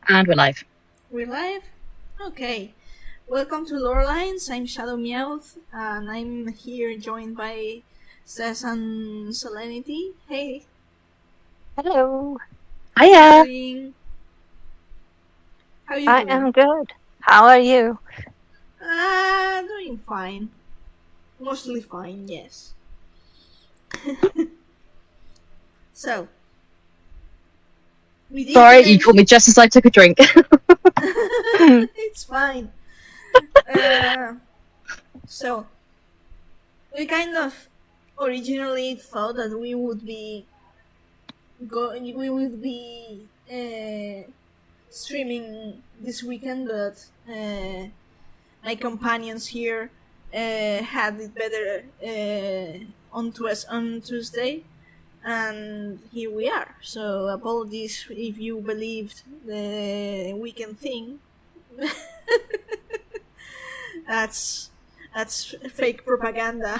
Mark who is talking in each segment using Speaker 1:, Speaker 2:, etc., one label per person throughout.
Speaker 1: And we're live.
Speaker 2: We're live? Okay. Welcome to Lorelines. I'm ShadowMeowth's, and I'm here joined by Cecilia and Selenity. Hey,
Speaker 3: Hello.
Speaker 2: how are you
Speaker 1: Hiya!
Speaker 2: doing? How are you
Speaker 3: I
Speaker 2: doing?
Speaker 3: am good. How are you?
Speaker 2: Doing fine. Mostly fine, yes. So, we did
Speaker 1: Sorry, you
Speaker 2: mention-
Speaker 1: caught me just as I took a drink.
Speaker 2: It's fine. So, we kind of originally thought that we would be streaming this weekend, but my companions here had it better on Tuesday, and here we are. So apologies if you believed the weekend thing. that's fake propaganda.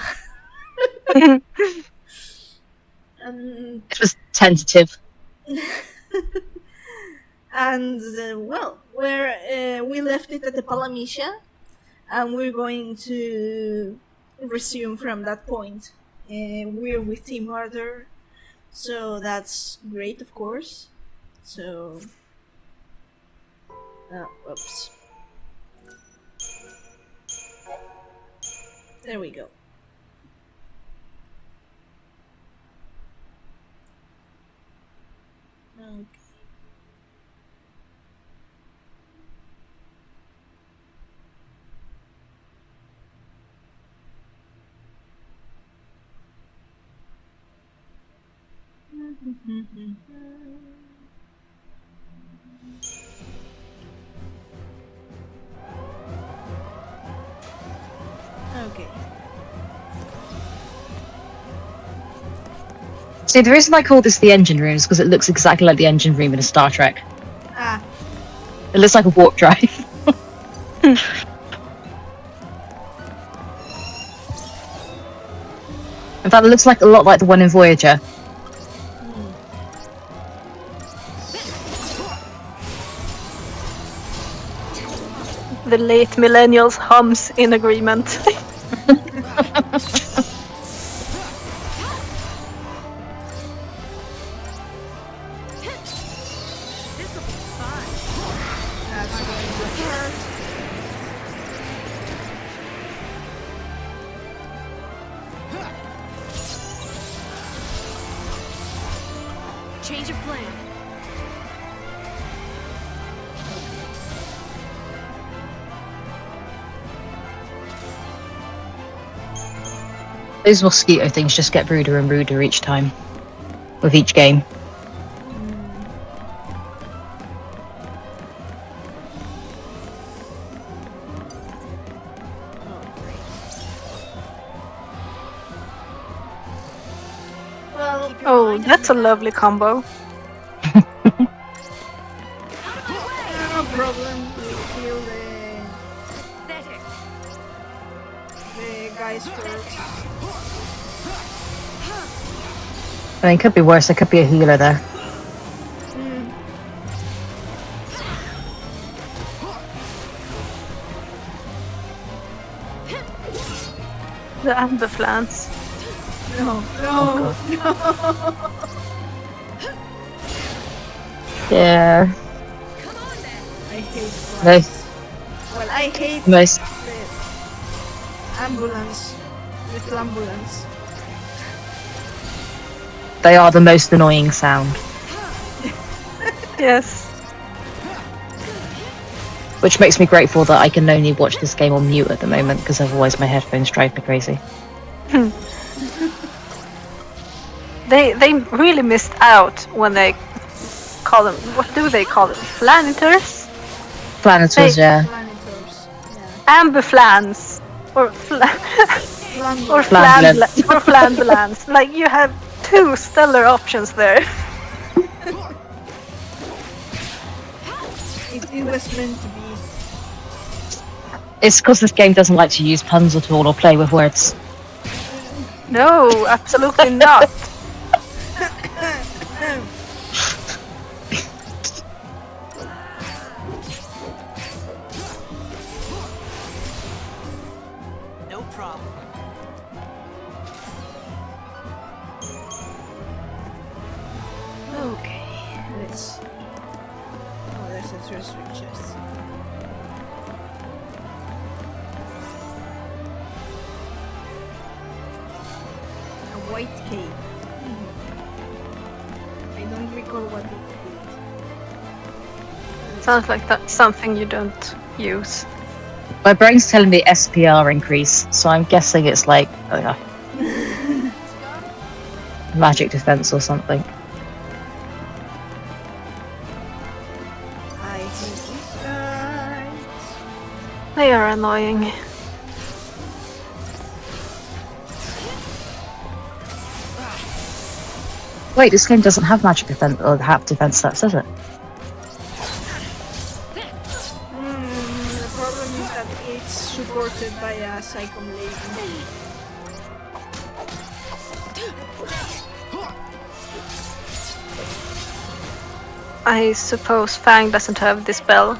Speaker 2: And
Speaker 1: It was tentative.
Speaker 2: and well, we left it at the Palamisha, and we're going to resume from that point. We're with Team Arthur, so that's great, of course. So, oops. There we go. Okay. Okay.
Speaker 1: See, the reason I call this the engine room is because it looks exactly like the engine room in a Star Trek.
Speaker 2: Ah,
Speaker 1: It looks like a warp drive. In fact, it looks like a lot like the one in Voyager.
Speaker 3: The late millennials hums in agreement.
Speaker 2: that's going to hurt.
Speaker 4: Change of plan.
Speaker 1: Those mosquito things just get ruder and ruder each time. With each game.
Speaker 2: Well,
Speaker 3: Oh, that's a lovely combo.
Speaker 2: no problem. We'll kill the guys first.
Speaker 1: I mean, it could be worse. There could be a healer there.
Speaker 3: The amber flans.
Speaker 2: No.
Speaker 1: Yeah.
Speaker 2: I hate flies.
Speaker 1: Nice.
Speaker 2: Well, I hate
Speaker 1: Nice.
Speaker 2: the ambulance. Little ambulance.
Speaker 1: They are the most annoying sound.
Speaker 3: Yes.
Speaker 1: Which makes me grateful that I can only watch this game on mute at the moment, because otherwise my headphones drive me crazy.
Speaker 3: They really missed out when they call them. What do they call them? Flanitors?
Speaker 1: Planetors, yeah.
Speaker 2: Planetors. Yeah.
Speaker 3: Amber flans. Or
Speaker 2: Flanders.
Speaker 3: flanbulance. Like, you have two stellar options there.
Speaker 2: It was meant to be.
Speaker 1: It's because this game doesn't like to use puns at all or play with words.
Speaker 3: No, absolutely not.
Speaker 2: White cape. I don't recall what it did.
Speaker 3: Sounds like that's something you don't use.
Speaker 1: My brain's telling me SPR increase, so I'm guessing it's like magic defense or something.
Speaker 2: I hate these guys.
Speaker 3: They are annoying.
Speaker 1: Wait, this game doesn't have magic defense or have defense stats, does it?
Speaker 2: The problem is that it's supported by a Psychom Lady.
Speaker 3: I suppose Fang doesn't have Dispel.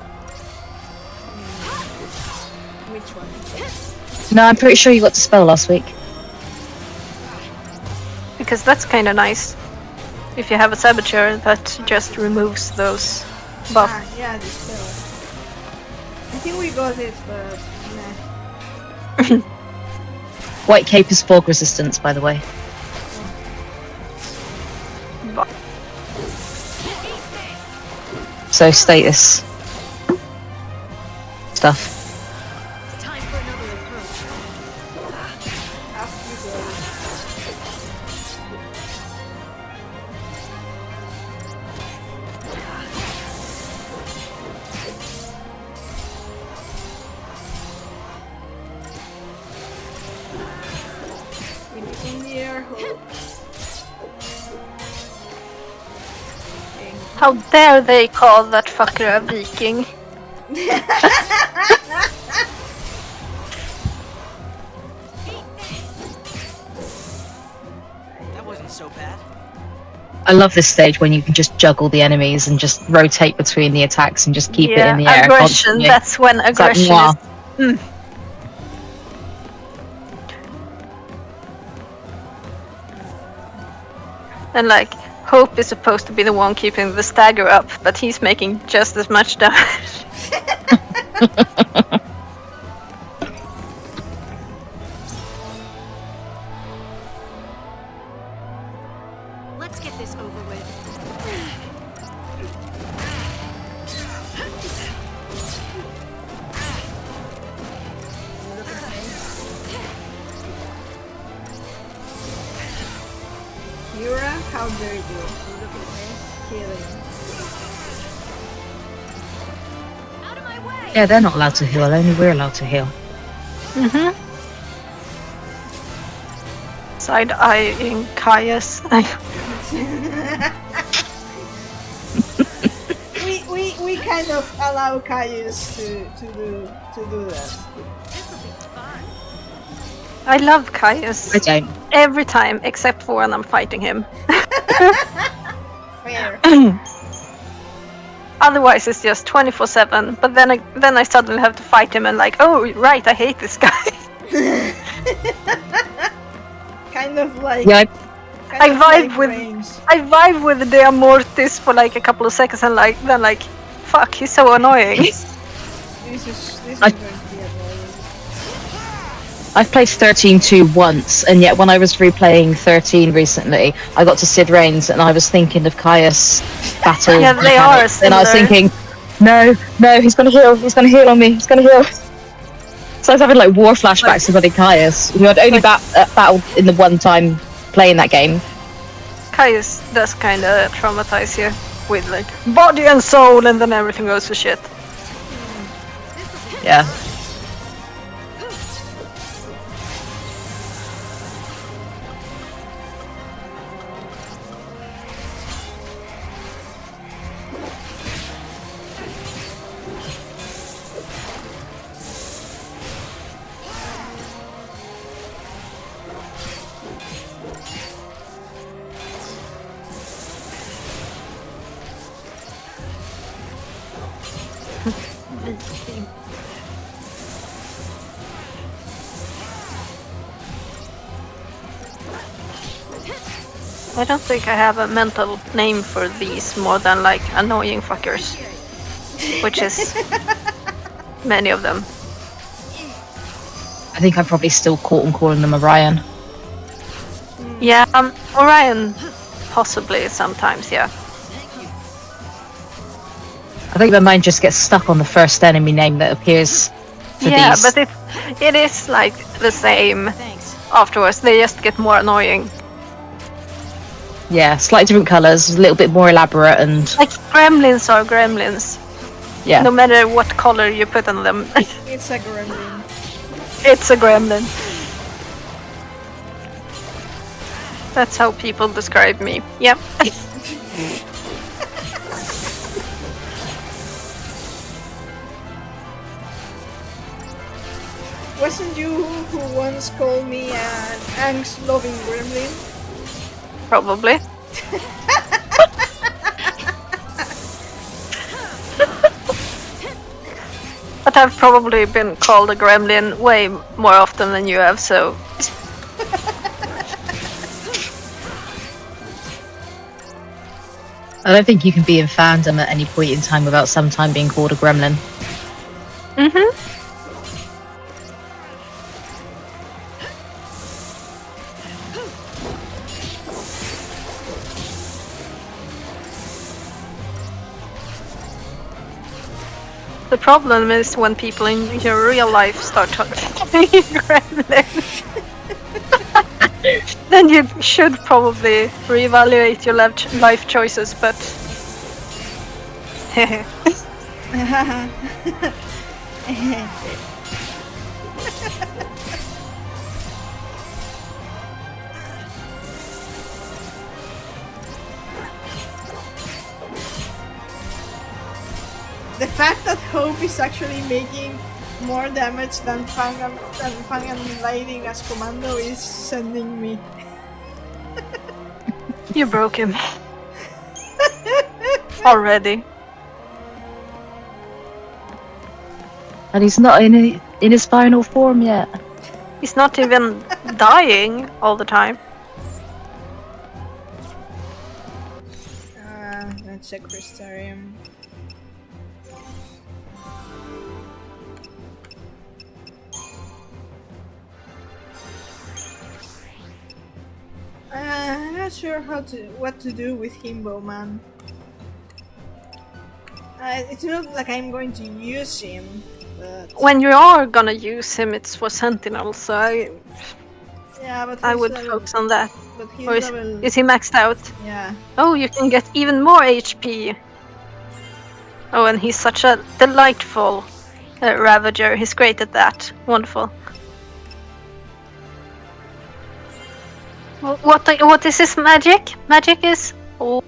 Speaker 2: Which one?
Speaker 1: No, I'm pretty sure you got to spell last week.
Speaker 3: Because that's kinda nice. If you have a Saboteur that just removes those buff.
Speaker 2: Ah, yeah, the spell. I think we got it, but nah.
Speaker 1: White cape is fog resistance, by the way.
Speaker 3: Buff.
Speaker 1: So status stuff.
Speaker 4: Time for another approach.
Speaker 2: After you go. In the air, hope.
Speaker 3: How dare they call that fucker a Viking?
Speaker 5: That wasn't so bad.
Speaker 1: I love this stage when you can just juggle the enemies and just rotate between the attacks and just keep it in the air
Speaker 3: aggression.
Speaker 1: constantly.
Speaker 3: That's when
Speaker 1: It's like,
Speaker 3: aggression
Speaker 1: mwah.
Speaker 3: is. And like, Hope is supposed to be the one keeping the stagger up, but he's making just as much damage.
Speaker 4: Let's get this over with.
Speaker 2: Yura, how dare you? Look at me. Killing.
Speaker 4: Out of my way!
Speaker 1: Yeah, they're not allowed to heal, only we're allowed to heal.
Speaker 3: Side-eyeing Caius.
Speaker 2: We kind of allow Caius to do that.
Speaker 4: This'll be fun.
Speaker 3: I love Caius.
Speaker 1: I don't.
Speaker 3: Every time, except for when I'm fighting him.
Speaker 2: Fair.
Speaker 3: Otherwise, it's just 24/7. But then I suddenly have to fight him and like, oh right, I hate this guy.
Speaker 2: Kind of like.
Speaker 1: Yeah,
Speaker 3: I vibe with-
Speaker 2: range.
Speaker 3: I vibe with the Amortis for like a couple of seconds and then fuck, he's so annoying.
Speaker 2: This is going to be annoying.
Speaker 1: I've played 13-2 once, and yet when I was replaying 13 recently, I got to Sid Reigns, and I was thinking of Caius' battle
Speaker 3: Yeah, they are
Speaker 1: mechanics, and I was
Speaker 3: similar.
Speaker 1: thinking, no, he's gonna heal on me, he's gonna heal. So I was having like war flashbacks about Caius, who I'd only battled in the one time playing that game.
Speaker 3: Caius does kinda traumatize you with like body and soul, and then everything goes to shit.
Speaker 1: Yeah.
Speaker 3: I don't think I have a mental name for these more than like annoying fuckers, which is many of them.
Speaker 1: I think I'm probably still caught on calling them Orion.
Speaker 3: Yeah, Orion, possibly sometimes. Yeah.
Speaker 1: I think my mind just gets stuck on the first enemy name that appears for
Speaker 3: Yeah,
Speaker 1: these.
Speaker 3: but it is like the same
Speaker 4: Thanks.
Speaker 3: afterwards. They just get more annoying.
Speaker 1: Yeah, slightly different colours, a little bit more elaborate, and
Speaker 3: Like gremlins are gremlins.
Speaker 1: yeah.
Speaker 3: No matter what color you put on them,
Speaker 2: It's a gremlin.
Speaker 3: it's a gremlin. That's how people describe me. Yep.
Speaker 2: Wasn't you who once called me an angst-loving gremlin?
Speaker 3: Probably. But I've probably been called a gremlin way more often than you have, so
Speaker 1: I don't think you can be in fandom at any point in time without sometime being called a gremlin.
Speaker 3: the problem is when people in your real life start talking gremlin. Then you should probably reevaluate your life choices, but
Speaker 2: The fact that Hope is actually making more damage than Fang and Lighting as Commando is sending me.
Speaker 3: you broke him already.
Speaker 1: And he's not in his final form yet.
Speaker 3: He's not even dying all the time.
Speaker 2: Let's check Crystarium. I'm not sure what to do with Himbo, man. It's not like I'm going to use him, but
Speaker 3: When you are gonna use him, it's for Sentinel, so
Speaker 2: yeah, but
Speaker 3: I
Speaker 2: he's
Speaker 3: would
Speaker 2: level-
Speaker 3: focus on that.
Speaker 2: But he's
Speaker 3: Or is
Speaker 2: level,
Speaker 3: he maxed out?
Speaker 2: yeah.
Speaker 3: Oh, you can get even more HP. Oh, and he's such a delightful Ravager. He's great at that. Wonderful. What is his magic? Magic is... Oh.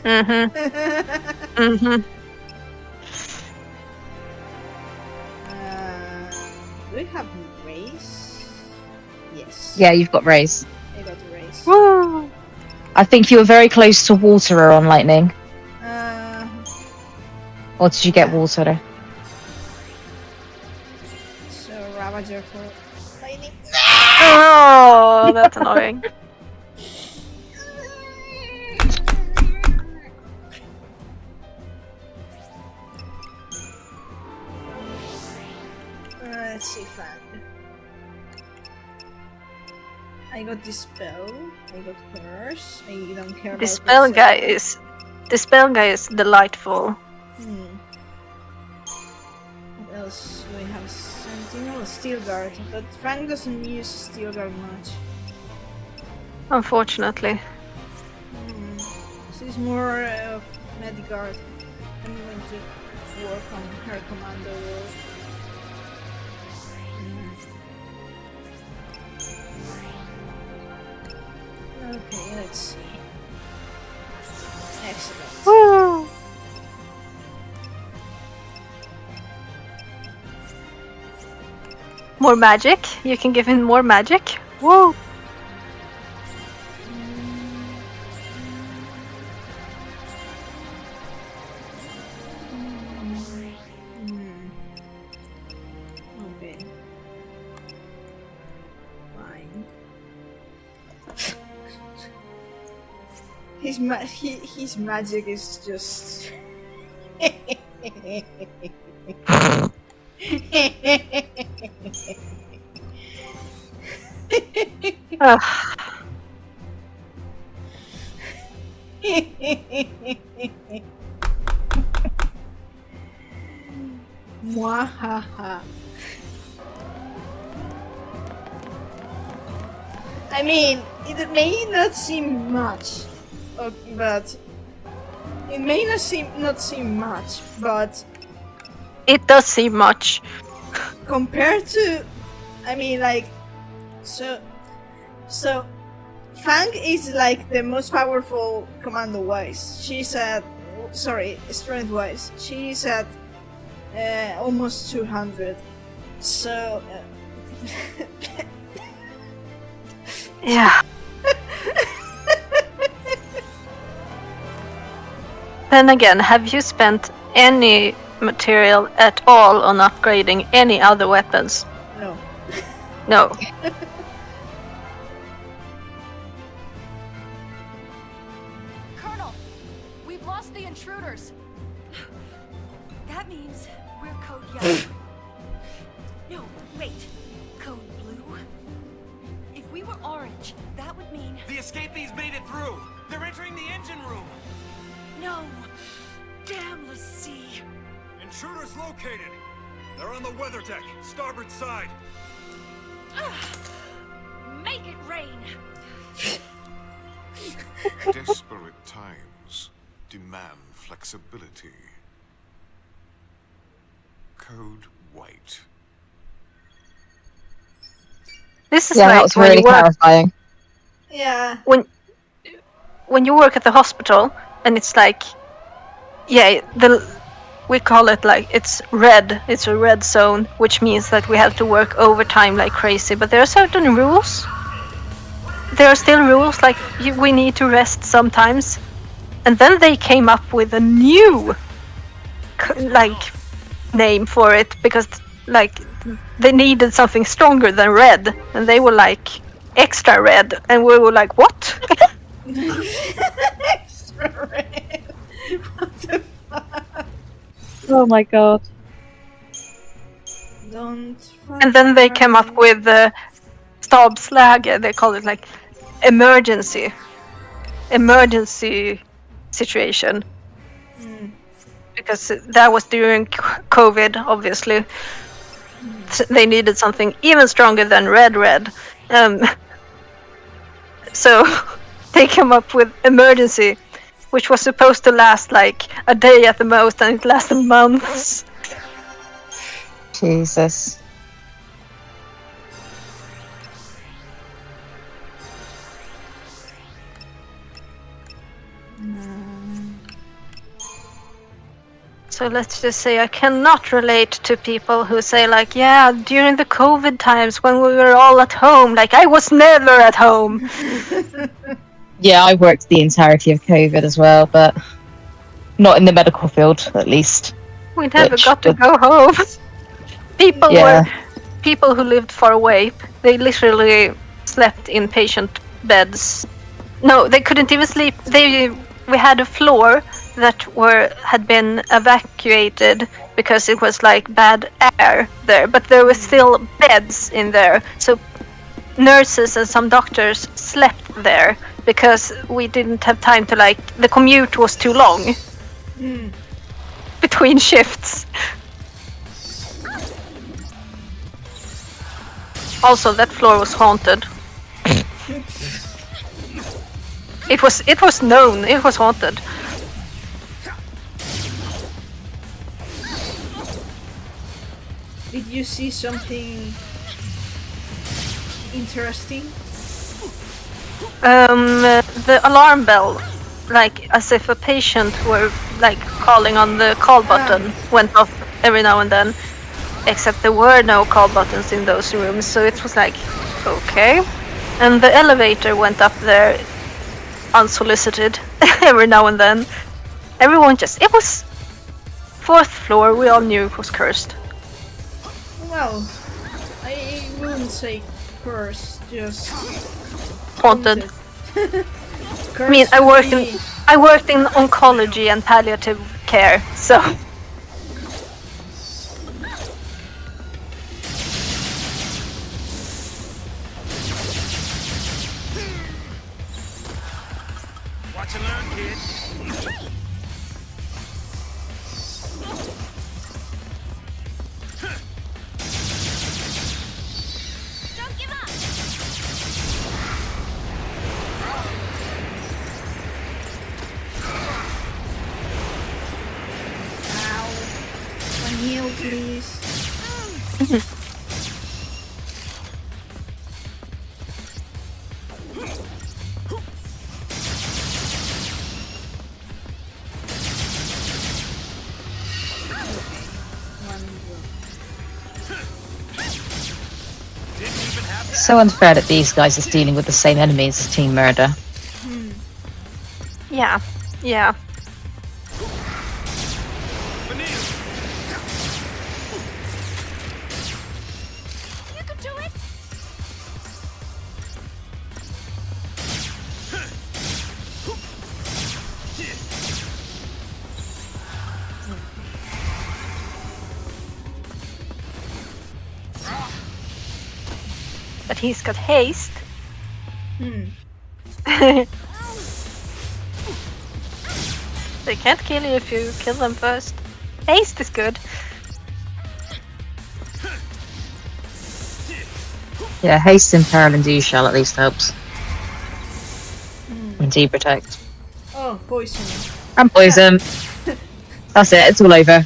Speaker 3: Mm-hmm.
Speaker 2: Do we have race? Yes.
Speaker 1: Yeah, you've got Raise.
Speaker 2: I got race.
Speaker 3: Woo!
Speaker 1: I think you were very close to Waterer on Lightning. Or did you get Waterer?
Speaker 2: So Ravager for Lightning.
Speaker 3: Oh, that's annoying.
Speaker 2: Let's see, Fang. I got Dispel. I got Curse. I don't care about
Speaker 3: The spell guy is delightful.
Speaker 2: What else do we have? Sentinel, Steel Guard, but Frank doesn't use Steel Guard much.
Speaker 3: Unfortunately.
Speaker 2: She's more of Mediguard. I'm going to work on her commando role. Okay, let's see. Excellent.
Speaker 3: Woo! More magic. You can give him more magic. Woo!
Speaker 2: Okay. Fine. His magic is just.
Speaker 3: Ugh.
Speaker 2: Mwahaha. I mean, it may not seem much, but it may not seem much, but
Speaker 3: It does seem much.
Speaker 2: compared to, I mean, like, so Fang is like the most powerful commando-wise. She's at, strength-wise. She's at almost 200. So.
Speaker 3: Yeah. Then again, have you spent any material at all on upgrading any other weapons?
Speaker 2: No.
Speaker 3: No.
Speaker 4: Colonel, we've lost the intruders. That means we're code yellow. No, wait. Code blue? If we were orange, that would mean...
Speaker 5: The escapees made it through! They're entering the engine room!
Speaker 4: No! Damn, let's see.
Speaker 5: Intruders located! They're on the weather deck, starboard side!
Speaker 4: Make it rain!
Speaker 6: Desperate times demand flexibility. Code white.
Speaker 3: This is
Speaker 1: Yeah,
Speaker 3: like
Speaker 1: that was
Speaker 3: when
Speaker 1: really
Speaker 3: you work
Speaker 1: clarifying.
Speaker 2: Yeah.
Speaker 3: when you work at the hospital and it's like, yeah, we call it like it's red. It's a red zone, which means that we have to work overtime like crazy. But there are certain rules. There are still rules like we need to rest sometimes. And then they came up with a new like name for it because like they needed something stronger than red, and they were like extra red, and we were like, what?
Speaker 2: Extra red. What the fuck?
Speaker 1: Oh my god.
Speaker 2: Don't.
Speaker 3: And then they came up with the stabsläge. They call it like emergency situation. Because that was during COVID, obviously. They needed something even stronger than red. So they came up with emergency, which was supposed to last like a day at the most, and it lasted months.
Speaker 1: Jesus.
Speaker 3: So let's just say I cannot relate to people who say like, yeah, during the COVID times when we were all at home, like I was never at home.
Speaker 1: Yeah, I worked the entirety of COVID as well, but not in the medical field, at least.
Speaker 3: We never
Speaker 1: Which
Speaker 3: got to
Speaker 1: would-
Speaker 3: go home.
Speaker 1: Yeah.
Speaker 3: People who lived far away, they literally slept in patient beds. No, they couldn't even sleep. We had a floor that had been evacuated because it was like bad air there, but there were still beds in there. So nurses and some doctors slept there because we didn't have time to the commute was too long between shifts. Also, that floor was haunted. It was known. It was haunted.
Speaker 2: Did you see something interesting?
Speaker 3: The alarm bell, like as if a patient were like calling on the call button, went off every now and then. Except there were no call buttons in those rooms, so it was like, okay. And the elevator went up there unsolicited every now and then. Everyone it was 4th floor, we all knew it was cursed.
Speaker 2: Well, I wouldn't say curse, just
Speaker 3: Haunted.
Speaker 2: Curse
Speaker 3: I mean, I worked
Speaker 2: free.
Speaker 3: in oncology and palliative care, so...
Speaker 5: Watch and learn, kid.
Speaker 2: please.
Speaker 1: So unfair that these guys are dealing with the same enemies as Team Murder.
Speaker 3: Yeah, yeah.
Speaker 4: You can do it!
Speaker 3: But he's got haste. They can't kill you if you kill them first. Haste is good.
Speaker 1: Yeah, haste in peril and you shall at least helps. And protect.
Speaker 2: Oh, poison.
Speaker 1: And poison. That's it, it's all over.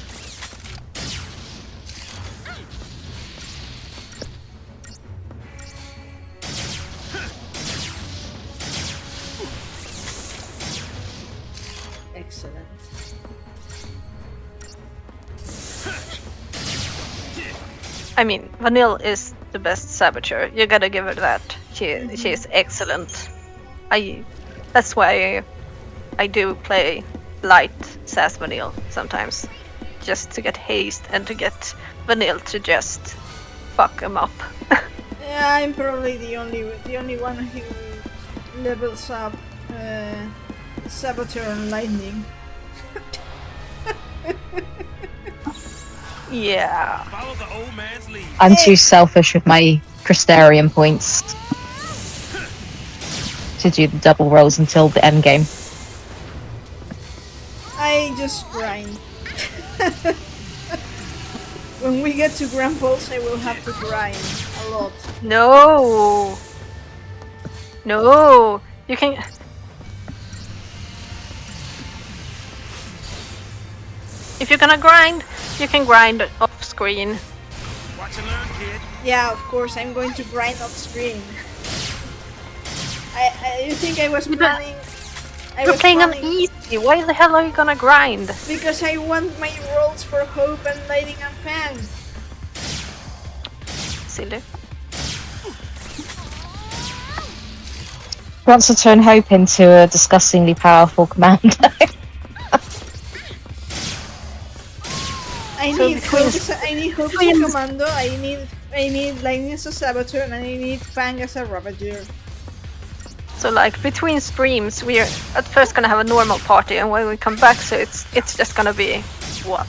Speaker 2: Excellent.
Speaker 3: I mean, Vanille is the best saboteur. You gotta give her that. She is excellent. That's why I do play light Sass Vanille sometimes, just to get haste and to get Vanille to just fuck him up.
Speaker 2: Yeah, I'm probably the only one who levels up Saboteur and Lightning.
Speaker 3: Yeah.
Speaker 5: Follow the old man's lead.
Speaker 1: I'm too selfish with my Crystarium points to do the double rolls until the end game.
Speaker 2: I just grind. When we get to Grand Pulse, I will have to grind a lot.
Speaker 3: No. No. You can. If you're gonna grind, you can grind off screen.
Speaker 5: Watch and learn, kid.
Speaker 2: Yeah, of course, I'm going to grind off screen. You think I was planning?
Speaker 3: You're playing on easy. Why the hell are you gonna grind?
Speaker 2: Because I want my rolls for Hope and Lightning and Fang.
Speaker 3: Silly.
Speaker 1: Wants to turn Hope into a disgustingly powerful commander.
Speaker 2: I
Speaker 3: So
Speaker 2: need
Speaker 3: between-
Speaker 2: Hope. I need Hope as a commando. I need Lightning as a saboteur, and I need Fang as a ravager.
Speaker 3: So like between streams, we're at first gonna have a normal party, and when we come back, so it's just gonna be what?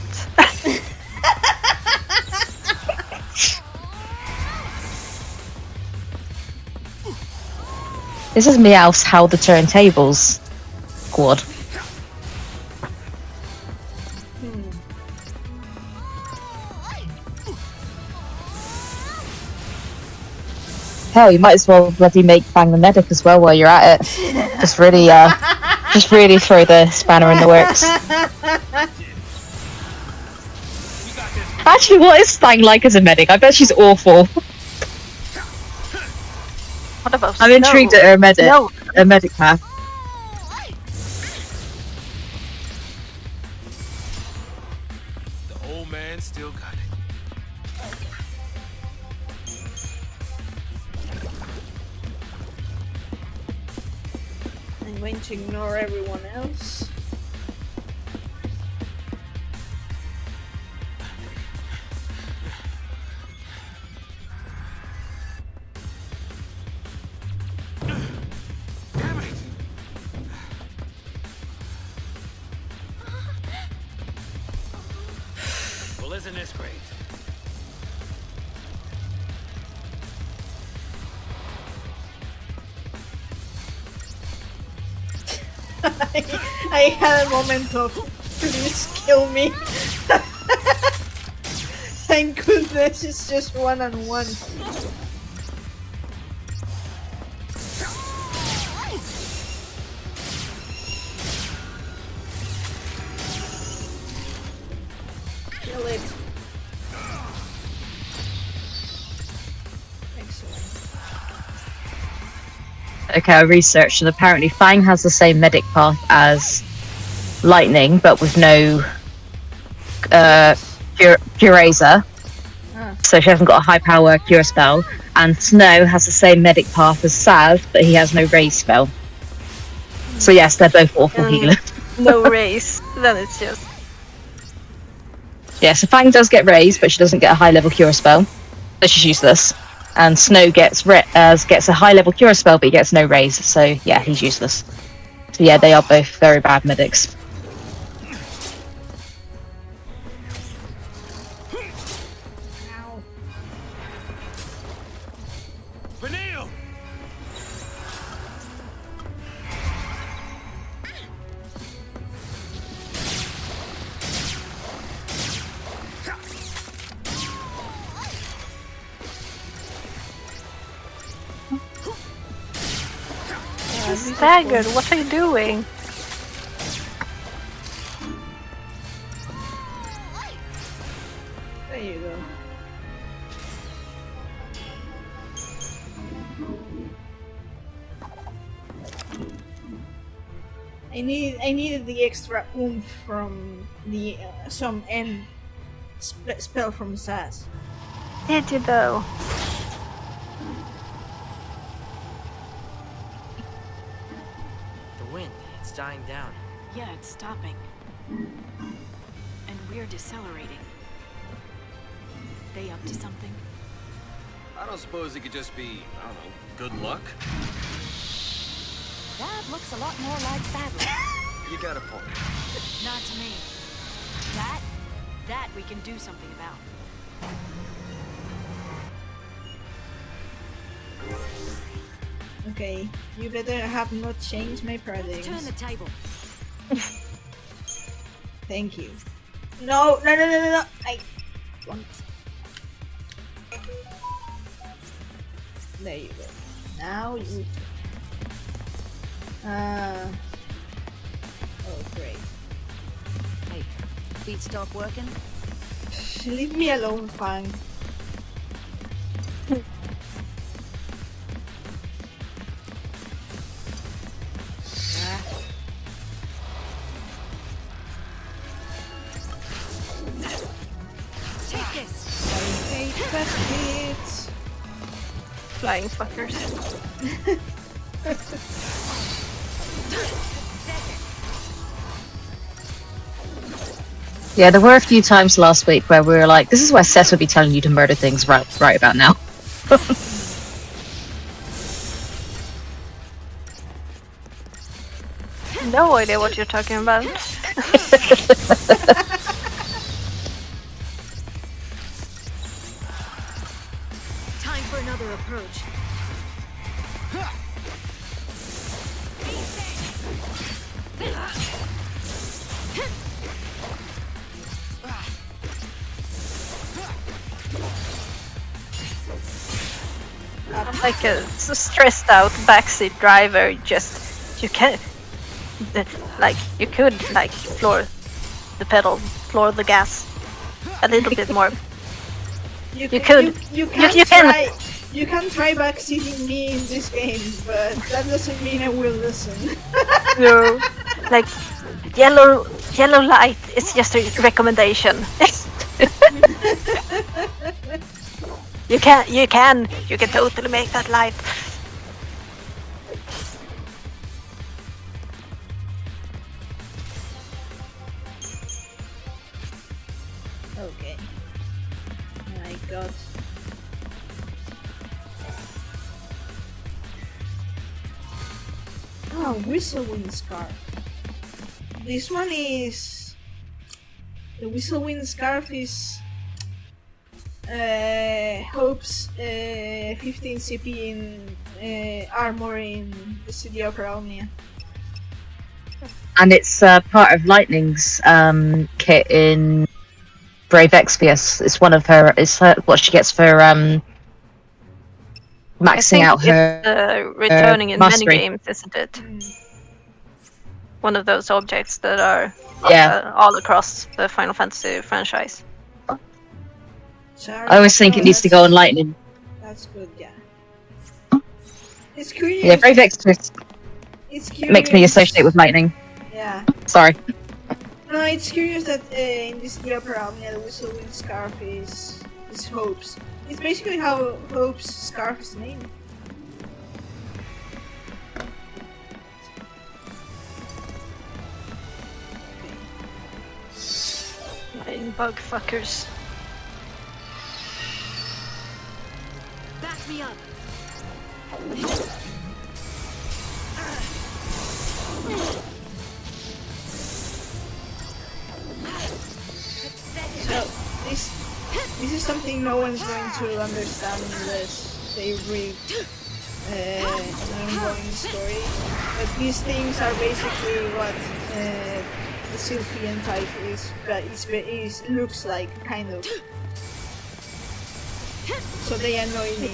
Speaker 1: This is Meowth's How the Turntables squad. Hell, you might as well bloody make Fang the medic as well while you're at it. Just really throw the spanner in the works. Actually, what is Fang like as a medic? I bet she's awful.
Speaker 3: What about
Speaker 1: I'm intrigued at her medic.
Speaker 3: No.
Speaker 1: Her medic path.
Speaker 5: The old man still got it.
Speaker 2: I'm going to ignore everyone else.
Speaker 5: Damn it! Well, isn't this great?
Speaker 2: I had a moment of please kill me. Thank goodness it's just one-on-one. Kill it.
Speaker 1: Okay, I researched, and apparently Fang has the same medic path as Lightning, but with no Curazer. So she hasn't got a high power cure spell. And Snow has the same medic path as Saz, but he has no raise spell. So yes, they're both awful healers.
Speaker 3: No raise. Then it's just.
Speaker 1: Yeah, so Fang does get raised, but she doesn't get a high level cure spell. So she's useless. And Snow gets a high level cure spell, but he gets no raise. So yeah, he's useless. So yeah, they are both very bad medics.
Speaker 5: Vanille!
Speaker 3: Staggered, what are you doing?
Speaker 2: There you go. I needed the extra oomph from the some end spell from Saz.
Speaker 3: Did you though?
Speaker 7: The wind, it's dying down.
Speaker 4: Yeah, it's stopping. And we're decelerating. They up to something?
Speaker 8: I don't suppose it could just be, I don't know, good luck?
Speaker 4: That looks a lot more like bad luck.
Speaker 8: You got a point.
Speaker 4: Not to me. That we can do something about.
Speaker 2: Okay, you better have not changed my paradigms.
Speaker 4: Let's turn the table.
Speaker 2: Thank you. No. I want. There you go. Now you. Oh, great.
Speaker 4: Hey, feet stop working?
Speaker 2: Leave me alone, Fang.
Speaker 4: Take this!
Speaker 2: I hate baskets.
Speaker 3: Flying fuckers.
Speaker 1: Yeah, there were a few times last week where we were like, this is where Cess would be telling you to murder things right about now.
Speaker 3: No idea what you're talking about.
Speaker 4: Time for another approach.
Speaker 3: I'm like a stressed out backseat driver. Just you can't. Like you could like floor the pedal, floor the gas a little bit more.
Speaker 2: You
Speaker 3: could.
Speaker 2: can
Speaker 3: You can.
Speaker 2: try. You can try backseating me in this game, but that doesn't mean I will listen.
Speaker 3: No. Like yellow light. It's just a recommendation. You can totally make that light.
Speaker 2: Okay. My God. Oh, Whistlewind Scarf. This one is... The Whistlewind Scarf is... Hope's 15 CP in armor in the city of Raomnia.
Speaker 1: And it's part of Lightning's kit in Brave Exvius. It's one of her. It's what she gets for maxing out her.
Speaker 3: Returning in many
Speaker 1: mastery.
Speaker 3: games, isn't it? One of those objects that are all across the Final Fantasy franchise.
Speaker 1: I always think it needs to go on Lightning.
Speaker 2: That's good, yeah. It's curious.
Speaker 1: Yeah, very vexed.
Speaker 2: It's
Speaker 1: It
Speaker 2: curious.
Speaker 1: makes me associate with lightning.
Speaker 2: Yeah.
Speaker 1: Sorry.
Speaker 2: No, it's curious that in this the opera omnia, the whistling scarf is Hope's. It's basically how Hope's scarf is named.
Speaker 3: Lying bug fuckers.
Speaker 4: Back me up.
Speaker 2: So this is something no one's going to understand unless they read an ongoing story. But these things are basically what the Sylphian type is, but it looks like kind of. So they annoy me.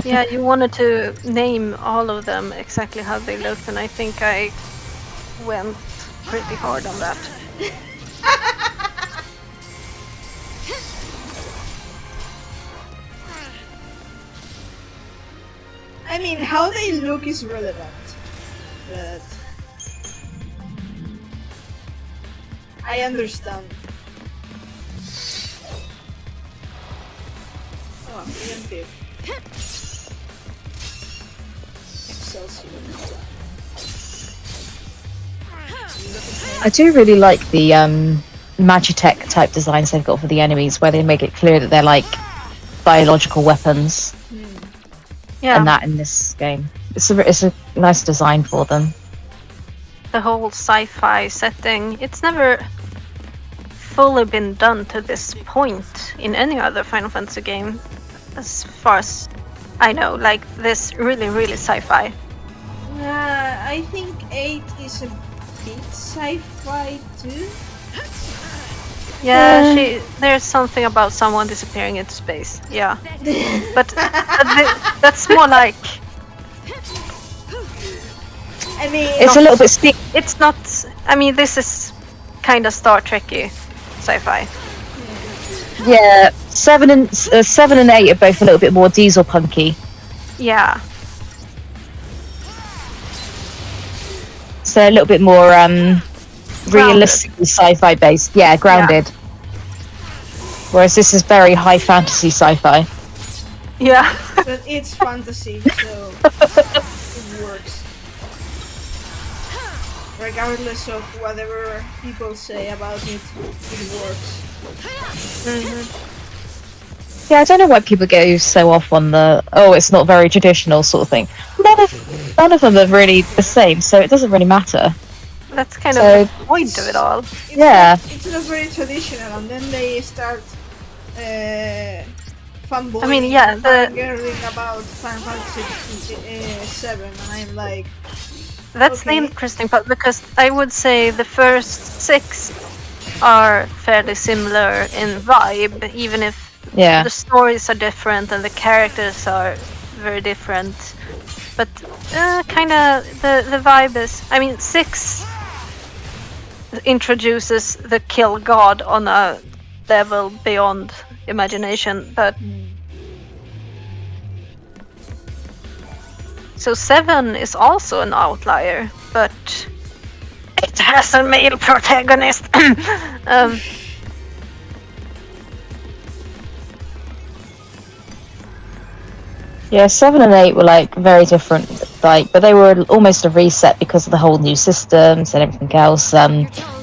Speaker 3: Yeah, you wanted to name all of them exactly how they looked, and I think I went pretty hard on that.
Speaker 2: I mean, how they look is relevant, but I understand. Oh, preemptive. Excelsior.
Speaker 1: I do really like the Magitech type designs they've got for the enemies, where they make it clear that they're like biological weapons.
Speaker 3: Yeah,
Speaker 1: And that in this game. It's a nice design for them.
Speaker 3: the whole sci-fi setting, it's never fully been done to this point in any other Final Fantasy game, as far as I know. Like this really sci-fi.
Speaker 2: I think 8 is a bit sci-fi too.
Speaker 3: Yeah, there's something about someone disappearing into space. Yeah, but that's more like
Speaker 2: I mean,
Speaker 1: It's a little bit steep.
Speaker 3: it's not. I mean, this is kind of Star Trek-y sci-fi.
Speaker 1: Yeah, 7 and 8 are both a little bit more diesel punky.
Speaker 3: Yeah,
Speaker 1: So a little bit more realistically sci-fi based. Yeah, grounded. Whereas this is very high fantasy sci-fi.
Speaker 3: yeah.
Speaker 2: but it's fantasy, so it works. Regardless of whatever people say about it, it works.
Speaker 1: Yeah, I don't know why people go so off on the it's not very traditional sort of thing. None of them are really the same, so it doesn't really matter.
Speaker 3: That's kind
Speaker 1: So-
Speaker 3: of the point of it all.
Speaker 1: Yeah.
Speaker 2: It's not very traditional, and then they start fanboying.
Speaker 3: I mean, yeah,
Speaker 2: fangirling about Final Fantasy 7, and I'm like,
Speaker 3: That's the
Speaker 2: Okay.
Speaker 3: interesting part, because I would say the first 6 are fairly similar in vibe, even if
Speaker 1: Yeah.
Speaker 3: the stories are different and the characters are very different. But kind of the vibe is. I mean, 6 introduces the kill god on a level beyond imagination, but. So 7 is also an outlier, but it has a male protagonist.
Speaker 1: Yeah, 7 and 8 were like very different, like, but they were almost a reset because of the whole new systems and everything else,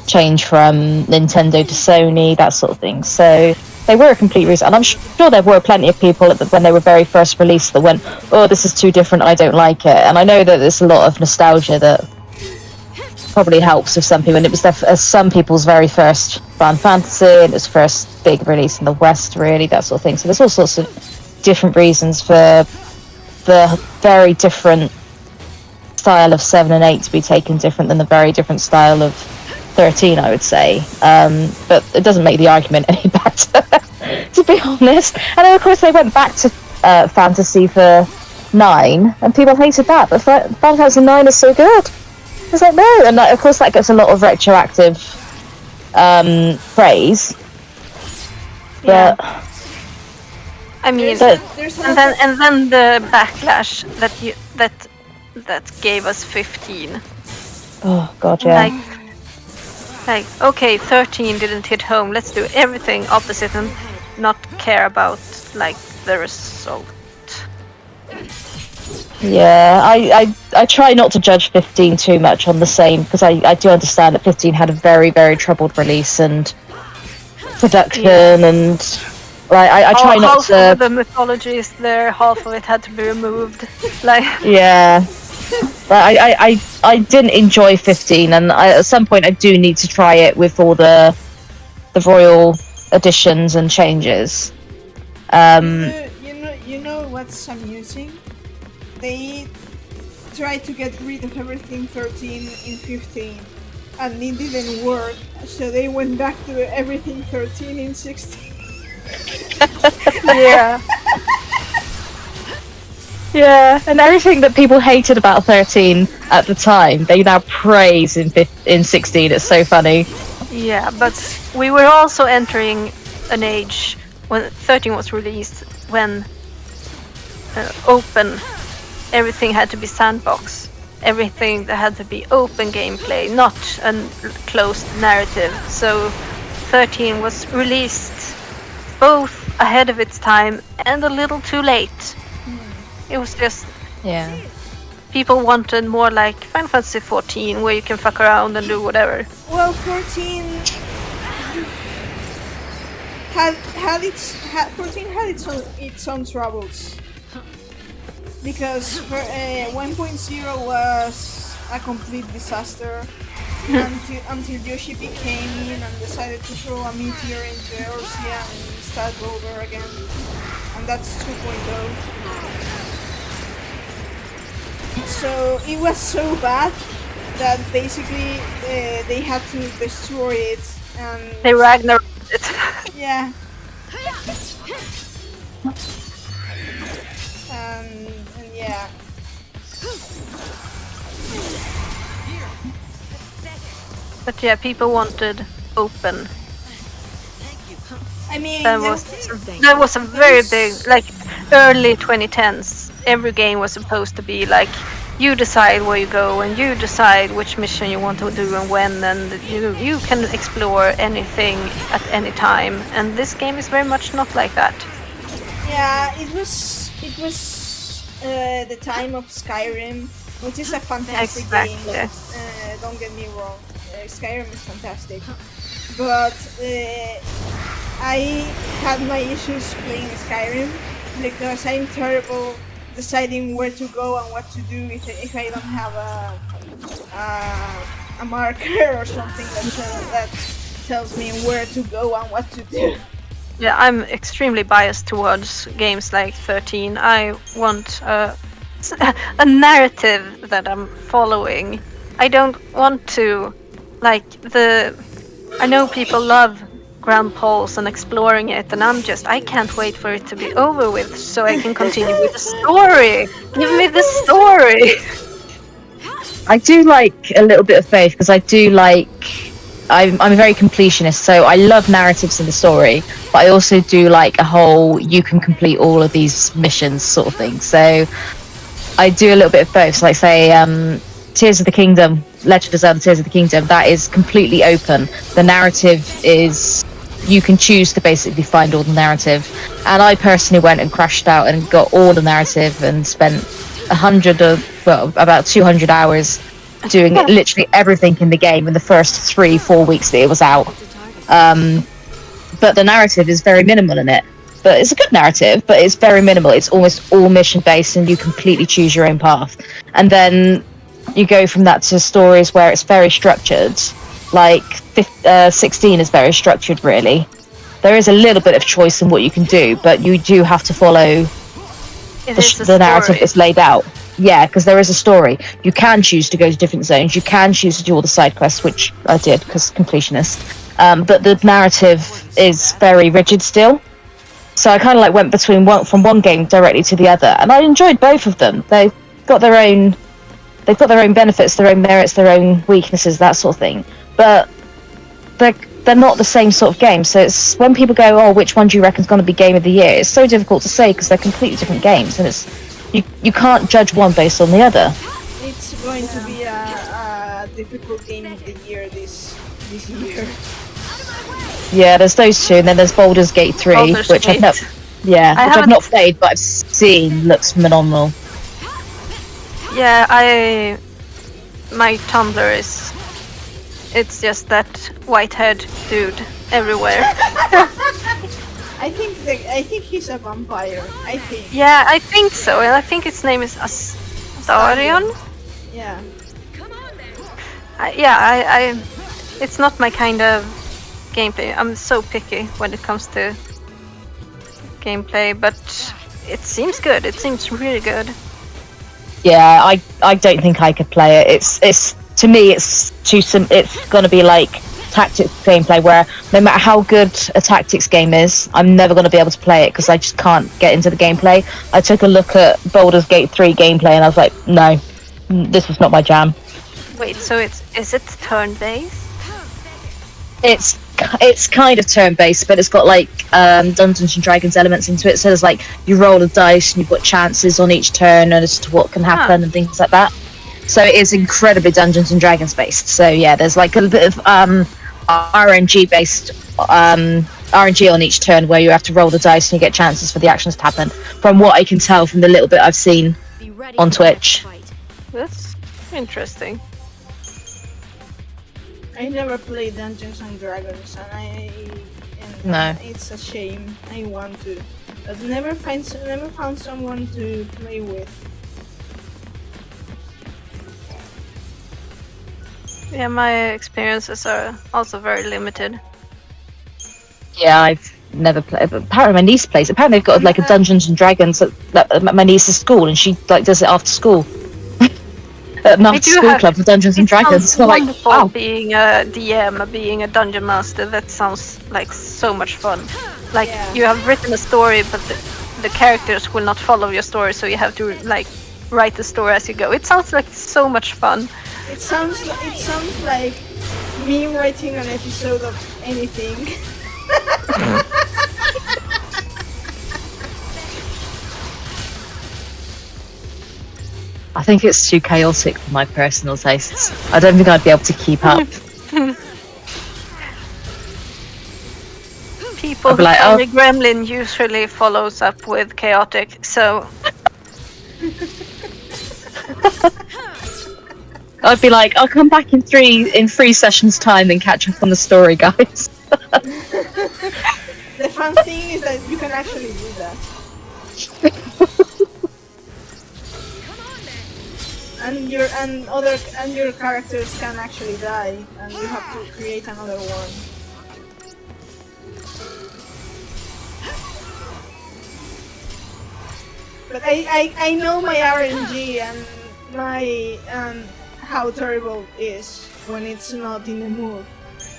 Speaker 1: change from Nintendo to Sony, that sort of thing. So they were a complete reset, and I'm sure there were plenty of people when they were very first released that went, "Oh, this is too different, I don't like it." And I know that there's a lot of nostalgia that probably helps with some people, and it was some people's very first Final Fantasy, and it was first big release in the West, really, that sort of thing. So there's all sorts of different reasons for the very different style of 7 and 8 to be taken different than the very different style of 13, I would say. But it doesn't make the argument any better, to be honest. And then, of course, they went back to Fantasy for 9, and people hated that, but Final Fantasy 9 is so good. It's like, no, and of course that gets a lot of retroactive praise, but
Speaker 3: I mean,
Speaker 2: There's a lot of-
Speaker 3: and then the backlash that gave us 15.
Speaker 1: Oh god, yeah.
Speaker 3: Like, okay, 13 didn't hit home. Let's do everything opposite and not care about like the result.
Speaker 1: Yeah, I try not to judge 15 too much on the same, because I do understand that 15 had a very, very troubled release and production, and like I try not
Speaker 3: half
Speaker 1: to.
Speaker 3: of the mythology is there, half of it had to be removed. Like,
Speaker 1: Yeah, but I didn't enjoy 15, and at some point I do need to try it with all the royal additions and changes.
Speaker 2: You know what's amusing? They tried to get rid of everything 13 in 15, and it didn't work. So they went back to everything 13 in 16.
Speaker 3: yeah.
Speaker 1: Yeah, and everything that people hated about 13 at the time, they now praise in 16. It's so funny.
Speaker 3: Yeah, but we were also entering an age when 13 was released, when everything had to be sandbox. Everything that had to be open gameplay, not a closed narrative. So 13 was released both ahead of its time and a little too late. It was just
Speaker 1: Yeah.
Speaker 3: people wanted more like Final Fantasy 14, where you can fuck around and do whatever.
Speaker 2: Well, 14 had its own troubles, because 1.0 was a complete disaster until Yoshipi came in and decided to throw a meteor into Eorzea and start over again, and that's 2.0. So it was so bad that basically they had to destroy it, and
Speaker 3: They Ragnarok it.
Speaker 2: yeah. And yeah.
Speaker 3: But yeah, people wanted open.
Speaker 2: I mean,
Speaker 3: That was a very big, like, early 2010s. Every game was supposed to be like, you decide where you go and you decide which mission you want to do and when, and you can explore anything at any time. And this game is very much not like that.
Speaker 2: yeah, it was the time of Skyrim, which is a fantastic game. Don't get me wrong, Skyrim is fantastic, but I had my issues playing Skyrim because I'm terrible deciding where to go and what to do if I don't have a marker or something that tells me where to go and what to do.
Speaker 3: Yeah, I'm extremely biased towards games like 13. I want a narrative that I'm following. I don't want to, like, I know people love Grand Pulse and exploring it, and I can't wait for it to be over with so I can continue with the story. Give me the story.
Speaker 1: I do like a little bit of both, because I do like. I'm a very completionist, so I love narratives in the story, but I also do like a whole you can complete all of these missions sort of thing. So I do a little bit of both. So like say Tears of the Kingdom, Legend of Zelda Tears of the Kingdom, that is completely open. The narrative is, you can choose to basically find all the narrative. And I personally went and crashed out and got all the narrative and spent about 200 hours doing literally everything in the game in the first 3-4 weeks that it was out. But the narrative is very minimal in it. But it's a good narrative, but it's very minimal. It's almost all mission based and you completely choose your own path. And then you go from that to stories where it's very structured. Like 16 is very structured, really. There is a little bit of choice in what you can do, but you do have to follow the narrative that's laid out. Yeah, because there is a story. You can choose to go to different zones. You can choose to do all the side quests, which I did because completionist. But the narrative is very rigid still. So I kind of like went from one game directly to the other, and I enjoyed both of them. They've got their own benefits, their own merits, their own weaknesses, that sort of thing. But they're not the same sort of game. So it's when people go, "Oh, which one do you reckon is going to be game of the year?" It's so difficult to say because they're completely different games, and it's you can't judge one based on the other.
Speaker 2: It's going to be a difficult game of the year this year.
Speaker 1: Yeah, there's those two, and then there's Baldur's Gate 3,
Speaker 3: Baldur's
Speaker 1: which
Speaker 3: Gate.
Speaker 1: I've not played, but I've seen looks phenomenal.
Speaker 3: Yeah, my Tumblr is. It's just that white-haired dude everywhere.
Speaker 2: I think he's a vampire. I think.
Speaker 3: Yeah, I think so, and I think his name is Astarion.
Speaker 2: Yeah.
Speaker 3: I it's not my kind of gameplay. I'm so picky when it comes to gameplay, but it seems good. It seems really good.
Speaker 1: Yeah, I don't think I could play it. It's to me it's too it's gonna be like tactics gameplay where no matter how good a tactics game is, I'm never gonna be able to play it because I just can't get into the gameplay. I took a look at Baldur's Gate 3 gameplay and I was like, no, this is not my jam.
Speaker 3: Wait, so is it turn-based?
Speaker 1: It's kind of turn-based, but it's got like Dungeons and Dragons elements into it. So there's like you roll a dice and you've got chances on each turn as to what can happen and things like that. So it is incredibly Dungeons and Dragons based. So yeah, there's like a bit of RNG based RNG on each turn where you have to roll the dice and you get chances for the actions to happen. From what I can tell from the little bit I've seen on Twitch.
Speaker 3: That's interesting.
Speaker 2: I never played Dungeons and Dragons,
Speaker 1: No.
Speaker 2: It's a shame. I want to, but never found someone to play with.
Speaker 3: Yeah, my experiences are also very limited.
Speaker 1: Yeah, I've never played. But apparently my niece plays. Apparently they've got like a Dungeons and Dragons at my niece's school, and she like does it after school. At an after school club for Dungeons and Dragons.
Speaker 3: It's
Speaker 1: So like,
Speaker 3: wonderful
Speaker 1: wow.
Speaker 3: being a DM, being a dungeon master. That sounds like so much fun. Like you have written a story, but the characters will not follow your story, so you have to like write the story as you go. It sounds like so much fun.
Speaker 2: It sounds like me writing an episode of anything.
Speaker 1: I think it's too chaotic for my personal tastes. I don't think I'd be able to keep up.
Speaker 3: People who play Gremlin usually follows up with chaotic, so
Speaker 1: I'd be like, I'll come back in three sessions time and catch up on the story, guys.
Speaker 2: The fun thing is that you can actually do that. And your characters can actually die, and you have to create another one. But I know my RNG and my how terrible it is when it's not in the mood.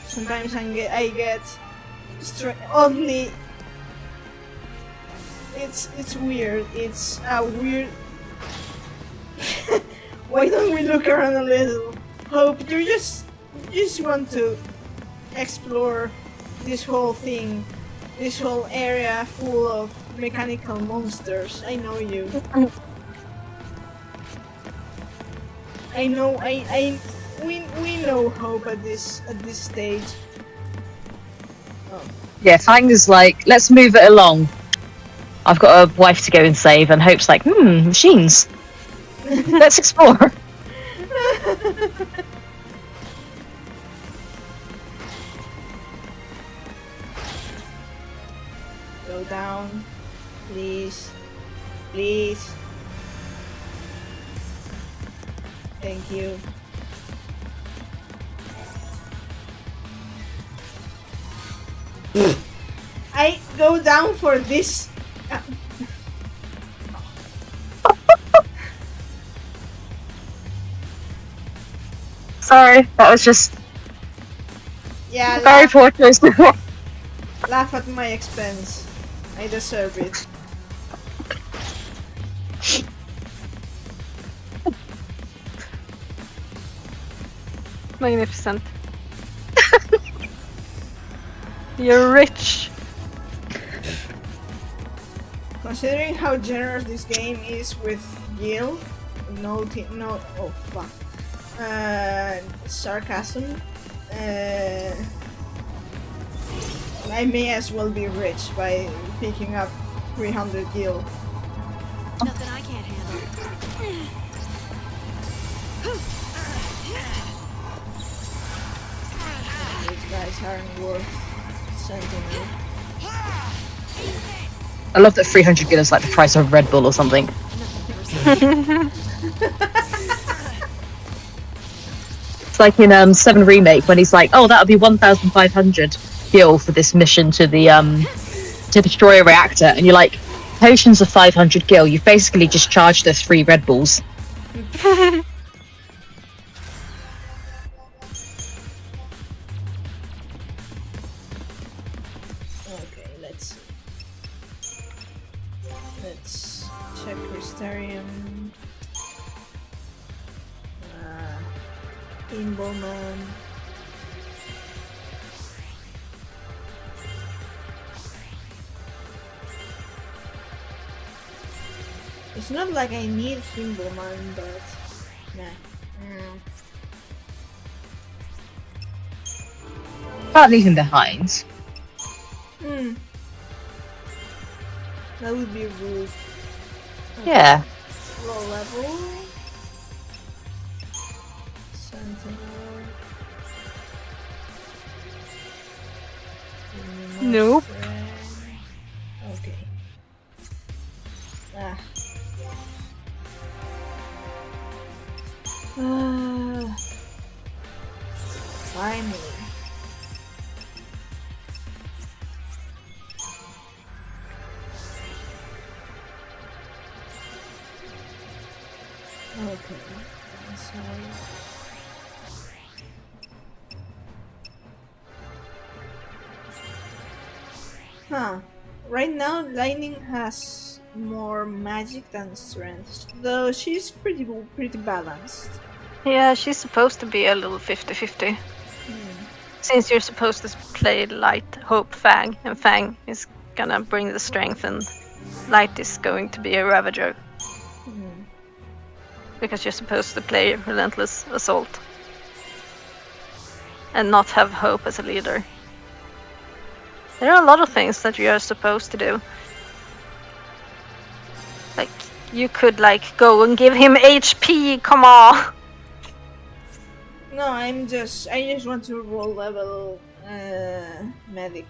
Speaker 2: Sometimes I get oddly. It's weird. It's a weird. Why don't we look around a little? Hope you just want to explore this whole thing, this whole area full of mechanical monsters. I know you. I know. We know Hope at this stage. Oh.
Speaker 1: Yeah, Fang is like, let's move it along. I've got a wife to go and save, and Hope's like, machines. Let's explore.
Speaker 2: Go down, please. Please. Thank you. I go down for this.
Speaker 1: Sorry, that was just
Speaker 2: Yeah,
Speaker 1: very poor choice.
Speaker 2: laugh at my expense. I deserve it.
Speaker 3: magnificent. You're rich.
Speaker 2: Considering how generous this game is with Gil, sarcasm, I may as well be rich by picking up 300 Gil.
Speaker 4: Nothing I can't handle.
Speaker 2: These guys aren't worth Sentinel.
Speaker 1: I love that 300 gil is like the price of Red Bull or something. It's like in 7 Remake when he's like, oh, that'll be 1,500 gil for this mission to the to destroy a reactor, and you're like, potions of 500 gil. You've basically just charged us 3 Red Bulls.
Speaker 2: Okay, let's check Crystarium. Imbleman. It's not like I need Imbleman, but nah.
Speaker 1: Can't leave him behind.
Speaker 2: That would be rude.
Speaker 1: Yeah.
Speaker 2: Low level. Sentinel.
Speaker 3: Nope.
Speaker 2: Okay. Finally. Okay. I'm sorry. Huh. Right now, Lightning has more magic than strength, though she's pretty balanced.
Speaker 3: Yeah, she's supposed to be a little 50-50. Since you're supposed to play Light, Hope, Fang, and Fang is gonna bring the strength, and Light is going to be a Ravager. Because you're supposed to play Relentless Assault. And not have Hope as a leader. There are a lot of things that you are supposed to do. Like, you could, like, go and give him HP, come on!
Speaker 2: No, I just want to roll level medic.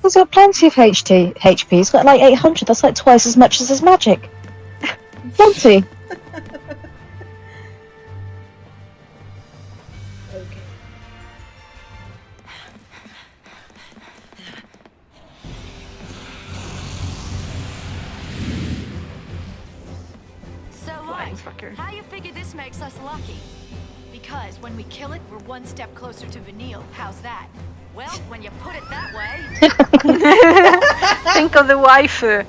Speaker 1: He's got plenty of HP. He's got like 800. That's like twice as much as his magic. Plenty.
Speaker 2: Okay.
Speaker 4: So
Speaker 3: Flying
Speaker 4: what?
Speaker 3: fucker.
Speaker 4: How you figure this makes us lucky? Because when we kill it, we're one step closer to Vanille. How's that? Well, when you put it that way.
Speaker 3: Think of the waifu.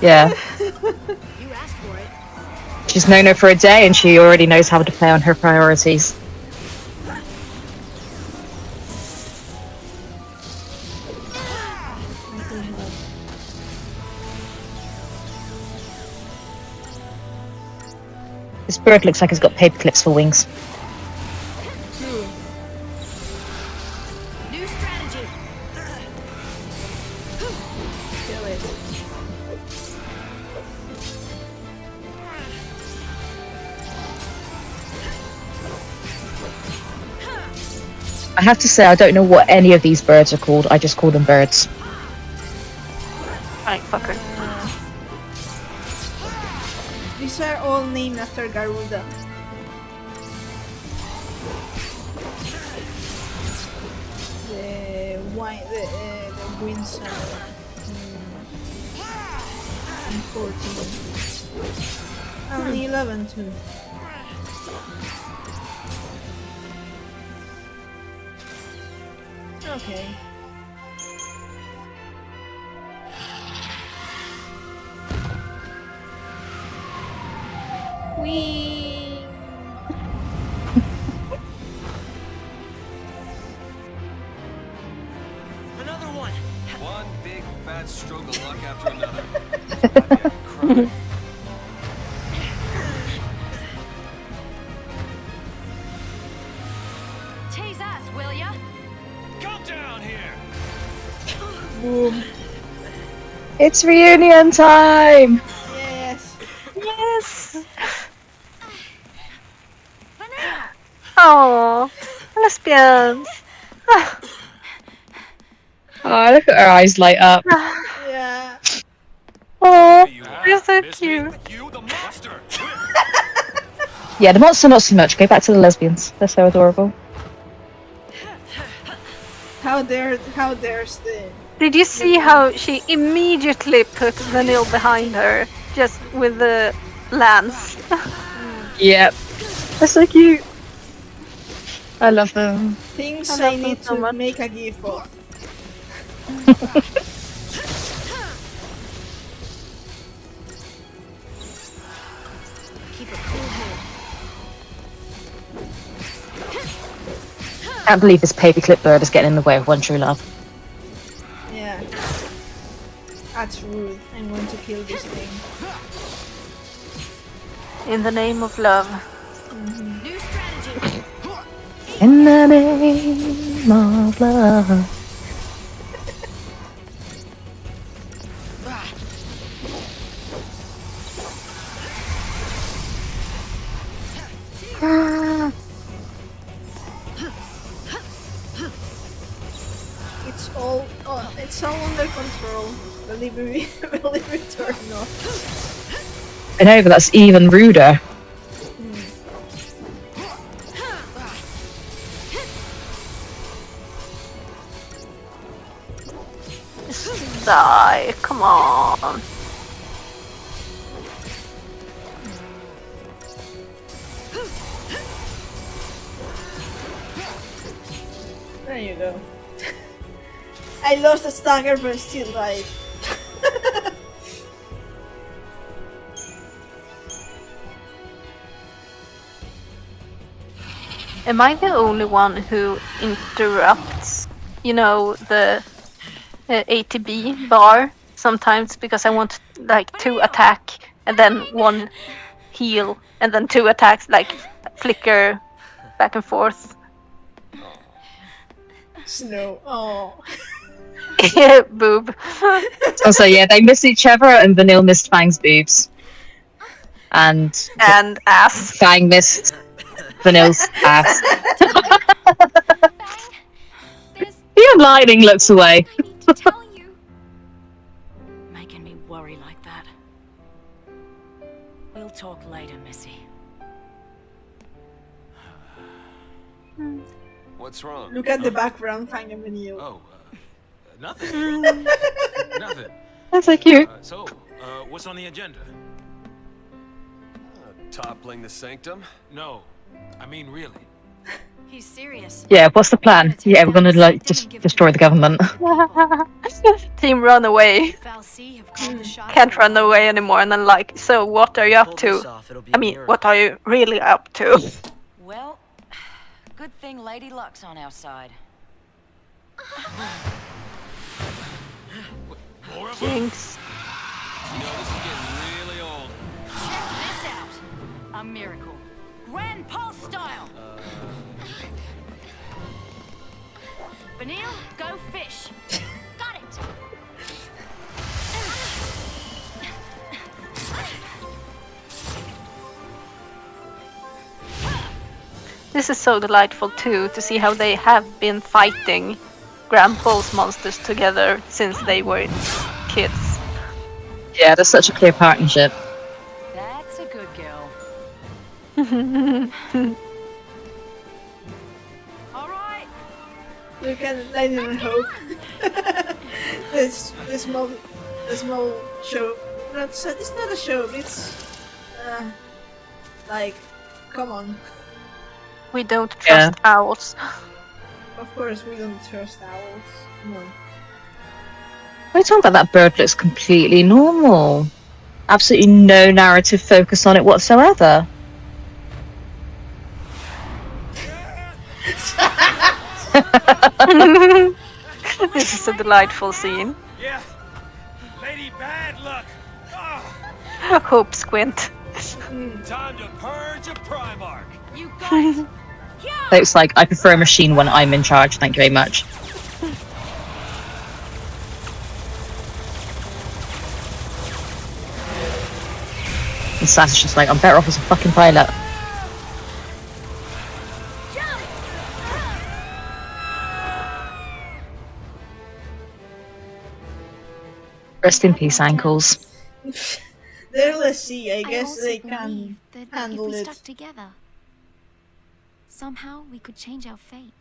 Speaker 1: Yeah.
Speaker 4: You asked for it.
Speaker 1: She's known her for a day and she already knows how to play on her priorities. This bird looks like it's got paper clips for wings.
Speaker 4: New strategy.
Speaker 2: Kill it.
Speaker 1: I have to say, I don't know what any of these birds are called. I just call them birds.
Speaker 3: Right, fucker.
Speaker 2: These are all named after Garuda. The wind sound. 14. And 11 too. Okay. Whee!
Speaker 7: Another one.
Speaker 8: One big fat stroke of luck after another. Cry.
Speaker 4: Tease us, will ya?
Speaker 5: Come down here!
Speaker 2: Boom.
Speaker 1: It's reunion time!
Speaker 2: Yes.
Speaker 3: Yes. Oh, lesbians.
Speaker 1: Oh, look at her eyes light up.
Speaker 2: Yeah.
Speaker 1: Oh,
Speaker 3: You're so
Speaker 5: Miss me?
Speaker 3: cute.
Speaker 5: You, the monster!
Speaker 1: yeah, the monster not so much. Go back to the lesbians. They're so adorable.
Speaker 2: How dares the...
Speaker 3: Did you see how she immediately put Vanille behind her, just with the lance?
Speaker 1: Yep. They're so cute. I love them.
Speaker 2: Things
Speaker 3: I
Speaker 2: I,
Speaker 3: love them
Speaker 2: need
Speaker 3: so
Speaker 2: to
Speaker 3: much.
Speaker 2: make a gif of.
Speaker 4: Keep a cool head.
Speaker 1: Can't believe this paperclip bird is getting in the way of One True Love.
Speaker 2: Yeah. That's rude. I'm going to kill this thing.
Speaker 3: In the name of love.
Speaker 4: New strategy.
Speaker 1: In the name of love.
Speaker 2: It's all under control. Will we return off?
Speaker 1: I know, but that's even ruder.
Speaker 3: Die, come on.
Speaker 2: There you go. I lost a stagger, but still died.
Speaker 3: Am I the only one who interrupts, you know, the ATB bar sometimes because I want like to attack and then one heal and then two attacks, like flicker back and forth?
Speaker 2: Snow. Oh.
Speaker 3: Boob.
Speaker 1: Also, yeah, they miss each other, and Vanille missed Fang's boobs. And
Speaker 3: ass.
Speaker 1: Fang missed Vanille's ass. The lightning looks away.
Speaker 4: I need to tell you. Making me worry like that. We'll talk later, Missy.
Speaker 8: What's wrong?
Speaker 2: Look at the background, Fang and Vanille.
Speaker 5: Oh, nothing. Nothing.
Speaker 1: That's so cute.
Speaker 5: So, what's on the agenda?
Speaker 8: Toppling the sanctum?
Speaker 5: No, I mean really.
Speaker 4: He's serious.
Speaker 1: Yeah, what's the plan? Yeah, we're gonna like just destroy the government.
Speaker 3: Team run away.
Speaker 4: Fal'Cie have called the shot.
Speaker 3: Can't run away anymore and then like, so what are you up to? I mean, what are you really up to?
Speaker 4: Well, good thing Lady Luck's on our side.
Speaker 5: More of them?
Speaker 3: Jinx.
Speaker 8: You know, this is getting really old.
Speaker 4: Check this out. A miracle. Grand Pulse style. Vanille, go fish. Got it.
Speaker 3: This is so delightful too, to see how they have been fighting Grand Pulse monsters together since they were kids.
Speaker 1: Yeah, there's such a clear partnership.
Speaker 4: That's a good girl. All right.
Speaker 2: You can let him hope. this small show. It's not a show. It's like, come on.
Speaker 3: We don't trust owls.
Speaker 2: Of course, we don't trust owls. No.
Speaker 1: What are you talking about? That bird looks completely normal. Absolutely no narrative focus on it whatsoever.
Speaker 3: This is a delightful scene.
Speaker 5: Yeah. Lady Bad Luck. Ah,
Speaker 3: Hope squint.
Speaker 5: time to purge a Primarch.
Speaker 4: You got it.
Speaker 1: So it's like, I prefer a machine when I'm in charge, thank you very much. And Sass is just like, I'm better off as a fucking pilot. Rest in peace, ankles.
Speaker 2: Let's see. I guess
Speaker 4: also
Speaker 2: they
Speaker 4: believe
Speaker 2: can
Speaker 4: that
Speaker 2: handle
Speaker 4: if we
Speaker 2: it.
Speaker 4: stuck together, somehow we could change our fate.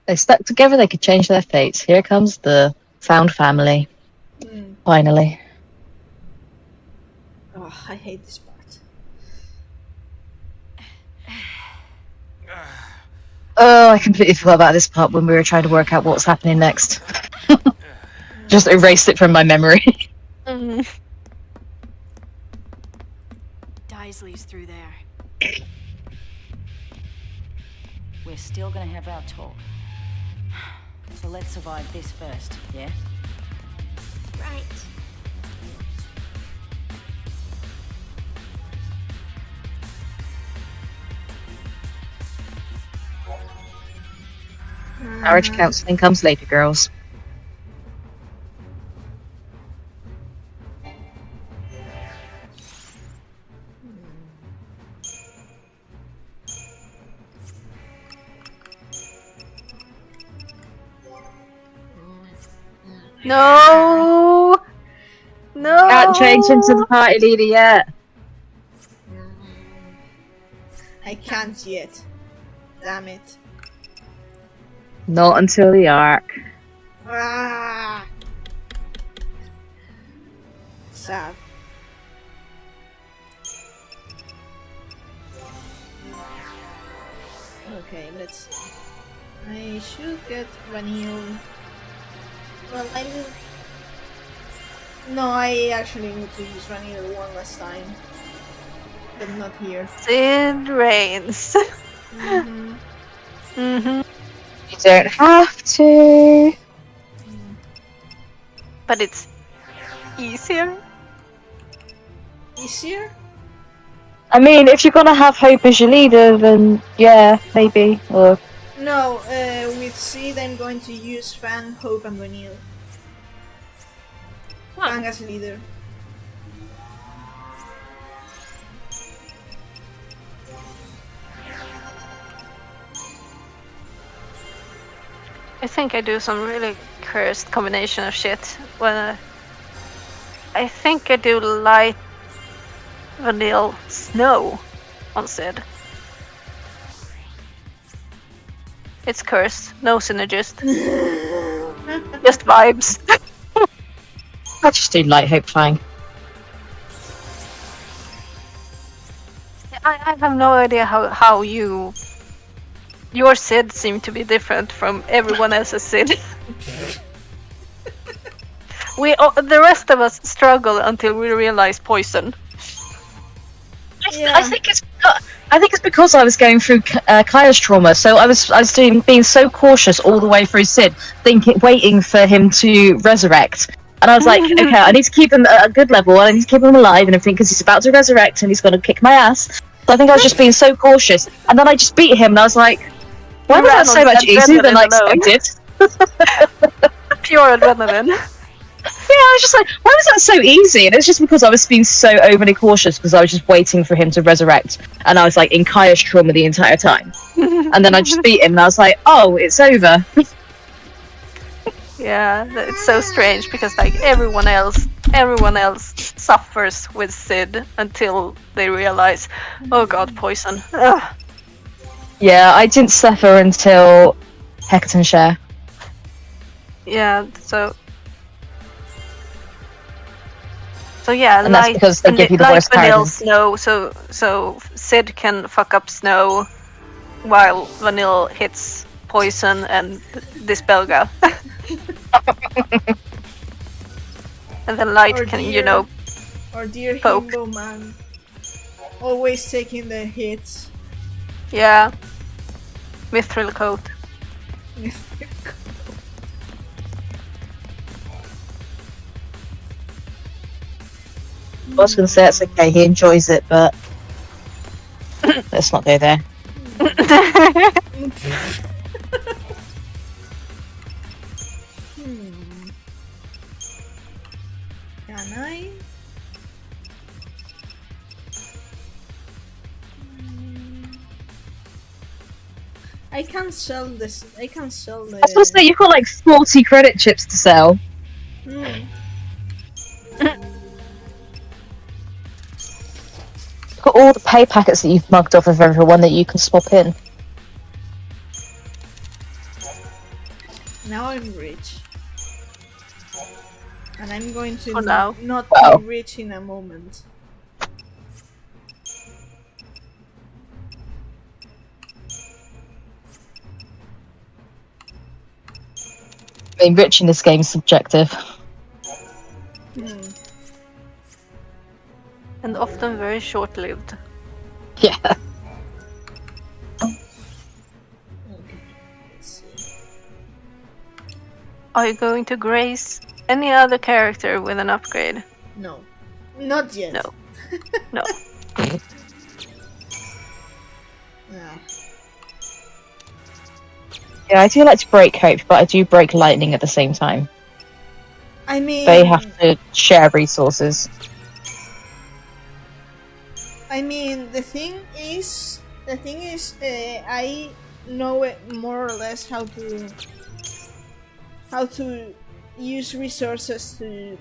Speaker 1: They stuck together, they could change their fates. Here comes the found family. Finally.
Speaker 2: Oh, I hate this part.
Speaker 1: Oh, I completely forgot about this part when we were trying to work out what's happening next. Just erased it from my memory.
Speaker 4: Daisley's through there.
Speaker 9: We're still gonna have our talk. So let's survive this first, yeah?
Speaker 4: Right.
Speaker 1: Marriage counselling comes later, girls.
Speaker 3: No! No!
Speaker 1: Can't change into the party leader yet.
Speaker 2: I can't yet. Damn it.
Speaker 1: Not until the arc.
Speaker 2: Ah. Sad. Okay, let's see. I should get Vanille. Well, I will. No, I actually need to use Vanille one last time. But not here.
Speaker 3: Sid reigns.
Speaker 1: You don't have to.
Speaker 3: But it's easier.
Speaker 2: Easier?
Speaker 1: I mean, if you're gonna have Hope as your leader, then yeah, maybe. Or
Speaker 2: No, with Seed I'm going to use Fang, Hope, and Vanille. Fang as leader.
Speaker 3: I think I do some really cursed combination of shit when I think I do light vanilla snow on Sid. It's cursed, no synergist. Just vibes.
Speaker 1: I just do light Hope Fang.
Speaker 3: I have no idea how your Sid seem to be different from everyone else's Sid. The rest of us struggle until we realize poison.
Speaker 1: I think it's because I was going through Kaya's trauma, so I was being so cautious all the way through Sid, waiting for him to resurrect. And I was like, okay, I need to keep him at a good level, I need to keep him alive and everything, because he's about to resurrect and he's going to kick my ass. So I think I was just being so cautious. And then I just beat him and I was like, why was that so much easier than I expected?
Speaker 3: Pure adrenaline.
Speaker 1: Yeah, I was just like, why was that so easy? And it's just because I was being so overly cautious because I was just waiting for him to resurrect. And I was like in Kaya's trauma the entire time. And then I just beat him and I was like, oh, it's over.
Speaker 3: Yeah, it's so strange because like everyone else suffers with Sid until they realize, oh god, poison. Ugh.
Speaker 1: Yeah, I didn't suffer until Hecate and Cher.
Speaker 3: Yeah, so yeah,
Speaker 1: And that's because they give you the worst
Speaker 3: vanilla
Speaker 1: paradise.
Speaker 3: Snow, so Sid can fuck up Snow while Vanilla hits poison and Dispelga. And then Light
Speaker 2: Or
Speaker 3: can,
Speaker 2: dear- Or dear
Speaker 3: poke.
Speaker 2: Himbo man. Always taking the hits.
Speaker 3: Yeah. Mithril coat.
Speaker 1: I was going to say it's okay, he enjoys it, but let's not go there.
Speaker 2: Can I? I can sell this. I can sell the.
Speaker 1: I was going to say, you've got like 40 credit chips to sell. Got all the pay packets that you've mugged off of everyone that you can swap in.
Speaker 2: Now I'm rich. And I'm going to
Speaker 3: For now.
Speaker 2: not
Speaker 1: Wow.
Speaker 2: be rich in a moment.
Speaker 1: Being rich in this game is subjective.
Speaker 3: And often very short-lived.
Speaker 1: Yeah.
Speaker 2: Okay, let's see.
Speaker 3: Are you going to grace any other character with an upgrade?
Speaker 2: No. Not yet.
Speaker 3: No. No.
Speaker 2: Ah.
Speaker 1: Yeah, I do like to break hope, but I do break lightning at the same time.
Speaker 2: I mean,
Speaker 1: They have to share resources.
Speaker 2: I mean, the thing is, I know it more or less how to use resources to.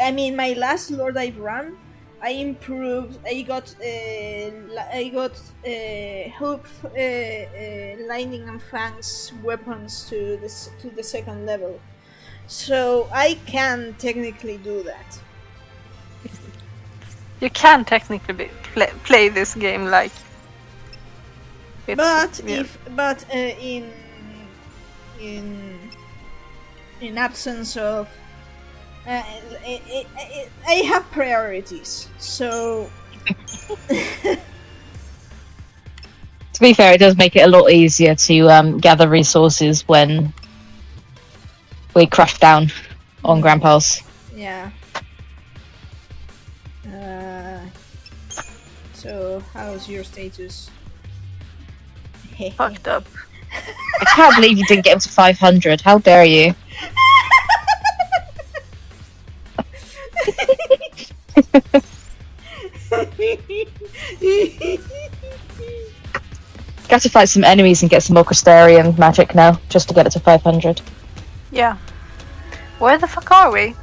Speaker 2: I mean, my last Loredive run, I improved. I got Hope, Lightning and Fangs weapons to the second level, so I can technically do that.
Speaker 3: You can technically play this game like.
Speaker 2: But
Speaker 3: yeah.
Speaker 2: in absence of, I have priorities. So
Speaker 1: To be fair, it does make it a lot easier to gather resources when we crash down on Grandpa's.
Speaker 2: yeah. So how's your status?
Speaker 3: Fucked up.
Speaker 1: I can't believe you didn't get up to 500. How dare you? Got to fight some enemies and get some more Crystarian magic now, just to get it to 500.
Speaker 3: Yeah. Where the fuck are we?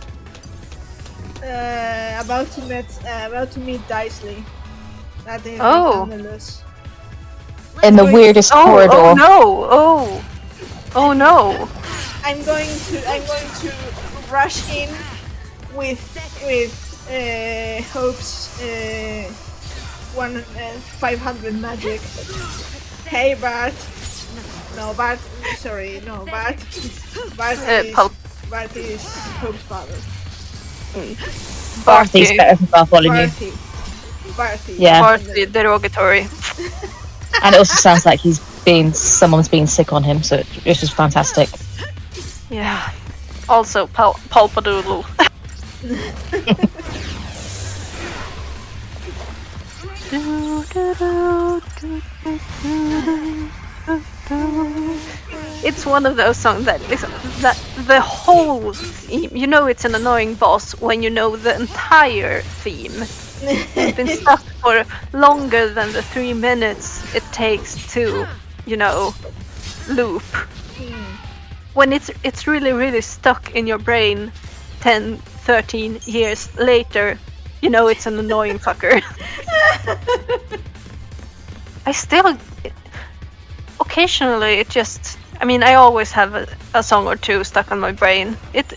Speaker 2: About to meet Dicely. That is
Speaker 3: Oh.
Speaker 2: Candelus.
Speaker 1: In the weirdest corridor.
Speaker 3: Oh no! Oh no!
Speaker 2: I'm going to rush in with Hope's 500 magic. Hey Bart. No Bart. Sorry, no Bart. Bart is Hope's father.
Speaker 1: Barthy's better than Bartholomew.
Speaker 2: Barthy.
Speaker 1: Yeah.
Speaker 3: Partly derogatory.
Speaker 1: And it also sounds like someone's being sick on him, so it's just fantastic.
Speaker 3: Yeah. Also, Palpadoodle. It's one of those songs that the whole theme, you know it's an annoying boss when you know the entire theme. It's been stuck for longer than the 3 minutes it takes to, loop. When it's really, really stuck in your brain 10, 13 years later, you know it's an annoying fucker. I still... Occasionally it just... I always have a song or two stuck on my brain. It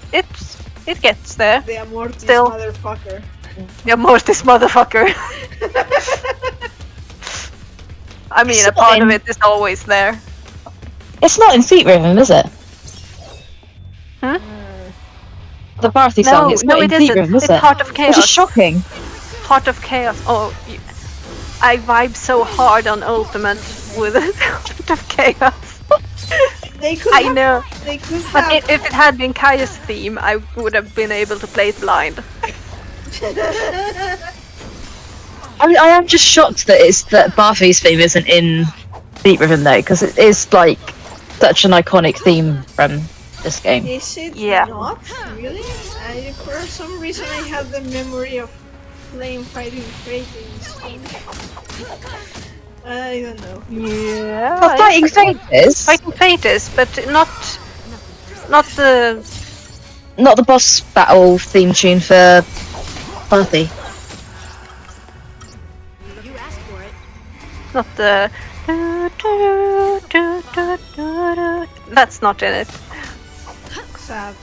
Speaker 3: gets there.
Speaker 2: The Amortis
Speaker 3: Still.
Speaker 2: motherfucker.
Speaker 3: The Amortis motherfucker.
Speaker 1: It's
Speaker 3: a part of it is always there.
Speaker 1: It's not in Feet Rhythm, is it?
Speaker 3: Hmm?
Speaker 1: The Barthy song, it's not
Speaker 3: no,
Speaker 1: in
Speaker 3: it
Speaker 1: Feet
Speaker 3: isn't.
Speaker 1: Rhythm, is
Speaker 3: It's
Speaker 1: it?
Speaker 3: Heart of Chaos.
Speaker 1: Which is shocking.
Speaker 3: Heart of Chaos. Oh, I vibe so hard on Ultimate with a lot of chaos.
Speaker 2: They could
Speaker 3: I
Speaker 2: have,
Speaker 3: know.
Speaker 2: They could
Speaker 3: But
Speaker 2: have.
Speaker 3: if it had been Kaya's theme, I would have been able to play it blind.
Speaker 1: I mean, I am just shocked that Barthy's theme isn't in Deep Riven though, because it is like such an iconic theme from this game.
Speaker 2: Is it
Speaker 3: Yeah.
Speaker 2: not? Really? For some reason I have the memory of playing Fighting Fate in Steam. I don't know.
Speaker 3: Yeah.
Speaker 1: Well, Fighting Fate is
Speaker 3: Fighting Fate is, but not the
Speaker 1: not the boss battle theme tune for Barthy.
Speaker 4: You asked for it.
Speaker 3: not the. That's not in it.
Speaker 2: Sad.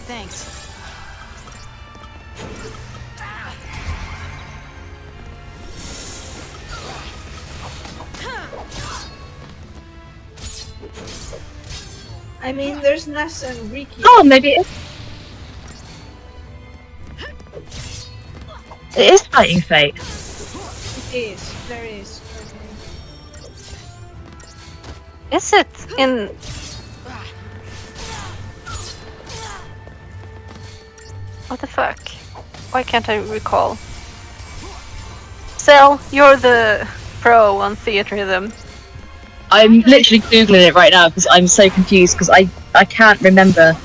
Speaker 4: Thanks.
Speaker 2: I mean, there's Ness and Ricky.
Speaker 1: Oh, maybe it is. It is Fighting Fate.
Speaker 2: It is. There is.
Speaker 3: Is it in? What the fuck? Why can't I recall? Cell, you're the pro on theater rhythm.
Speaker 1: I'm literally googling it right now because I'm so confused because I can't remember.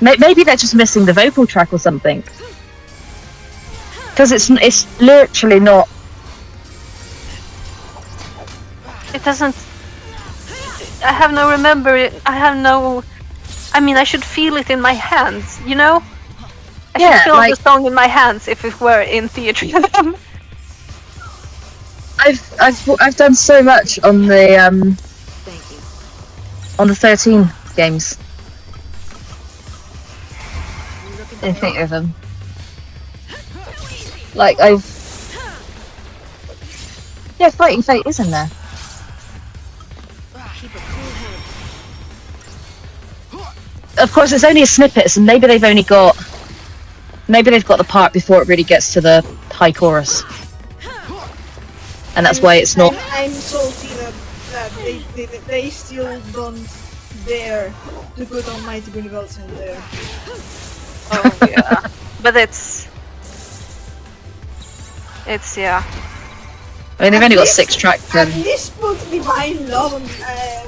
Speaker 1: Maybe they're just missing the vocal track or something. Because it's literally not.
Speaker 3: It doesn't. I have no remember. I have no. I mean, I should feel it in my hands. You know. I should
Speaker 1: Yeah,
Speaker 3: feel
Speaker 1: like-
Speaker 3: the song in my hands if it were in theater rhythm.
Speaker 1: I've done so much on the
Speaker 4: Thank you.
Speaker 1: on the 13 games. In theatre of them. Like yeah, Fighting Fate is in there.
Speaker 4: Keep a cool head.
Speaker 1: Of course, it's only a snippet, so maybe they've got the part before it really gets to the high chorus, and that's why it's not.
Speaker 2: I'm salty that they still don't dare to put on Mighty Bunny Belts in there.
Speaker 3: Oh yeah, but it's yeah.
Speaker 1: I mean, they've only got
Speaker 2: At
Speaker 1: 6 tracks.
Speaker 2: At
Speaker 1: And
Speaker 2: least put Divine Love on,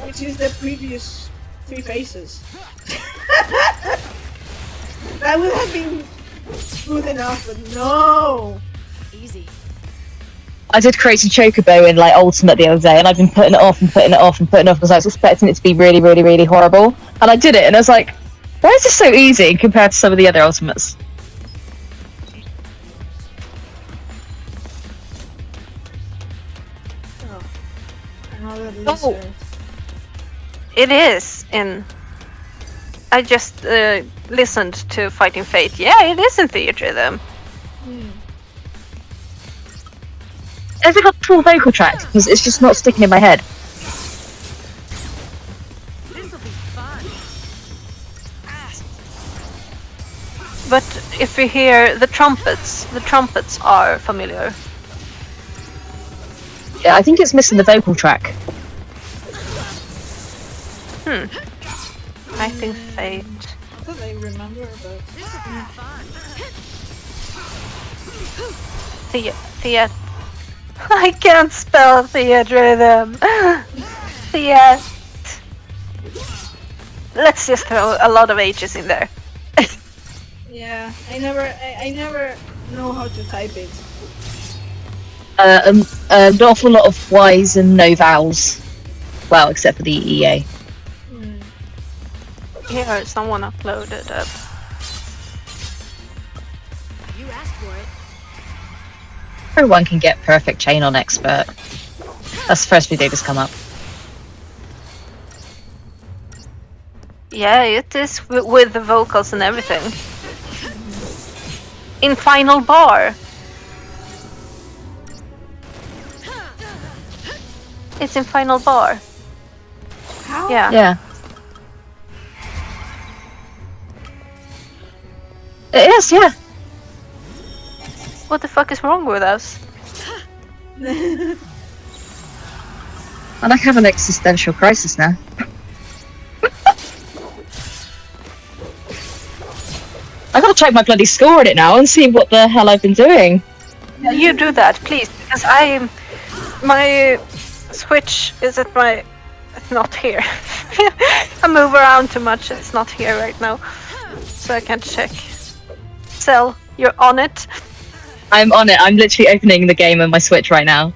Speaker 2: which is the previous 3 phases. That would have been good enough, but no.
Speaker 4: Easy.
Speaker 1: I did Crazy Chocobo in like Ultimate the other day, and I've been putting it off because I was expecting it to be really, really, really horrible, and I did it, and I was like, why is this so easy compared to some of the other Ultimates?
Speaker 2: Another
Speaker 3: Oh.
Speaker 2: lizard.
Speaker 3: It is in. I just listened to Fighting Fate. Yeah, it is in theater rhythm.
Speaker 1: Has it got full vocal tracks? Because it's just not sticking in my head.
Speaker 4: This'll be fun.
Speaker 3: But if we hear the trumpets are familiar.
Speaker 1: Yeah, I think it's missing the vocal track.
Speaker 3: Fighting Fate.
Speaker 2: Not that I remember, but
Speaker 4: This'll be fun.
Speaker 3: Theat. I can't spell theater rhythm. Theat. Let's just throw a lot of H's in there.
Speaker 2: yeah, I never know how to type it.
Speaker 1: An awful lot of Y's and no vowels. Well, except for the EA.
Speaker 3: Here, someone uploaded it.
Speaker 4: You asked for it.
Speaker 1: Everyone can get perfect chain on expert. That's the first video that's come up.
Speaker 3: Yeah, it is with the vocals and everything. In Final Bar. It's in Final Bar.
Speaker 2: How?
Speaker 3: Yeah.
Speaker 1: Yeah. It is, yeah.
Speaker 3: What the fuck is wrong with us?
Speaker 1: And I have an existential crisis now. I gotta check my bloody score on it now and see what the hell I've been doing.
Speaker 3: Yeah, you do that, please, because my Switch is at my. It's not here. I move around too much. It's not here right now, so I can't check. Cell, you're on it.
Speaker 1: I'm on it. I'm literally opening the game on my Switch right now.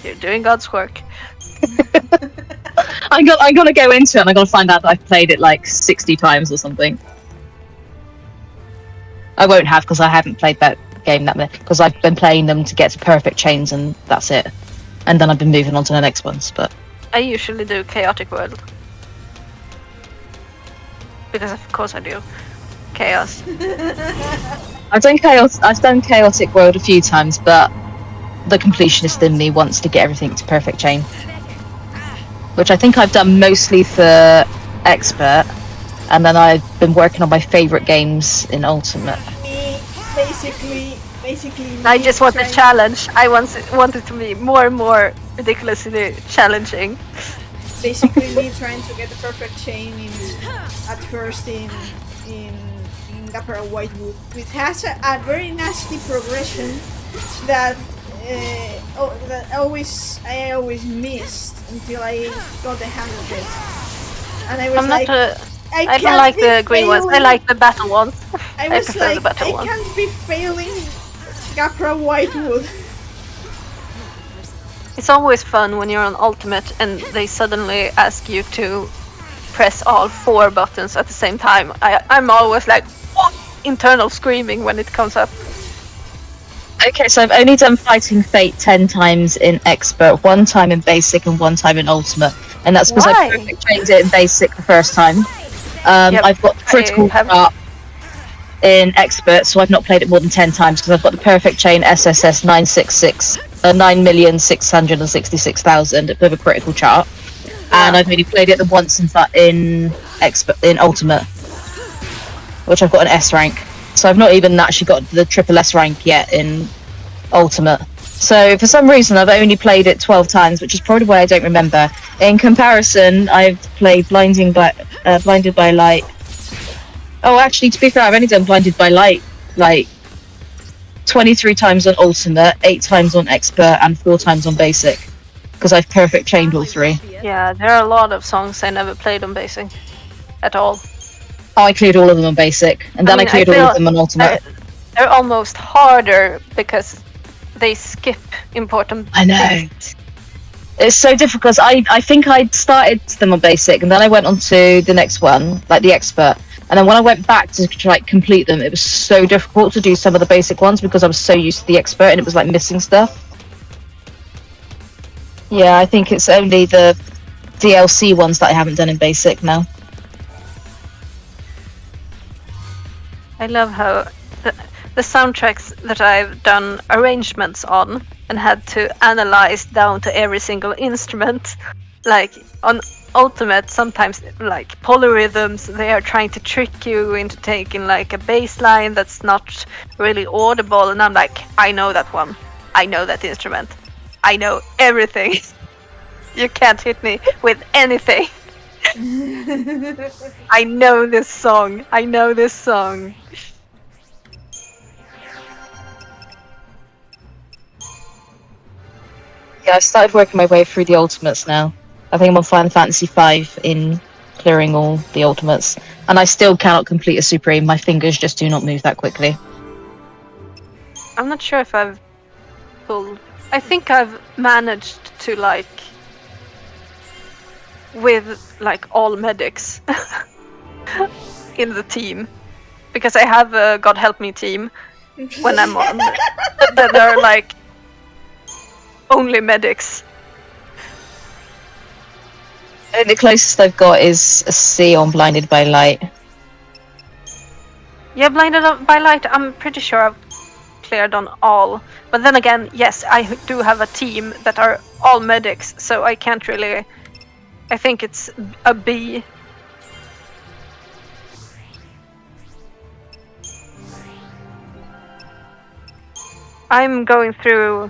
Speaker 3: You're doing God's work.
Speaker 1: I'm gonna go into it and I'm gonna find out that I've played it like 60 times or something. I won't have because I haven't played that game that much because I've been playing them to get to perfect chains and that's it. And then I've been moving on to the next ones. But
Speaker 3: I usually do Chaotic World. Because of course I do. Chaos.
Speaker 1: I've done Chaotic World a few times, but the completionist in me wants to get everything to perfect chain. Which I think I've done mostly for Expert, and then I've been working on my favourite games in Ultimate.
Speaker 2: Me, basically.
Speaker 3: I just want a challenge. I want it to be more and more ridiculously challenging.
Speaker 2: Basically, me trying to get the perfect chain at first in Gapra Whitewood, which has a very nasty progression that I always missed until I got the hang of it. And I was
Speaker 3: I don't like the green ones. I like the battle ones.
Speaker 2: I was
Speaker 3: prefer
Speaker 2: like,
Speaker 3: the battle
Speaker 2: I
Speaker 3: ones.
Speaker 2: can't be failing Gapra Whitewood.
Speaker 3: It's always fun when you're on Ultimate and they suddenly ask you to press all 4 buttons at the same time. I'm always like, what? Internal screaming when it comes up.
Speaker 1: Okay, so I've only done Fighting Fate 10 times in Expert, 1 time in Basic and 1 time in Ultimate. And that's because I perfect chained it in Basic the first time. I've got Critical Chart in Expert, so I've not played it more than 10 times because I've got the perfect chain SSS 9,666,000 with a critical chart. And I've only played it the once in Ultimate, which I've got an S rank. So I've not even actually got the triple S rank yet in Ultimate. So for some reason I've only played it 12 times, which is probably why I don't remember. In comparison, I've played Blinded by Light. Oh, actually, to be fair, I've only done Blinded by Light like 23 times on Ultimate, 8 times on Expert, and 4 times on Basic. Because I've perfect chained all 3.
Speaker 3: Yeah, there are a lot of songs I never played on Basic at all.
Speaker 1: Oh, I cleared all of them on Basic, and then I cleared all of them on Ultimate.
Speaker 3: They're almost harder because they skip important
Speaker 1: I know.
Speaker 3: things.
Speaker 1: It's so difficult. I think I started them on Basic, and then I went on to the next one, like the Expert. And then when I went back to like complete them, it was so difficult to do some of the basic ones because I was so used to the Expert, and it was like missing stuff. Yeah, I think it's only the DLC ones that I haven't done in Basic now.
Speaker 3: I love how the soundtracks that I've done arrangements on and had to analyze down to every single instrument. Like on Ultimate, sometimes like polyrhythms, they are trying to trick you into taking like a bass line that's not really audible, and I'm like, I know that one. I know that instrument. I know everything. You can't hit me with anything. I know this song. I know this song.
Speaker 1: Yeah, I've started working my way through the Ultimates now. I think I'm on Final Fantasy V in clearing all the Ultimates. And I still cannot complete a Supreme. My fingers just do not move that quickly.
Speaker 3: I'm not sure if I've pulled... I think I've managed to like... with like all medics in the team. Because I have a God Help Me team when I'm on. That are like only medics.
Speaker 1: And the closest I've got is a C on Blinded by Light.
Speaker 3: Yeah, Blinded by Light, I'm pretty sure I've cleared on all. But then again, yes, I do have a team that are all medics, so I can't really... I think it's a B. I'm going through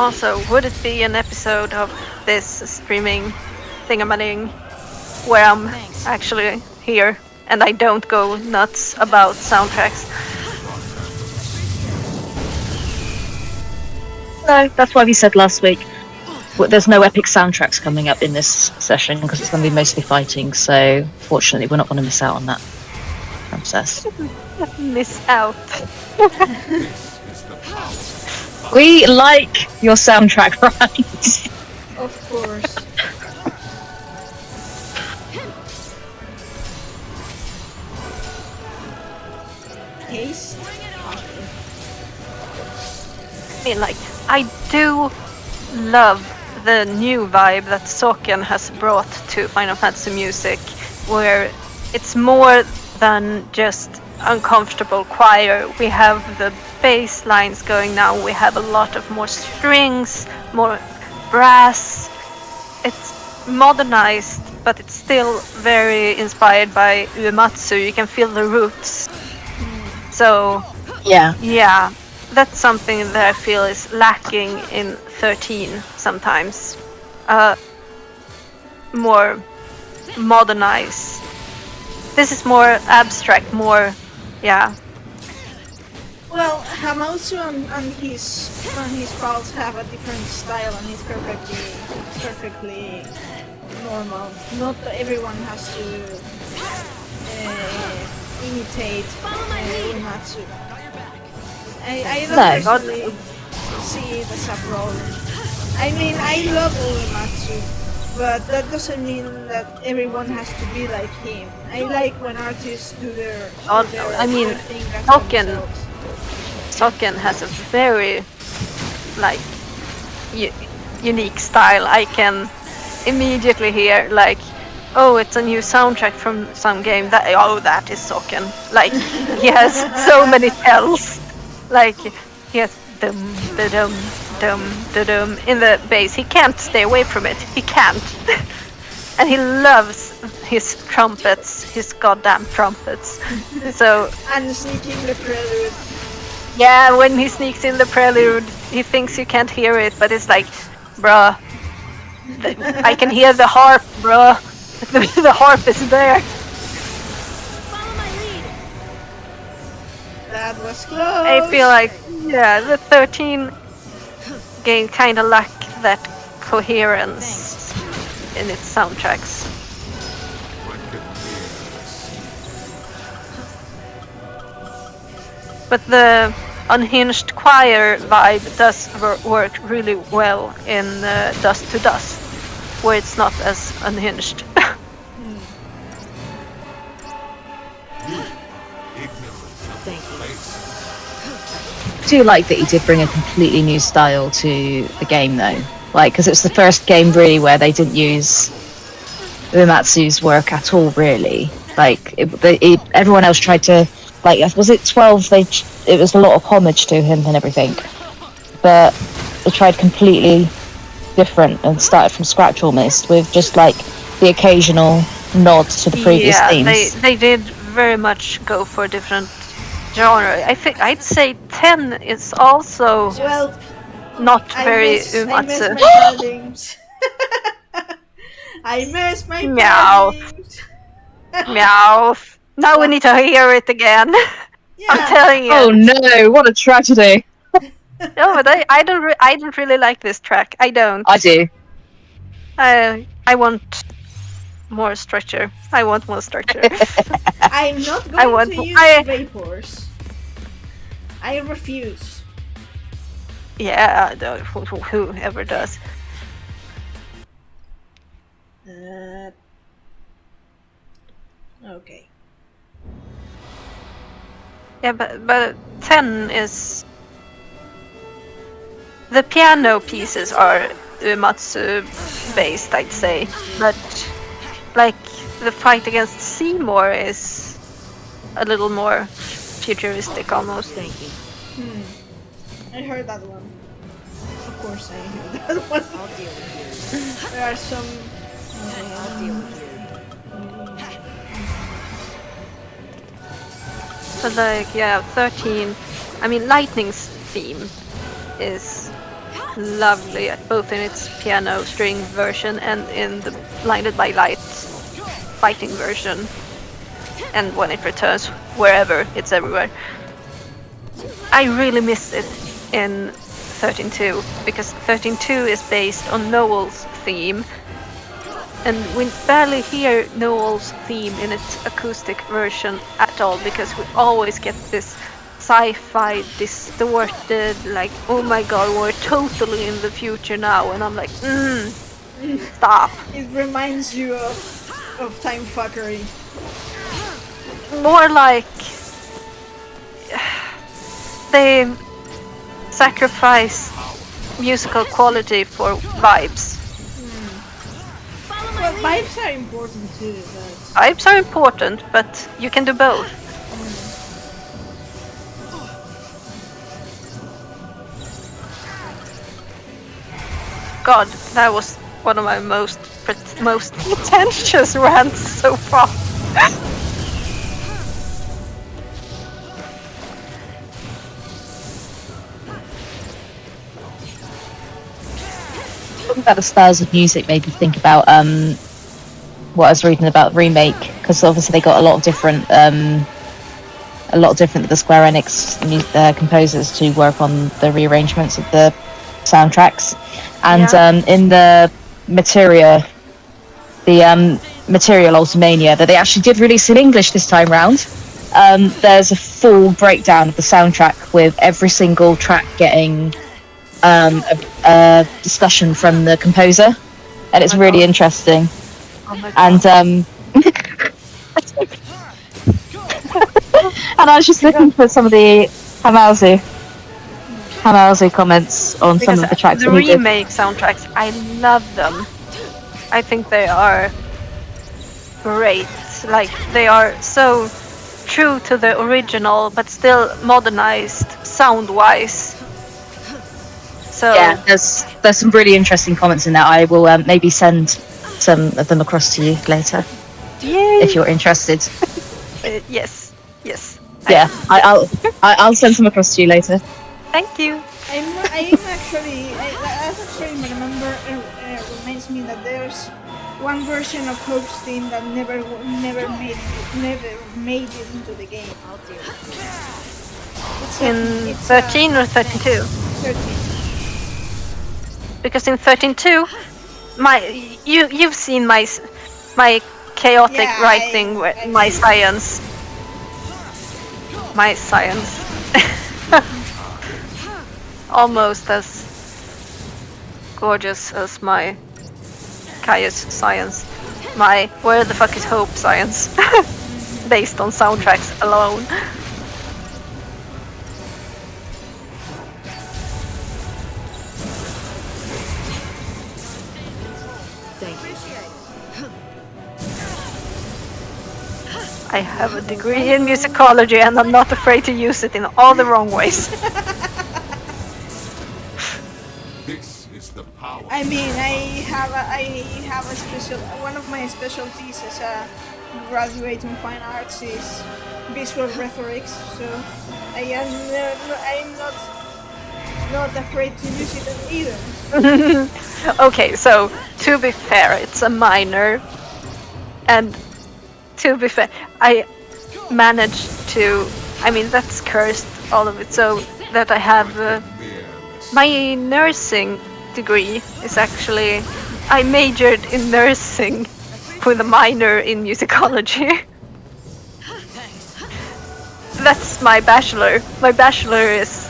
Speaker 3: Also, would it be an episode of this streaming thingamading where I'm actually here and I don't go nuts about soundtracks?
Speaker 1: No, that's why we said last week. There's no epic soundtracks coming up in this session because it's going to be mostly fighting. So, fortunately, we're not going to miss out on that process.
Speaker 3: Miss out.
Speaker 1: We like your soundtrack, right?
Speaker 2: Of course. Haste.
Speaker 3: I mean, like, I do love the new vibe that Soken has brought to Final Fantasy music, where it's more than just uncomfortable choir. We have the bass lines going now, we have a lot of more strings, more brass. It's modernized, but it's still very inspired by Uematsu. You can feel the roots. So, yeah, that's something that I feel is lacking in 13 sometimes. More modernized. This is more abstract, more, yeah.
Speaker 2: Well, Hamauzu and his pals have a different style, and it's perfectly normal. Not everyone has to imitate Uematsu. I don't personally see it as a problem. I mean, I love Uematsu, but that doesn't mean that everyone has to be like him. I like when artists do their
Speaker 3: I mean,
Speaker 2: their thing for themselves.
Speaker 3: Soken has a very, like, unique style. I can immediately hear, like, oh, it's a new soundtrack from some game. That is Soken. Like, he has so many tells. Like, he has dum da dum dum da dum in the bass. He can't stay away from it. He can't. And he loves his trumpets, his goddamn trumpets. So,
Speaker 2: And sneaking the prelude.
Speaker 3: yeah, when he sneaks in the prelude, he thinks you can't hear it, but it's like, bruh, I can hear the harp, bruh. The harp is there.
Speaker 4: Follow my lead.
Speaker 2: That was close.
Speaker 3: I feel like, yeah, the 13 game kind of lack that coherence in its soundtracks. But the unhinged choir vibe does work really well in Dust to Dust, where it's not as unhinged.
Speaker 1: I do like that he did bring a completely new style to the game, though. Like, because it's the first game really where they didn't use Uematsu's work at all, really. Like, everyone else tried to, like, was it 12? It was a lot of homage to him and everything, but they tried completely different and started from scratch almost, with just like the occasional nods to the previous themes.
Speaker 3: Yeah, they did very much go for a different genre. I think I'd say 10 is also
Speaker 2: Well,
Speaker 3: not
Speaker 2: I
Speaker 3: very
Speaker 2: miss my
Speaker 3: Uematsu.
Speaker 2: paradigms. I miss my
Speaker 3: Meow.
Speaker 2: paradigms.
Speaker 3: Meow. Now we need to hear it again. I'm
Speaker 2: Yeah.
Speaker 3: telling you.
Speaker 1: Oh no! What a tragedy.
Speaker 3: No, but I don't really like this track. I don't.
Speaker 1: I do.
Speaker 3: I want more structure. I want more structure.
Speaker 2: I'm not going
Speaker 3: want-
Speaker 2: to use
Speaker 3: I-
Speaker 2: vapors. I refuse.
Speaker 3: Yeah, whoever does.
Speaker 2: Okay.
Speaker 3: Yeah, but 10 is... The piano pieces are Uematsu based, I'd say. But, like, the fight against Seymour is a little more futuristic almost.
Speaker 9: Thank you.
Speaker 2: I heard that one. Of course I heard that one.
Speaker 9: I'll deal with you.
Speaker 2: There are some...
Speaker 9: I'll deal with you.
Speaker 3: But like, yeah, 13... I mean, Lightning's theme is lovely, both in its piano string version and in the blinded by light fighting version. And when it returns wherever, it's everywhere. I really miss it in 13.2 because 13.2 is based on Noel's theme, and we barely hear Noel's theme in its acoustic version at all because we always get this sci-fi distorted, like, oh my god, we're totally in the future now, and I'm like, stop.
Speaker 2: It reminds you of time fuckery.
Speaker 3: More like they sacrifice musical quality for vibes.
Speaker 2: Well, vibes are important too, but
Speaker 3: Vibes are important, but you can do both. God, that was one of my most pretentious rants so far.
Speaker 1: Talking about the styles of music made me think about what I was reading about the remake, because obviously they got a lot of different the Square Enix composers to work on the rearrangements of the soundtracks, and in the Material Ultimania that they actually did release in English this time round, there's a full breakdown of the soundtrack with every single track getting a discussion from the composer, and it's really interesting. And and I was just looking for some of the Hamazu comments on
Speaker 3: Because
Speaker 1: some of the tracks.
Speaker 3: the remake soundtracks, I love them. I think they are great. Like, they are so true to the original, but still modernized sound-wise. So
Speaker 1: Yeah, there's some really interesting comments in there. I will maybe send some of them across to you later, if you're interested.
Speaker 3: yes.
Speaker 1: Yeah, I'll send some across to you later.
Speaker 3: Thank you.
Speaker 2: I'm actually, I remember, reminds me that there's one version of Hope's theme that never made it into the game.
Speaker 3: In 13 or 32?
Speaker 2: 13.
Speaker 3: Because in 13.2, you've seen my chaotic writing, my science. Almost as gorgeous as my Caius science. My where the fuck is Hope science. Based on soundtracks alone. I have a degree in musicology and I'm not afraid to use it in all the wrong ways.
Speaker 6: This is the power.
Speaker 2: I mean, I have a special. One of my specialties as a graduate in fine arts is visual rhetoric, so I'm not afraid to use it either.
Speaker 3: Okay, so to be fair, it's a minor, and to be fair, I managed to. I mean, that's cursed, all of it, so that I have my nursing degree is actually. I majored in nursing with a minor in musicology. That's my bachelor. My bachelor is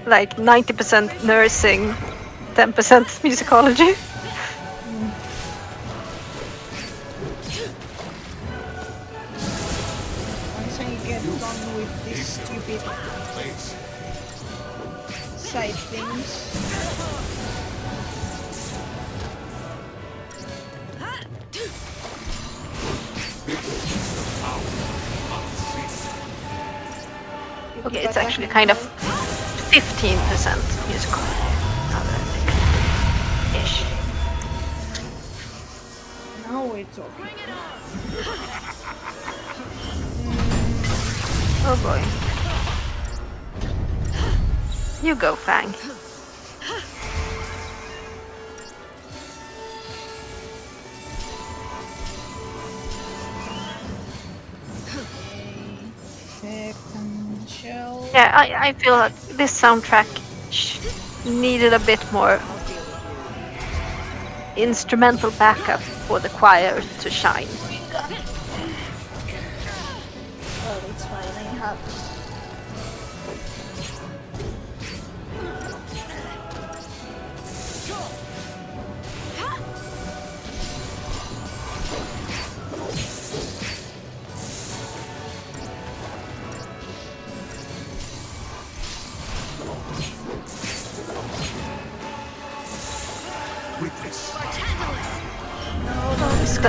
Speaker 3: like 90% nursing, 10% musicology.
Speaker 2: Once I get done with these stupid side things.
Speaker 3: Okay, it's actually kind of 15% musical. Ish.
Speaker 2: Now we're talking.
Speaker 3: Oh boy. You go, Fang.
Speaker 2: Potential.
Speaker 3: Yeah, I feel that this soundtrack needed a bit more instrumental backup for the choir to shine.
Speaker 2: Oh, it's fine. I have.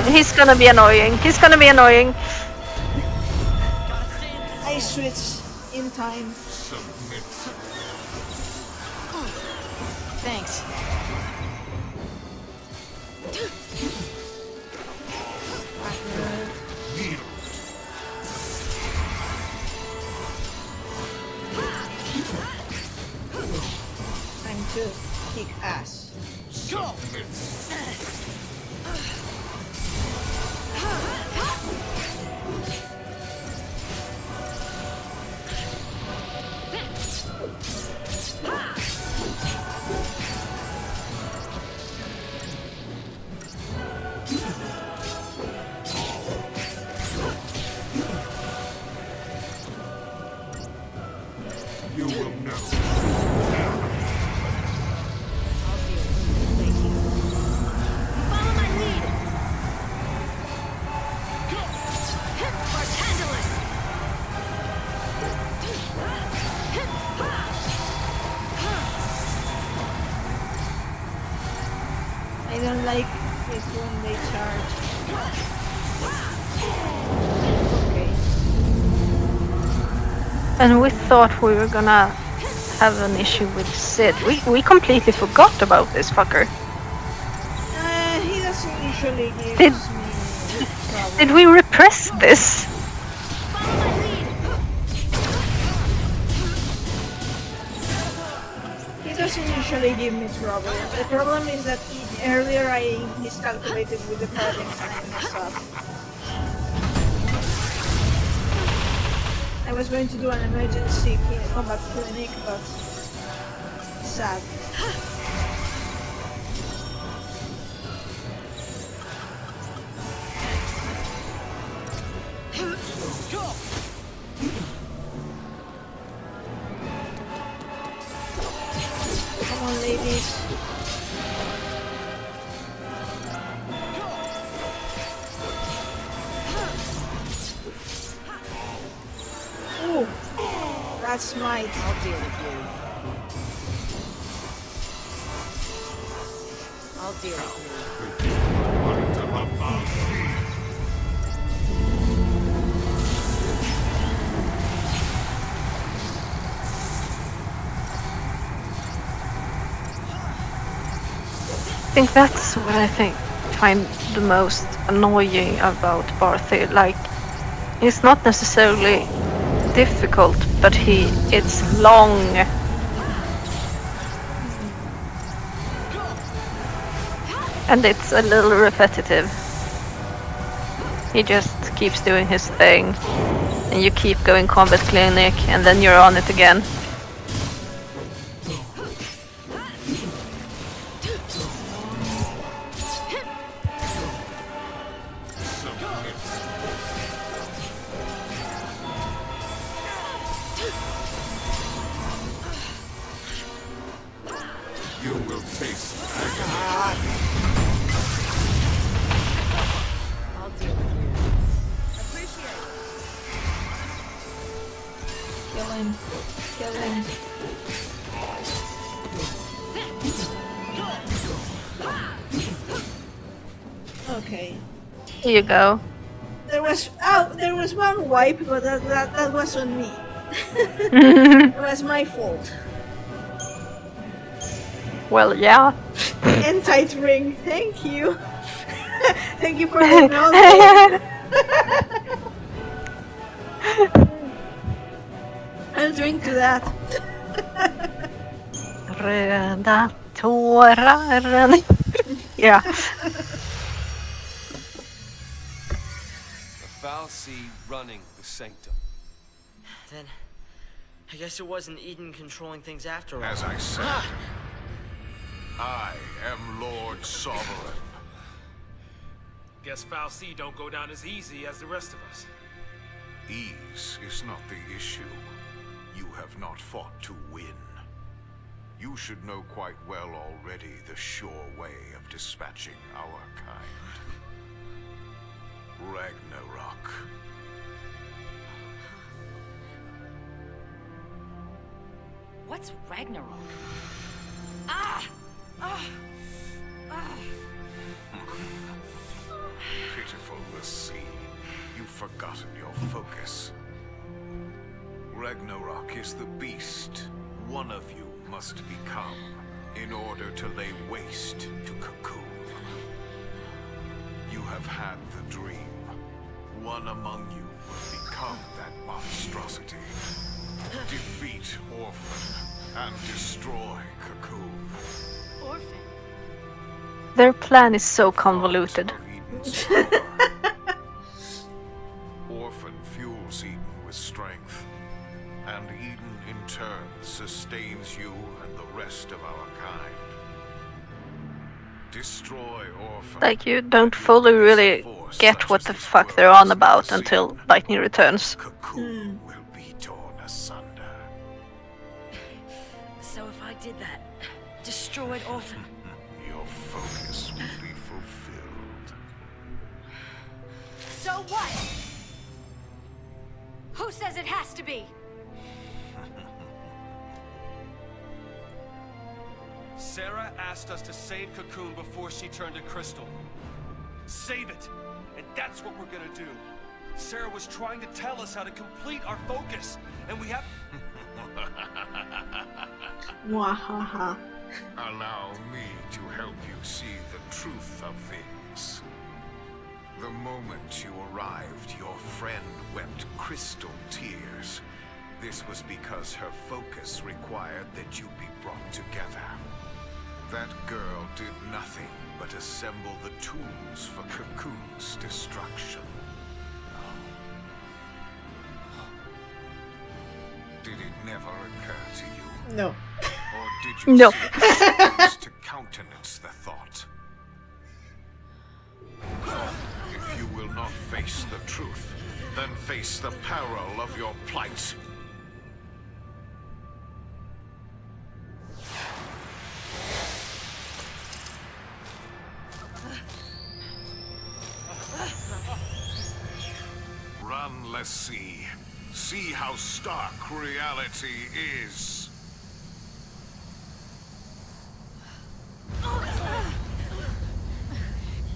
Speaker 3: He's gonna be annoying. He's gonna be annoying.
Speaker 2: I switched in time.
Speaker 4: Thanks.
Speaker 2: Time to kick ass. Go!
Speaker 6: You will know.
Speaker 4: Follow my lead. Go. Bartendulus.
Speaker 2: I don't like it when they charge. Okay.
Speaker 3: And we thought we were gonna have an issue with Sid. We completely forgot about this fucker.
Speaker 2: He doesn't usually give
Speaker 3: Did-
Speaker 2: me trouble.
Speaker 3: Did we repress this?
Speaker 2: He doesn't usually give me trouble. The problem is that earlier I miscalculated with the paradigms and I messed up. I was going to do an emergency combat clinic, but sad. Come on, ladies. Ooh, that's might.
Speaker 7: I'll deal with you. I'll deal with you.
Speaker 3: I think that's what I find the most annoying about Barthy. Like, it's not necessarily difficult, but it's long. And it's a little repetitive. He just keeps doing his thing, and you keep going combat clinic, and then you're on it again.
Speaker 6: You will taste agony.
Speaker 7: I'll deal with you.
Speaker 2: Kill him. Kill him. Okay.
Speaker 3: Here you go.
Speaker 2: There was one wipe, but that was on me. It was my fault.
Speaker 3: Well, yeah.
Speaker 2: And tight ring, thank you. Thank you for the knowledge. I'll drink to that.
Speaker 3: Röda tårar. Yeah.
Speaker 8: A foul sea running the sanctum.
Speaker 7: Then, I guess it wasn't Eden controlling things after all.
Speaker 6: As I said, I am Lord Sovereign.
Speaker 5: Guess Foul Sea don't go down as easy as the rest of us.
Speaker 6: Ease is not the issue. You have not fought to win. You should know quite well already the sure way of dispatching our kind. Ragnarok.
Speaker 9: What's Ragnarok? Ah! Ah! Ah!
Speaker 6: Pitiful the sea. You've forgotten your focus. Ragnarok is the beast one of you must become in order to lay waste to Cocoon. You have had the dream. One among you will become that monstrosity. Defeat Orphan and destroy Cocoon.
Speaker 4: Orphan.
Speaker 3: Their plan is so convoluted.
Speaker 6: Orphan fuels Eden with strength, and Eden in turn sustains you and the rest of our kind. Destroy Orphan.
Speaker 3: Like, you don't fully really get what the fuck they're on about until Lightning returns.
Speaker 6: Cocoon will be torn asunder.
Speaker 9: So if I did that, destroyed Orphan,
Speaker 6: Your focus will be fulfilled.
Speaker 4: So what? Who says it has to be?
Speaker 8: Sarah asked us to save Cocoon before she turned to Crystal.
Speaker 5: Save it! And that's what we're gonna do. Sarah was trying to tell us how to complete our focus, and we have...
Speaker 2: Mwahaha.
Speaker 6: Allow me to help you see the truth of things. The moment you arrived, your friend wept crystal tears. This was because her focus required that you be brought together. That girl did nothing but assemble the tools for Cocoon's destruction. Did it never occur to you?
Speaker 2: No.
Speaker 6: Or did you
Speaker 3: No.
Speaker 6: refuse to countenance the thought? If you will not face the truth, then face the peril of your plight. Run, let's see. See how stark reality is.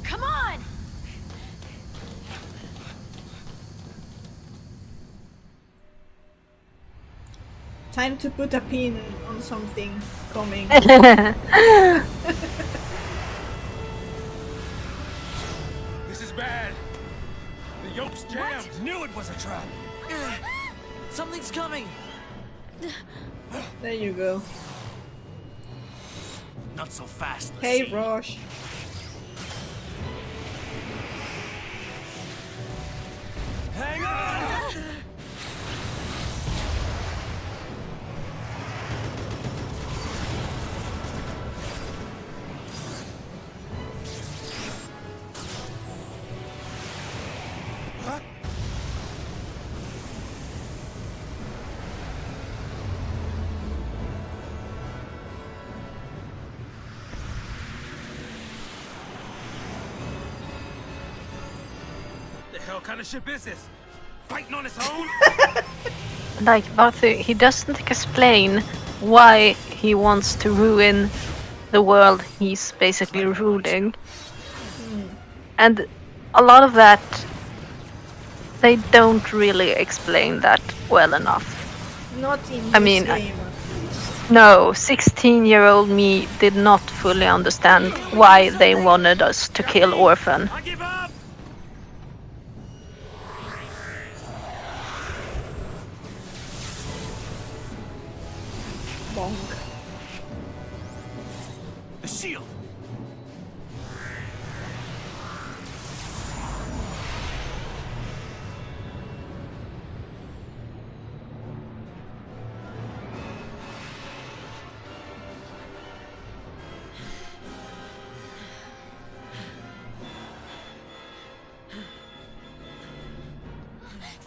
Speaker 4: Come on!
Speaker 2: Time to put a pin on something coming.
Speaker 5: This is bad! The yoke's jammed! Knew it was a trap!
Speaker 7: Something's coming!
Speaker 2: There you go.
Speaker 5: Not so fast, let's
Speaker 2: Hey,
Speaker 5: see.
Speaker 2: Rosh.
Speaker 5: Hang on! The hell kind of ship is this? Fighting on its own?
Speaker 3: Like, Arthur, he doesn't explain why he wants to ruin the world he's basically ruling. And a lot of that, they don't really explain that well enough.
Speaker 2: Not in
Speaker 3: I
Speaker 2: this
Speaker 3: mean,
Speaker 2: game, at least.
Speaker 3: No, 16-year-old me did not fully understand why they wanted us to kill Orphan.
Speaker 5: I give up!
Speaker 2: Bonk.
Speaker 5: shield!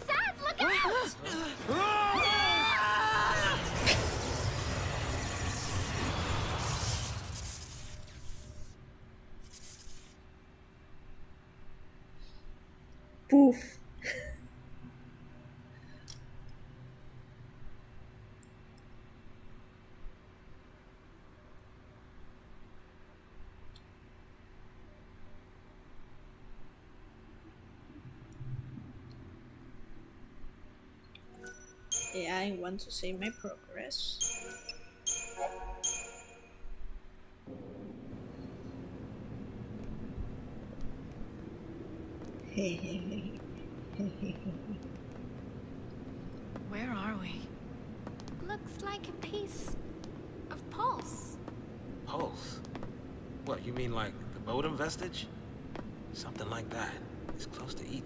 Speaker 4: Saz, look out!
Speaker 2: Poof. Yeah, I want to see my progress.
Speaker 4: Where are we? Looks like a piece of pulse.
Speaker 10: Pulse? What, you mean like the Bodum vestige? Something like that. It's close to Eden.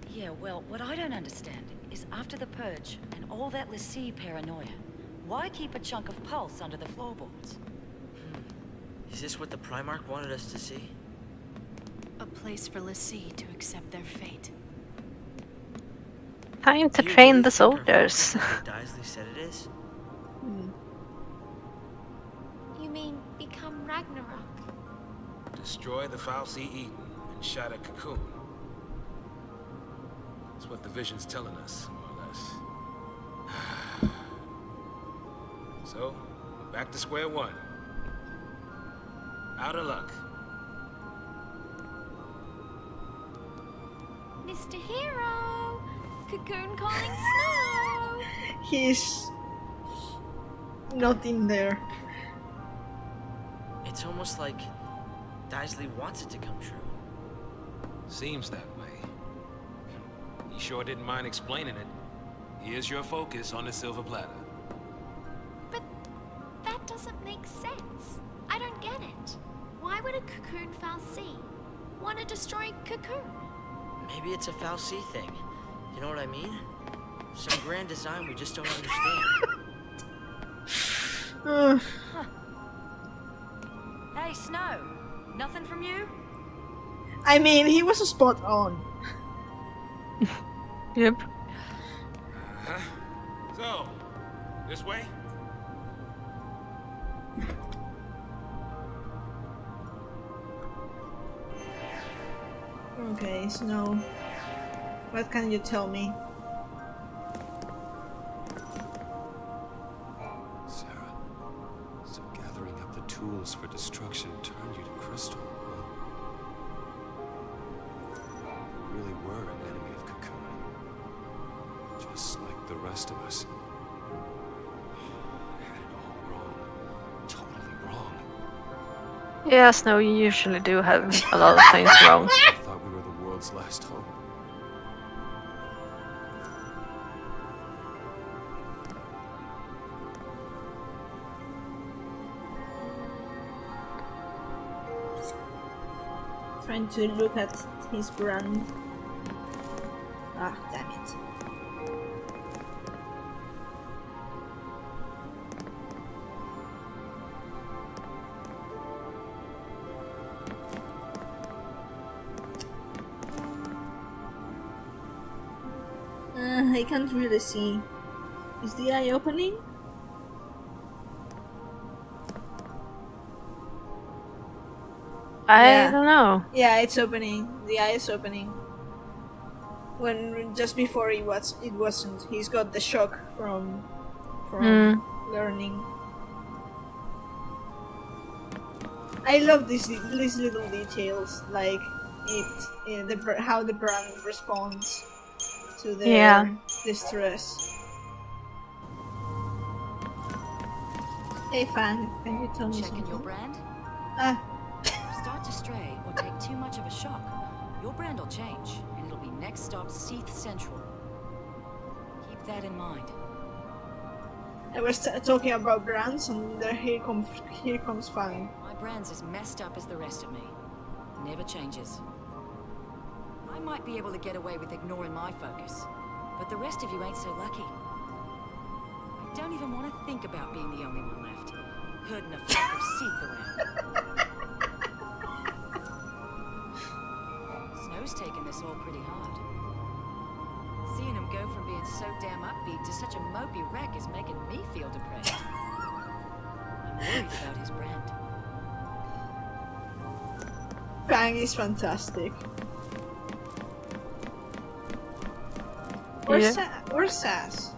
Speaker 9: Yeah, well, what I don't understand is after the purge and all that Lassie paranoia, why keep a chunk of pulse under the floorboards?
Speaker 7: Is this what the Primarch wanted us to see?
Speaker 4: A place for Lassie to accept their fate.
Speaker 3: Time to
Speaker 7: Do you
Speaker 3: train
Speaker 7: really
Speaker 3: the
Speaker 7: think our
Speaker 3: soldiers.
Speaker 7: focus is what Daisley said it is?
Speaker 4: You mean become Ragnarok?
Speaker 10: Destroy the Fal'Cie Eden and shatter Cocoon. That's what the vision's telling us, more or less. So, we're back to square one. Out of luck.
Speaker 4: Mr. Hero! Cocoon calling Snow!
Speaker 2: He's not in there.
Speaker 7: It's almost like Daisley wants it to come true.
Speaker 10: Seems that way. He sure didn't mind explaining it. Here's your focus on the silver platter.
Speaker 4: But that doesn't make sense. I don't get it. Why would a Cocoon Fal'Cie want to destroy Cocoon?
Speaker 7: Maybe it's a Fal'Cie thing. You know what I mean? Some grand design we just don't understand.
Speaker 9: Hey, Snow, nothing from you?
Speaker 2: I mean, he was spot on.
Speaker 3: Yep.
Speaker 10: So, this way?
Speaker 2: Okay, Snow. What can you tell me?
Speaker 8: Sarah, so gathering up the tools for destruction turned you to Crystal. You really were an enemy of Cocoon. Just like the rest of us. I had it all wrong. Totally wrong.
Speaker 3: Yes, no, you usually do have a lot of things wrong.
Speaker 8: I thought we were the world's last hope.
Speaker 2: Trying to look at his brand. Ah, damn it. I can't really see. Is the eye opening?
Speaker 3: I don't know.
Speaker 2: Yeah, it's opening. The eye is opening. When just before it wasn't. He's got the shock from learning. I love these little details, like how the brand responds to their distress. Hey Fan, can you tell me
Speaker 9: Checking
Speaker 2: something?
Speaker 9: your brand? Start to stray or take too much of a shock. Your brand will change, and it'll be next stop XIII Central. Keep that in mind.
Speaker 2: I was talking about brands, and here comes Fan.
Speaker 9: My brand's as messed up as the rest of me. Never changes. I might be able to get away with ignoring my focus, but the rest of you ain't so lucky. I don't even want to think about being the only one left, herding a flock of Seath around. Snow's taken this all pretty hard. Seeing him go from being so damn upbeat to such a mopey wreck is making me feel depressed. I'm worried about his brand.
Speaker 2: Fang is fantastic. Where's Sass?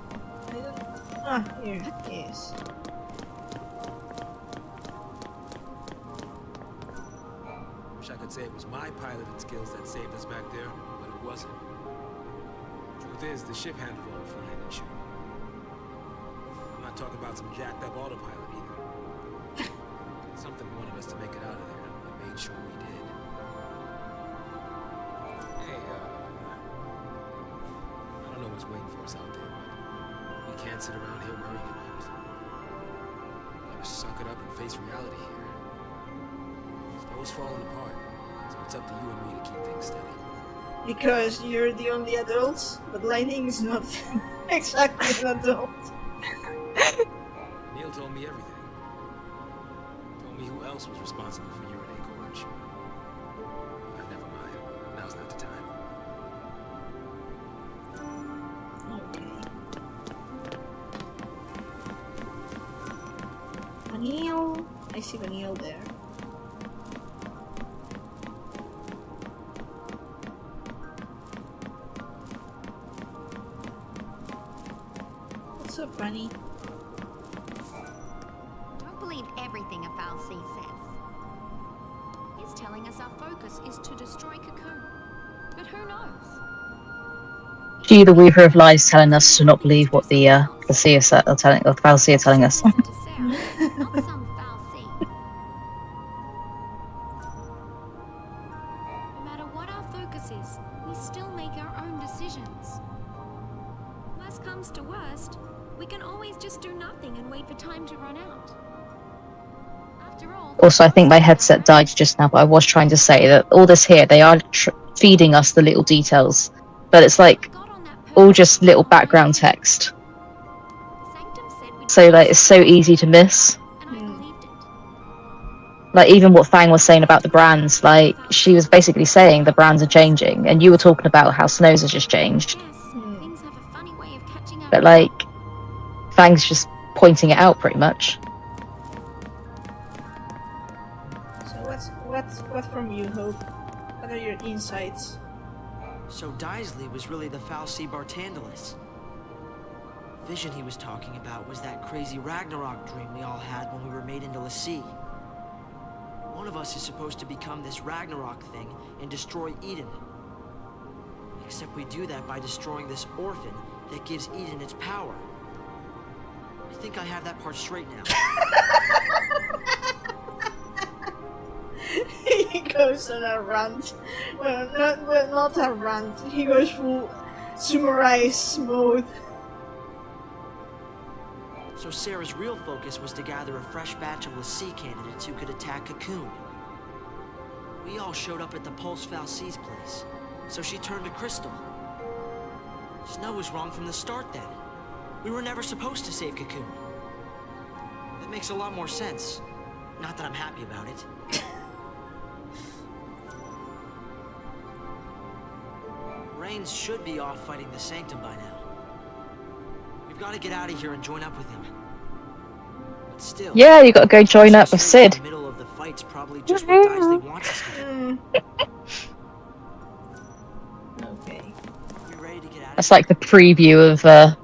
Speaker 2: Ah, here he is.
Speaker 10: Wish I could say it was my piloting skills that saved us back there, but it wasn't. Truth is, the ship handled all the flying and shooting. I'm not talking about some jacked up autopilot either. Something wanted us to make it out of there, and made sure we did. Hey, I don't know what's waiting for us out there, but we can't sit around here worrying about it. We gotta suck it up and face reality here. Snow's falling apart, so it's up to you and me to keep things steady.
Speaker 2: Because you're the only adults, but Lightning is not exactly an adult.
Speaker 10: Neil told me everything. Told me who else was responsible for Urinate Gorge. Never mind. Now's not the time.
Speaker 2: Okay. Vanille. I see Vanille there. What's up, Bunny?
Speaker 4: Don't believe everything a Fal'Cie says. He's telling us our focus is to destroy Cocoon. But who knows?
Speaker 1: She, the weaver of lies, telling us to not believe what the Fal'Cie are telling us.
Speaker 4: Listen to Sarah, not some Fal'Cie. No matter what our focus is, we still make our own decisions. Worst comes to worst, we can always just do nothing and wait for time to run out. After all,
Speaker 1: Also, I think my headset died just now, but I was trying to say that all this here, they are feeding us the little details, but it's like all just little background text. So like it's so easy to miss.
Speaker 4: and I believed it.
Speaker 1: Like even what Fang was saying about the brands, like she was basically saying the brands are changing, and you were talking about how Snow's has just changed.
Speaker 4: Yes, things have a funny way of catching up.
Speaker 1: But like Fang's just pointing it out pretty much.
Speaker 2: So what's from you, Hope? What are your insights?
Speaker 7: So Daisley was really the Fal'Cie Bartandalus. Vision he was talking about was that crazy Ragnarok dream we all had when we were made into l'Cie. One of us is supposed to become this Ragnarok thing and destroy Eden. Except we do that by destroying this orphan that gives Eden its power. I think I have that part straight now.
Speaker 2: He goes on a rant. Not a rant. He goes full summarize mode.
Speaker 7: So Sarah's real focus was to gather a fresh batch of l'Cie candidates who could attack Cocoon. We all showed up at the Pulse Fal'Cie's place, so she turned to Crystal. Snow was wrong from the start then. We were never supposed to save Cocoon. That makes a lot more sense. Not that I'm happy about it. Reigns should be off fighting the Sanctum by now. We've got to get out of here and join up with him. But still,
Speaker 1: Yeah, you got to go join up with Sid.
Speaker 7: the middle of the fight's probably just what Daisley wants us to do.
Speaker 2: Okay.
Speaker 7: We ready to get out of
Speaker 1: That's like the preview of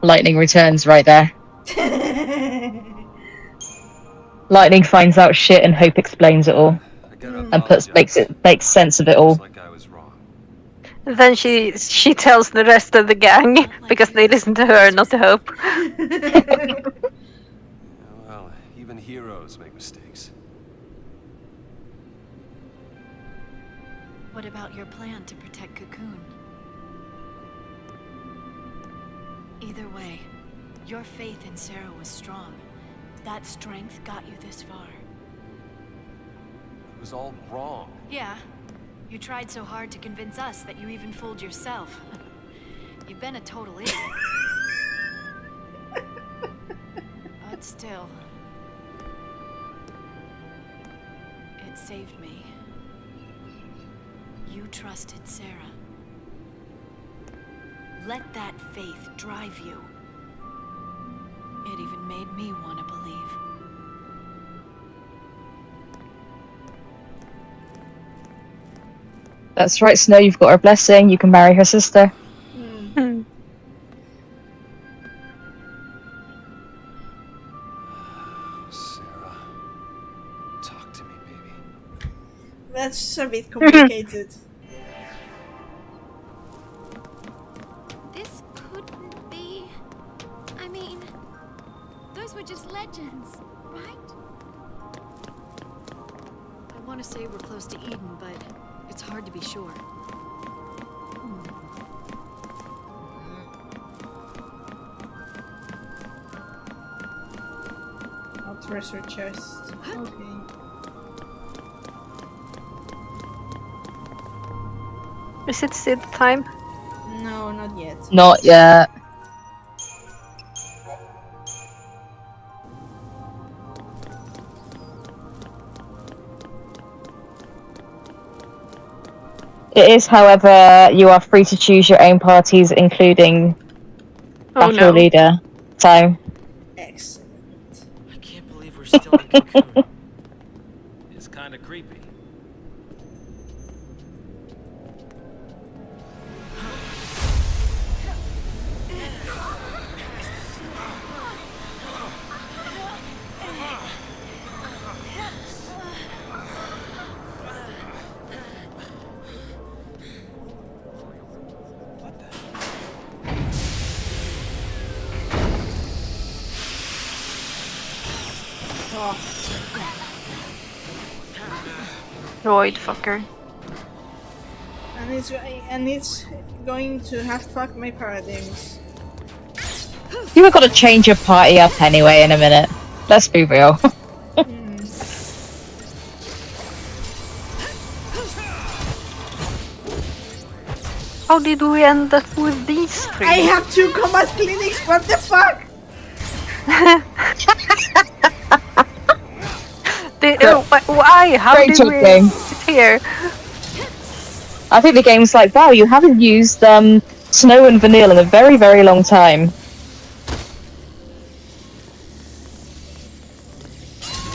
Speaker 1: Lightning Returns right there. Lightning finds out shit and Hope explains it all and makes sense of it all.
Speaker 8: Like I was wrong.
Speaker 3: Then she tells the rest of the gang because they listen to her, not to Hope.
Speaker 8: Yeah, well, even heroes make mistakes.
Speaker 9: What about your plan to protect Cocoon? Either way, your faith in Sarah was strong. That strength got you this far.
Speaker 5: It was all wrong.
Speaker 11: Yeah. You tried so hard to convince us that you even fooled yourself. You've been a total idiot. But still... it saved me. You trusted Sarah. Let that faith drive you. It even made me want to believe.
Speaker 1: That's right, Snow, you've got her blessing. You can marry her sister.
Speaker 8: Sarah, talk to me, baby.
Speaker 2: That's a bit complicated.
Speaker 4: This couldn't be... I mean, those were just legends, right?
Speaker 11: I want to say we're close to Eden, but it's hard to be sure.
Speaker 2: Treasure chest. Okay.
Speaker 3: Is it seed time?
Speaker 2: No, not yet.
Speaker 1: Not yet. It is, however, you are free to choose your own parties, including battle leader. So.
Speaker 2: Excellent.
Speaker 7: I can't believe we're still in Cocoon.
Speaker 5: It's kind of creepy.
Speaker 3: Droid fucker.
Speaker 2: And it's going to have fucked my paradigms.
Speaker 1: You were gonna change your party up anyway in a minute. Let's be real.
Speaker 3: How did we end up with these three?
Speaker 2: I have 2 combat clinics, what the fuck?
Speaker 3: Why? How
Speaker 1: Great
Speaker 3: did we
Speaker 1: game.
Speaker 3: get here?
Speaker 1: I think the game's like, wow, you haven't used Snow and Vanille in a very, very long time.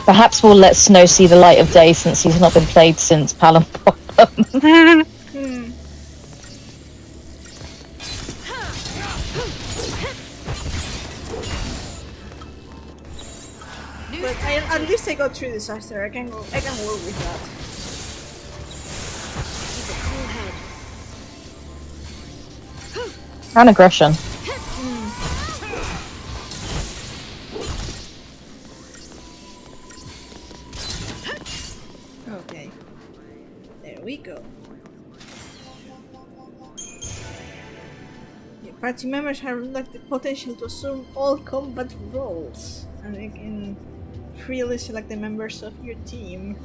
Speaker 1: Perhaps we'll let Snow see the light of day since he's not been played since Palom Problem.
Speaker 2: But at least I got through disaster. I can work with that.
Speaker 11: Keep a cool head.
Speaker 1: And aggression.
Speaker 2: Okay. There we go. Your party members have unlocked the potential to assume all combat roles, and they can freely select the members of your team.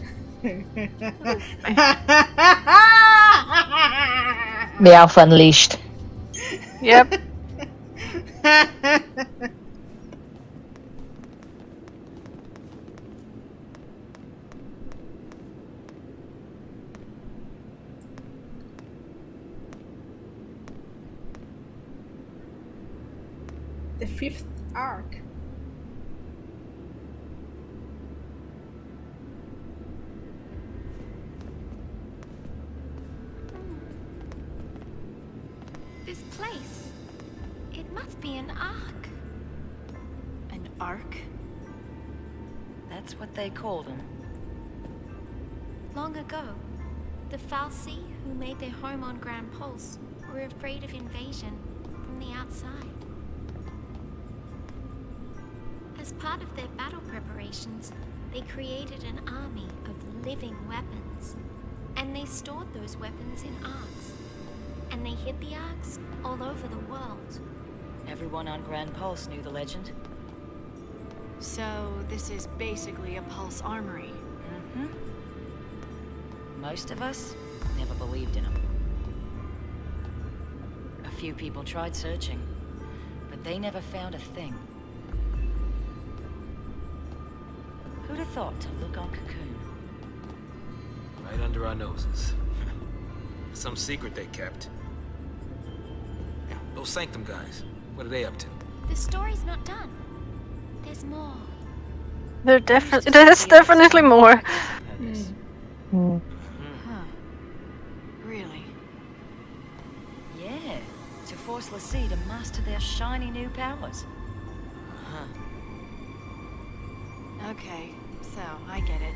Speaker 1: The Alpha Unleashed.
Speaker 3: Yep.
Speaker 2: The 5th arc.
Speaker 4: This place. It must be an ark.
Speaker 11: An ark?
Speaker 9: That's what they called them.
Speaker 4: Long ago, the Falsi who made their home on Grand Pulse were afraid of invasion from the outside. As part of their battle preparations, they created an army of living weapons. And they stored those weapons in arks. And they hid the arks all over the world.
Speaker 9: Everyone on Grand Pulse knew the legend.
Speaker 11: So this is basically a Pulse armory.
Speaker 9: Most of us never believed in them. A few people tried searching, but they never found a thing. Who'd have thought to look on Cocoon?
Speaker 10: Right under our noses. Some secret they kept. Those Sanctum guys, what are they up to?
Speaker 4: The story's not done. There's more.
Speaker 3: There's definitely more.
Speaker 11: Huh. Really?
Speaker 9: Yeah, to force l'Cie to master their shiny new powers.
Speaker 11: Okay, so I get it.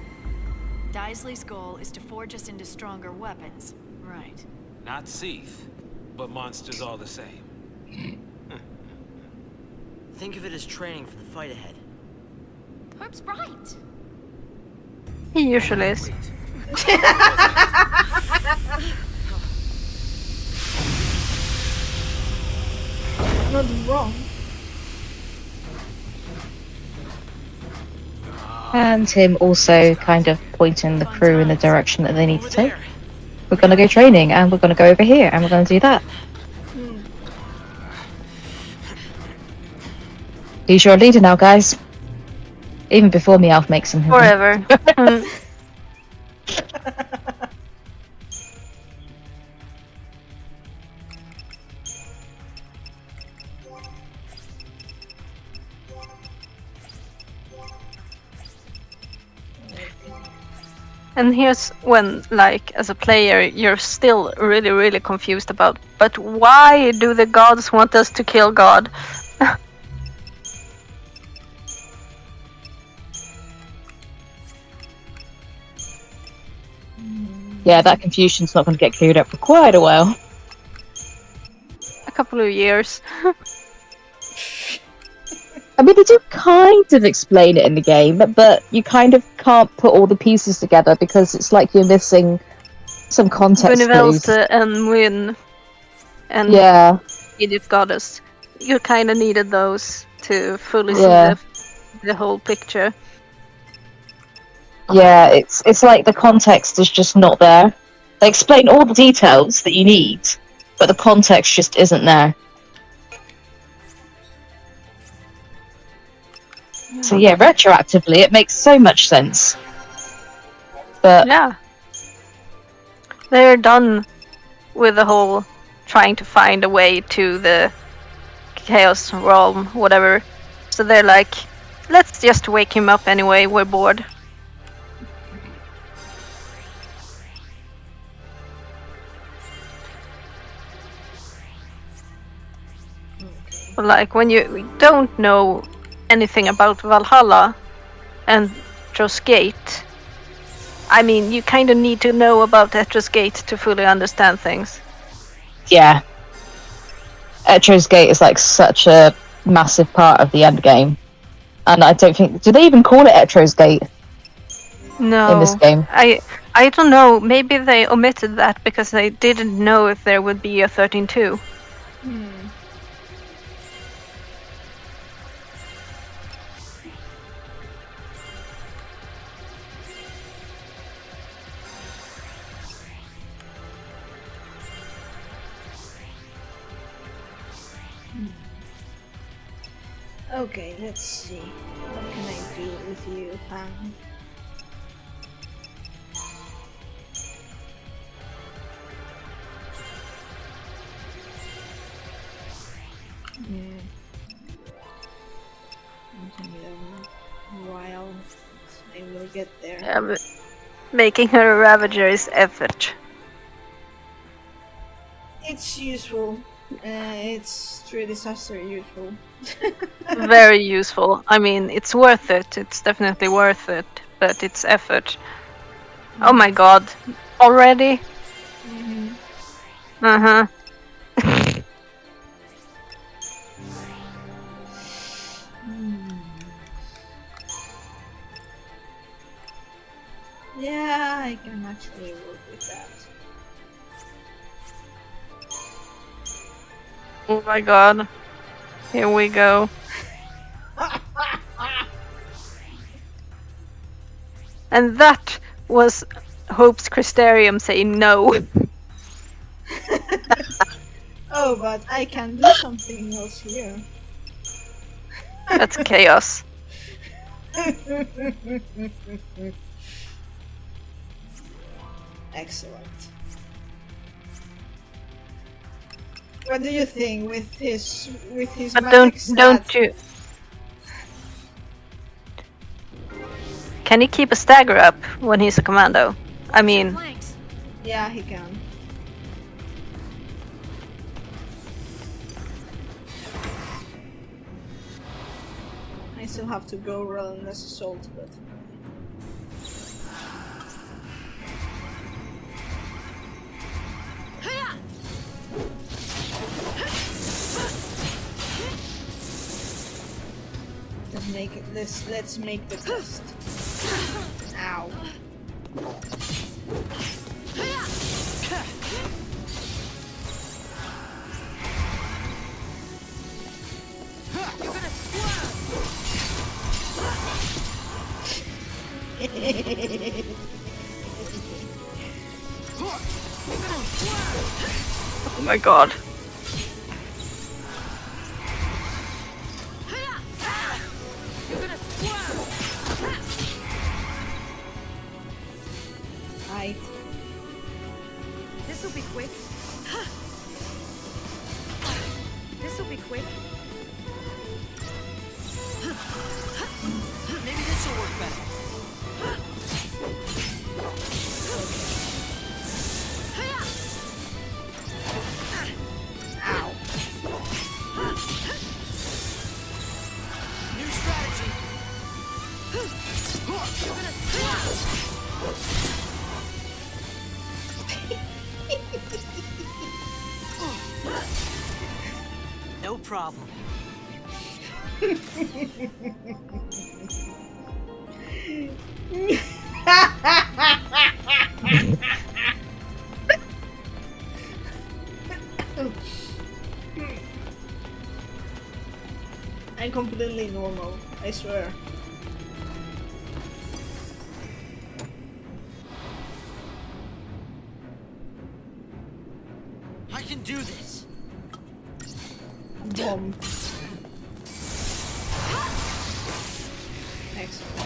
Speaker 11: Daisley's goal is to forge us into stronger weapons. Right.
Speaker 10: Not Seath, but monsters all the same.
Speaker 7: Think of it as training for the fight ahead.
Speaker 4: Hope's right.
Speaker 3: He usually is.
Speaker 2: Not wrong.
Speaker 1: And him also kind of pointing the crew in the direction that they need to take. We're gonna go training, and we're gonna go over here, and we're gonna do that. He's your leader now, guys. Even before Meowth makes him.
Speaker 3: Forever. And here's when, like, as a player, you're still really, really confused about, but why do the gods want us to kill God?
Speaker 1: Yeah, that confusion's not going to get cleared up for quite a while.
Speaker 3: A couple of years.
Speaker 1: I mean, they do kind of explain it in the game, but you kind of can't put all the pieces together because it's like you're missing some context clues.
Speaker 3: Universal and Win and
Speaker 1: Yeah.
Speaker 3: Idiot Goddess. You kind of needed those to fully
Speaker 1: Yeah.
Speaker 3: see the whole picture.
Speaker 1: Yeah, it's like the context is just not there. They explain all the details that you need, but the context just isn't there. So yeah, retroactively, it makes so much sense. But
Speaker 3: Yeah. They're done with the whole trying to find a way to the Chaos Realm, whatever. So they're like, let's just wake him up anyway, we're bored. Like, when you don't know anything about Valhalla and Etro's Gate, I mean, you kind of need to know about Etro's Gate to fully understand things.
Speaker 1: yeah, Etro's Gate is like such a massive part of the end game, and I don't think, do they even call it Etro's Gate
Speaker 3: No.
Speaker 1: in this game?
Speaker 3: I don't know, maybe they omitted that because they didn't know if there would be a 13-2.
Speaker 2: Okay, let's see. What can I do with you, Fang? A while. I will get there.
Speaker 3: Yeah, but making her a Ravager is effort.
Speaker 2: It's useful. It's through disaster useful.
Speaker 3: Very useful. I mean, it's worth it. It's definitely worth it, but it's effort. Oh my god. Already? Uh-huh.
Speaker 2: Yeah, I can actually work with that.
Speaker 3: Oh my god. Here we go. And that was Hope's Crystarium say no.
Speaker 2: Oh, but I can do something else here.
Speaker 3: That's chaos.
Speaker 2: Excellent. What do you think with his
Speaker 3: But
Speaker 2: magic
Speaker 3: don't
Speaker 2: stat?
Speaker 3: you? Can he keep a stagger up when he's a commando? I mean,
Speaker 4: Flanks.
Speaker 2: Yeah, he can. I still have to go relentless assault, but let's make the test. Ow.
Speaker 3: oh my god.
Speaker 2: Right.
Speaker 4: This'll be quick. This'll be quick.
Speaker 7: Maybe this will work better.
Speaker 2: Ow.
Speaker 7: New strategy. No problem.
Speaker 2: I'm completely normal, I swear.
Speaker 7: I can do this.
Speaker 2: Bomb. Excellent.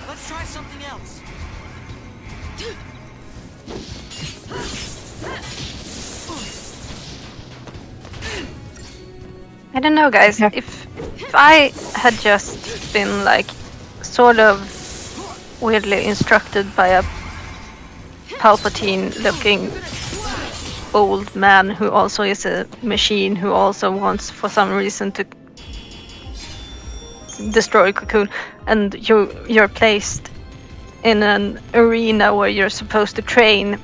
Speaker 7: Let's try something else.
Speaker 3: I don't know, guys. If I had just been like sort of weirdly instructed by a Palpatine-looking old man who also is a machine who also wants for some reason to destroy Cocoon, and you're placed in an arena where you're supposed to train.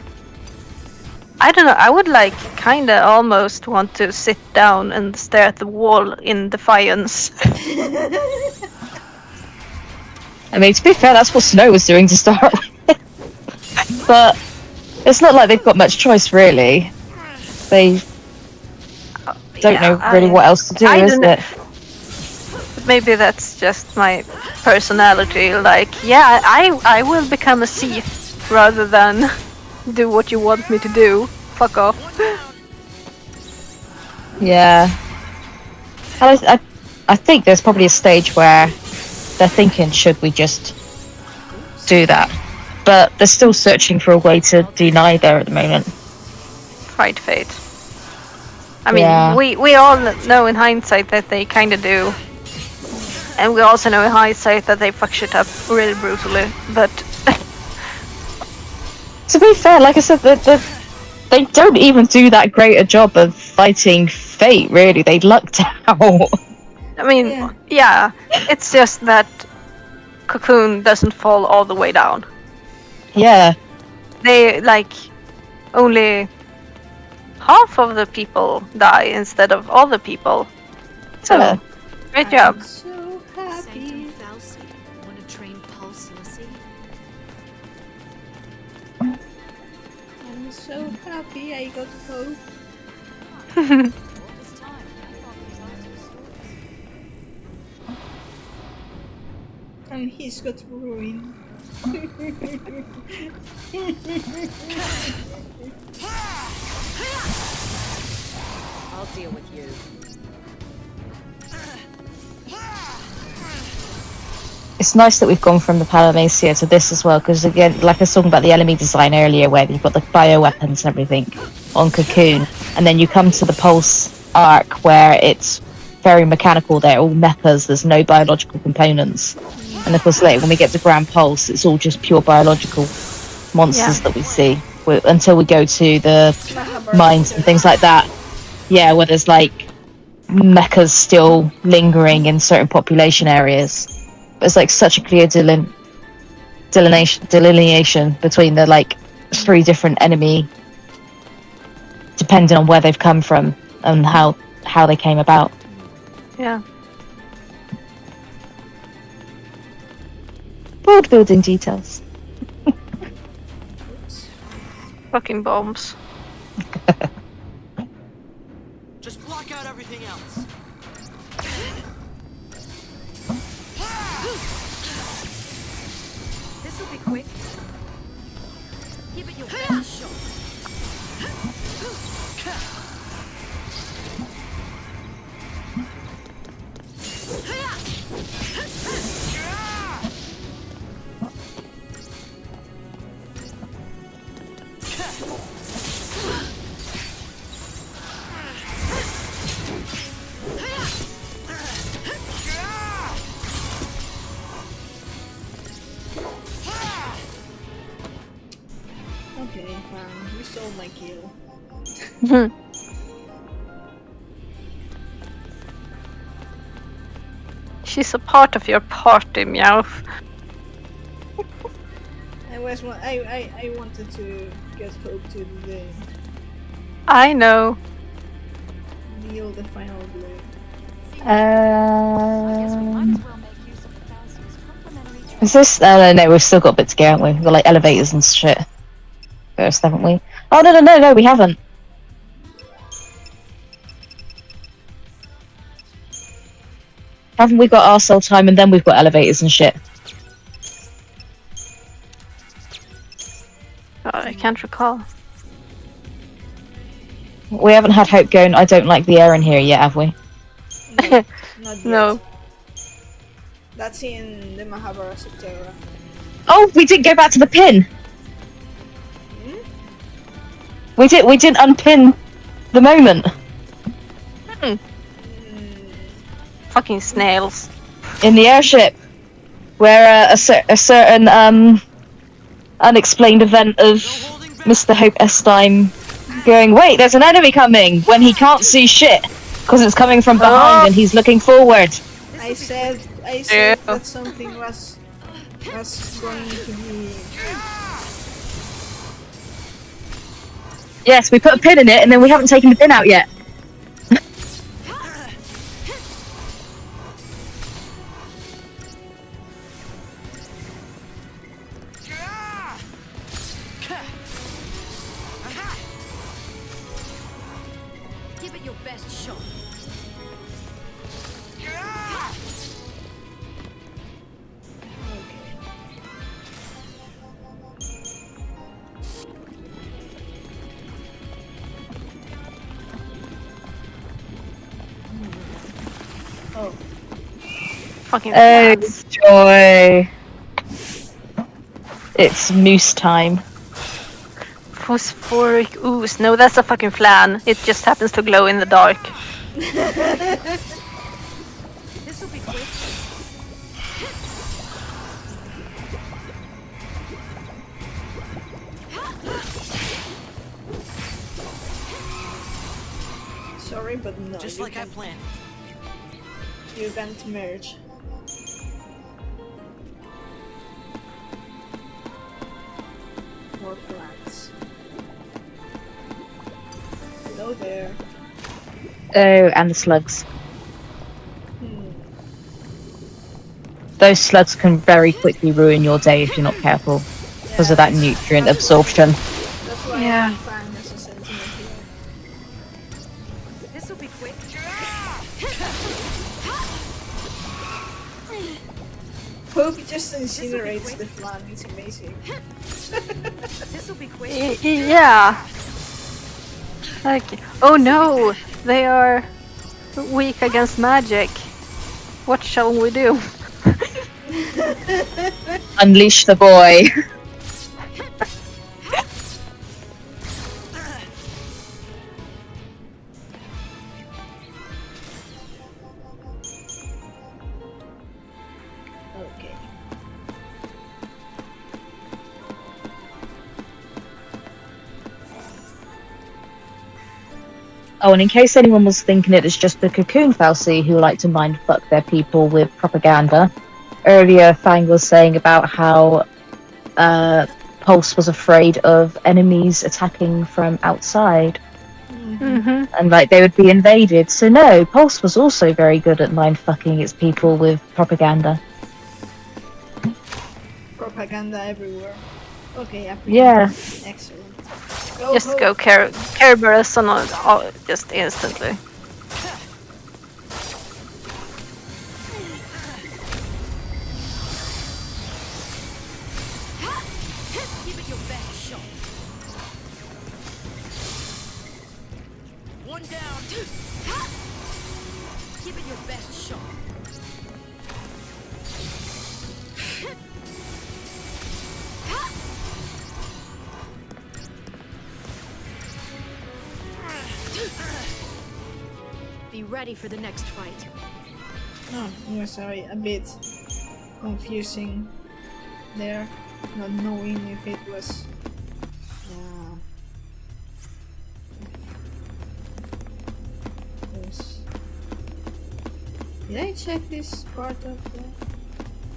Speaker 3: I don't know, I would like kinda almost want to sit down and stare at the wall in defiance.
Speaker 1: I mean, to be fair, that's what Snow was doing to start with. But it's not like they've got much choice, really. They don't know really what else to do, is it?
Speaker 3: Maybe that's just my personality. Like, yeah, I will become a Sith rather than do what you want me to do. Fuck off.
Speaker 1: Yeah. And I think there's probably a stage where they're thinking, should we just do that? But they're still searching for a way to do neither at the moment.
Speaker 3: Fight fate. I mean, we all know in hindsight that they kind of do. And we also know in hindsight that they fuck shit up really brutally. But
Speaker 1: to be fair, like I said, they don't even do that great a job of fighting fate, really. They lucked out.
Speaker 3: I mean, yeah, it's just that Cocoon doesn't fall all the way down.
Speaker 1: Yeah.
Speaker 3: They, like, only half of the people die instead of all the people. So, great job.
Speaker 2: So happy.
Speaker 4: Want to train Pulse Lissy?
Speaker 2: I'm so happy I got hope. And he's got ruin.
Speaker 9: I'll deal with you.
Speaker 1: It's nice that we've gone from the Palamacia to this as well, because again, like I was talking about the enemy design earlier, where you've got the bioweapons and everything on Cocoon, and then you come to the Pulse arc where it's very mechanical. They're all mechas. There's no biological components, and of course later when we get to Grand Pulse, it's all just pure biological monsters that we see until we go to the mines and things like that. Yeah, where there's like mechas still lingering in certain population areas. There's like such a clear delineation between the like 3 different enemy, depending on where they've come from and how they came about.
Speaker 3: Yeah.
Speaker 1: World building details.
Speaker 3: Fucking bombs.
Speaker 7: Just block out everything else.
Speaker 9: This'll be quick. Give it your best shot.
Speaker 2: Okay, fine. You stole my kill.
Speaker 3: She's a part of your party, Meowth.
Speaker 2: I wanted to get Hope to
Speaker 3: I know.
Speaker 2: deal the final blow.
Speaker 1: Is this? No, we've still got a bit to go, haven't we? We've got like elevators and shit first, haven't we? Oh no, we haven't. Haven't we got arsehole time and then we've got elevators and shit?
Speaker 3: Oh, I can't recall.
Speaker 1: We haven't had Hope going, I don't like the air in here yet, have we?
Speaker 2: No, not yet.
Speaker 3: No.
Speaker 2: That's in the Mahabharata Subterra.
Speaker 1: Oh, we didn't go back to the pin! We didn't unpin the moment.
Speaker 3: Fucking snails.
Speaker 1: In the airship, where a certain unexplained event of Mr. Hope Estime going, wait, there's an enemy coming, when he can't see shit because it's coming from behind and he's looking forward.
Speaker 2: I said that something was going to be.
Speaker 1: Yes, we put a pin in it and then we haven't taken the pin out yet.
Speaker 9: Give it your best shot.
Speaker 2: Oh.
Speaker 3: Fucking
Speaker 1: Oh,
Speaker 3: flags.
Speaker 1: joy. It's moose time.
Speaker 3: Phosphoric ooze. No, that's a fucking flan. It just happens to glow in the dark.
Speaker 9: This'll be quick.
Speaker 2: Sorry, but no.
Speaker 7: Just
Speaker 2: you
Speaker 7: like I
Speaker 2: can't-
Speaker 7: planned.
Speaker 2: You can't merge. More flats. Hello there.
Speaker 1: Oh, and the slugs. Those slugs can very quickly ruin your day if you're not careful because of that nutrient absorption.
Speaker 2: That's why
Speaker 3: Yeah.
Speaker 2: I'm fine as a sentiment here.
Speaker 9: This'll be quick.
Speaker 2: Hope just incinerates the flan. It's amazing.
Speaker 4: This'll be quick.
Speaker 3: Yeah. Like, oh no, they are weak against magic. What shall we do?
Speaker 1: Unleash the boy.
Speaker 2: Okay.
Speaker 1: Oh, and in case anyone was thinking it was just the Cocoon Fal'Cie who like to mindfuck their people with propaganda, earlier Fang was saying about how Pulse was afraid of enemies attacking from outside.
Speaker 3: Mm-hmm.
Speaker 1: And like they would be invaded. So no, Pulse was also very good at mindfucking its people with propaganda.
Speaker 2: Propaganda everywhere. Okay,
Speaker 1: Yeah.
Speaker 2: Excellent.
Speaker 3: Just go Kerberos on all, just instantly.
Speaker 9: Give it your best shot. One down. Give it your best shot.
Speaker 4: Be ready for the next fight.
Speaker 2: Oh, it was a bit confusing there, not knowing if it was. Did I check this part of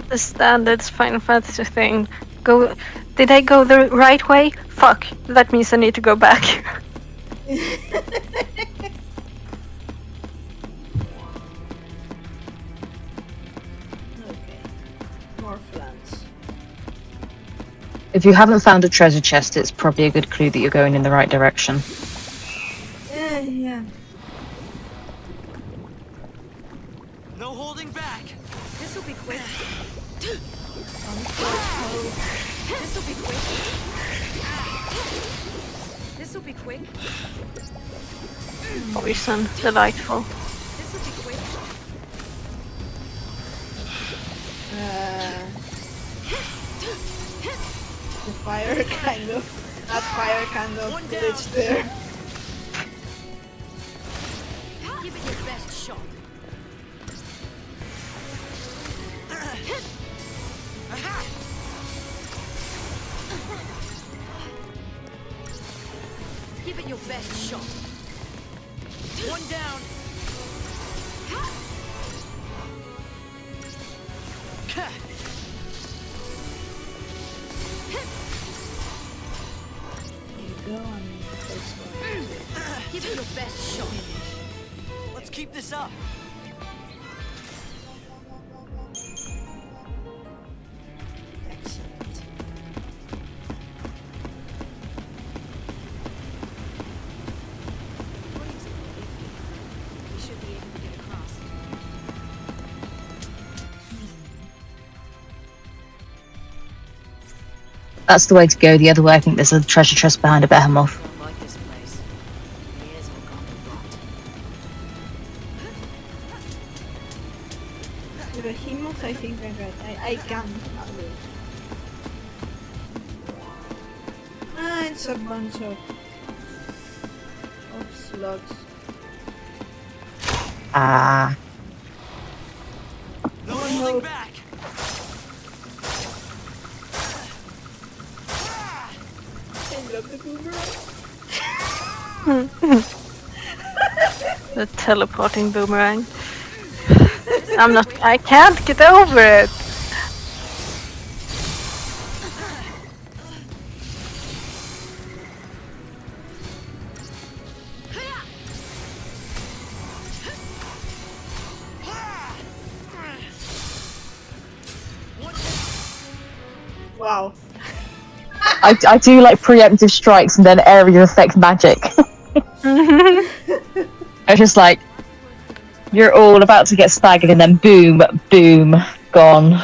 Speaker 3: The standard Final Fantasy thing. Go. Did I go the right way? Fuck. That means I need to go back.
Speaker 2: Okay. More flans.
Speaker 1: If you haven't found a treasure chest, it's probably a good clue that you're going in the right direction.
Speaker 2: Yeah.
Speaker 7: No holding back.
Speaker 4: This'll be quick.
Speaker 2: Oh.
Speaker 4: This'll be quick. This'll be quick.
Speaker 3: Poison. Delightful.
Speaker 4: This'll be quick.
Speaker 2: The fire kind of. That fire kind of glitched there.
Speaker 9: Give it your best shot. Give it your best shot. One down.
Speaker 2: There you go.
Speaker 9: Give it your best shot. Let's keep this up.
Speaker 2: Excellent.
Speaker 4: We should be able to get across.
Speaker 1: That's the way to go. The other way, I think there's a treasure chest behind a behemoth.
Speaker 9: Don't like this place. Years have gone to rot.
Speaker 2: The behemoth, I think I can handle. It's a bunch of slugs.
Speaker 1: Ah.
Speaker 7: No holding back.
Speaker 2: I love the boomerang.
Speaker 3: The teleporting boomerang. I can't get over it.
Speaker 2: Wow.
Speaker 1: I do like preemptive strikes and then area effect magic. It's just like, you're all about to get staggered and then boom, boom, gone.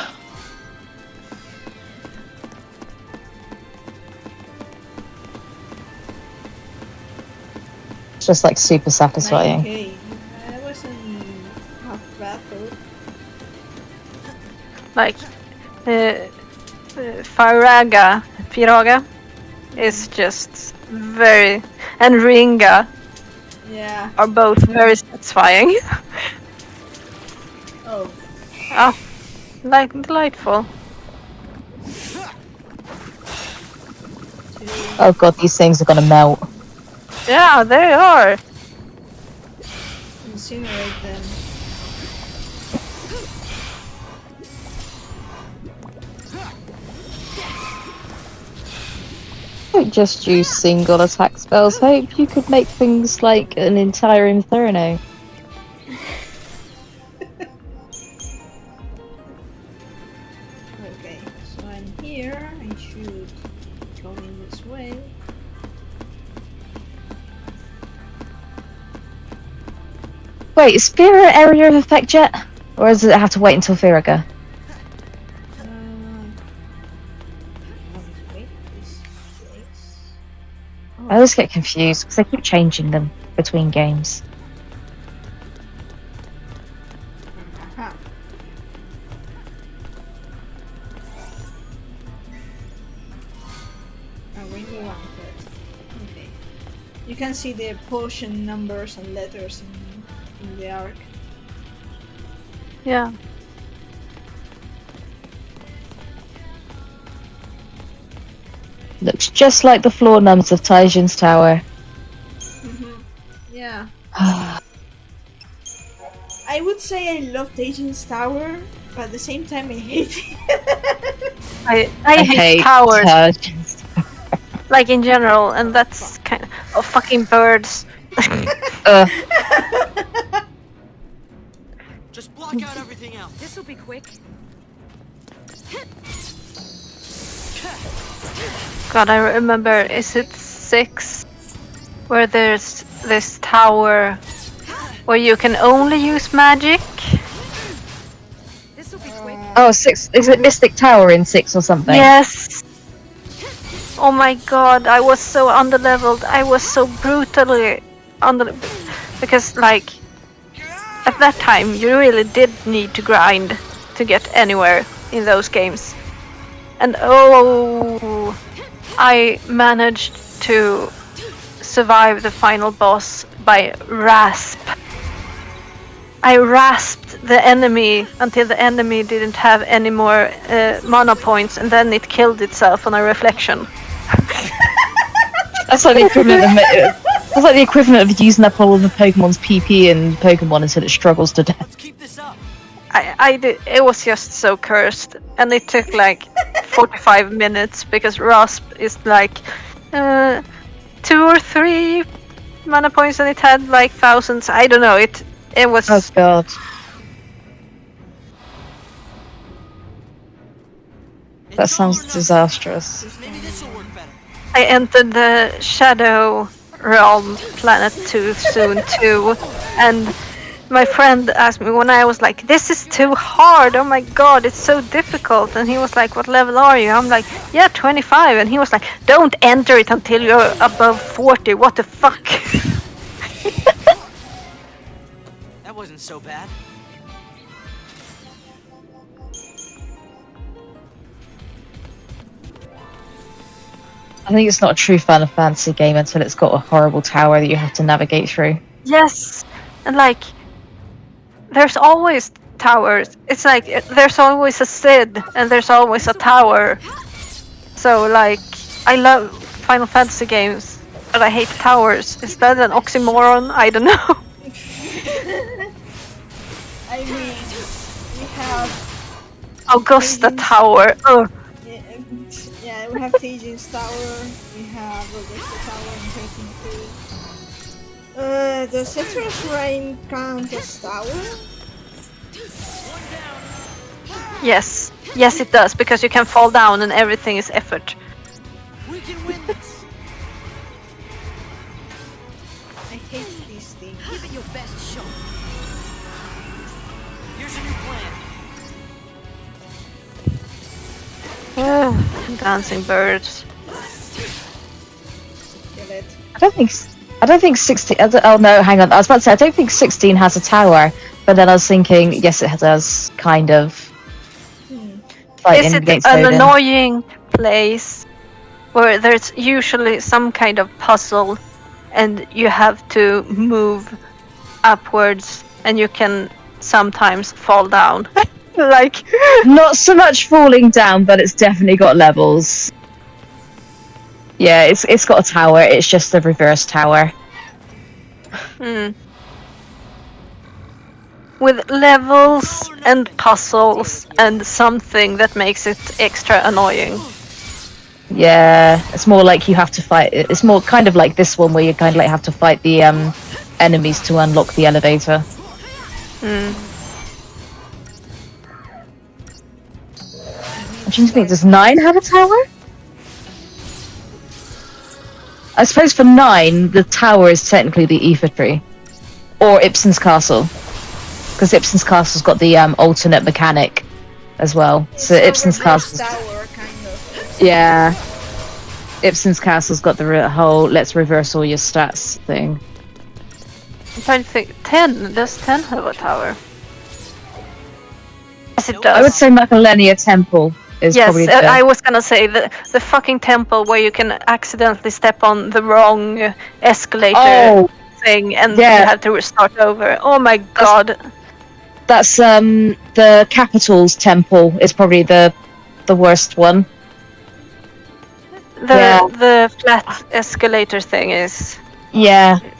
Speaker 1: It's just like super satisfying.
Speaker 2: 9K. That wasn't half bad though.
Speaker 3: Like, Firaga is just very, and Ringa
Speaker 2: Yeah.
Speaker 3: are both very satisfying.
Speaker 2: Oh.
Speaker 3: Oh, like delightful.
Speaker 1: Oh god, these things are gonna melt.
Speaker 3: Yeah, they are.
Speaker 2: Incinerate them.
Speaker 1: Don't just use single attack spells. Hope you could make things like an entire Inferno.
Speaker 2: Okay, so I'm here. I should go in this way.
Speaker 1: Wait, is Fira area of effect yet? Or does it have to wait until Firaga?
Speaker 2: Wait, this place.
Speaker 1: I always get confused because they keep changing them between games.
Speaker 2: Aha. Window one first. Okay. You can see the potion numbers and letters in the arc.
Speaker 3: Yeah.
Speaker 1: Looks just like the floor numbers of Taijin's tower.
Speaker 2: Yeah. I would say I love Taijin's tower, but at the same time I hate it.
Speaker 3: I hate towers,
Speaker 1: Taijin's.
Speaker 3: like in general, and that's kind of fucking birds.
Speaker 7: Just block out everything else.
Speaker 9: This'll be quick.
Speaker 3: God, I remember, is it 6? Where there's this tower where you can only use magic?
Speaker 9: This'll be quick.
Speaker 1: Oh, 6. Is it Mystic Tower in 6 or something?
Speaker 3: Yes! Oh my god, I was so underleveled. I was so brutally because, like, at that time, you really did need to grind to get anywhere in those games. And oh, I managed to survive the final boss by rasp. I rasped the enemy until the enemy didn't have any more mana points, and then it killed itself on a reflection.
Speaker 1: That's like the equivalent of that's like the equivalent of using up all of the Pokemon's PP in Pokemon until it struggles to death.
Speaker 7: Let's keep this up.
Speaker 3: I did. It was just so cursed, and it took like 45 minutes because rasp is like 2 or 3 mana points, and it had like thousands. I don't know. It was.
Speaker 1: Oh god. That sounds disastrous.
Speaker 7: Maybe this will work better.
Speaker 3: I entered the Shadow Realm planet too soon too, and my friend asked me when I was like, "This is too hard. Oh my god, it's so difficult." And he was like, "What level are you?" I'm like, "Yeah, 25." And he was like, "Don't enter it until you're above 40. What the fuck?"
Speaker 7: That wasn't so bad.
Speaker 1: I think it's not a true Final Fantasy game until it's got a horrible tower that you have to navigate through.
Speaker 3: Yes, and like, there's always towers. It's like there's always a Sid and there's always a tower. So like, I love Final Fantasy games, but I hate towers. Is that an oxymoron? I don't know.
Speaker 2: I mean, we have
Speaker 3: Augusta Tower. Ugh.
Speaker 2: yeah, we have Taijin's tower. We have Augusta Tower in 13 does Citrus Rain count as tower?
Speaker 3: Yes, yes it does, because you can fall down and everything is effort.
Speaker 7: We can win this.
Speaker 2: I hate these things.
Speaker 9: Give it your best shot.
Speaker 7: Here's a new plan.
Speaker 3: Dancing birds.
Speaker 2: Kill it.
Speaker 1: I I don't think 16... Oh, no, hang on. I was about to say, I don't think 16 has a tower. But then I was thinking, yes, it does, kind of.
Speaker 3: Is it an annoying place where there's usually some kind of puzzle and you have to move upwards and you can sometimes fall down? Like...
Speaker 1: Not so much falling down, but it's definitely got levels. Yeah, it's got a tower, it's just the reverse tower.
Speaker 3: With levels and puzzles and something that makes it extra annoying.
Speaker 1: Yeah, it's more like you have to fight. It's more kind of like this one where you kind of like have to fight the enemies to unlock the elevator. I'm trying to think, does 9 have a tower? I suppose for 9, the tower is technically the Ether Tree. Or Ibsen's Castle. Because Ibsen's Castle's got the alternate mechanic as well. So Ibsen's Castle...
Speaker 2: Tower, kind of.
Speaker 1: Yeah. Ibsen's Castle's got the whole let's reverse all your stats thing.
Speaker 3: I'm trying to think. 10? Does 10 have a tower? Yes, it does.
Speaker 1: I would say Macalenia Temple is probably the...
Speaker 3: I was gonna say the fucking temple where you can accidentally step on the wrong escalator thing and you have to restart over. Oh my god.
Speaker 1: That's the Capital's Temple is probably the worst one.
Speaker 3: The flat escalator thing is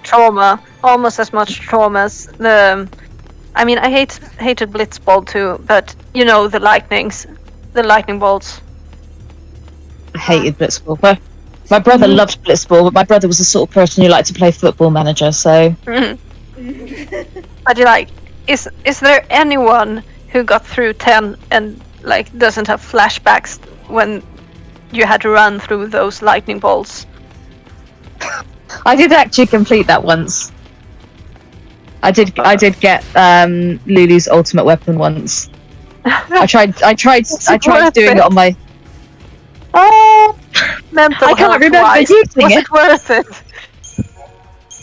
Speaker 3: trauma, almost as much trauma as the... I mean, I hated Blitzball too, but you know the lightning bolts.
Speaker 1: I hated Blitzball. My brother loved Blitzball, but my brother was the sort of person who liked to play Football Manager, so...
Speaker 3: But you like, is there anyone who got through 10 and like doesn't have flashbacks when you had to run through those lightning bolts?
Speaker 1: I did actually complete that once. I did get Lulu's ultimate weapon once. I tried doing it on my...
Speaker 3: Mental
Speaker 1: I can't remember
Speaker 3: wise,
Speaker 1: using
Speaker 3: was
Speaker 1: it.
Speaker 3: it worth it?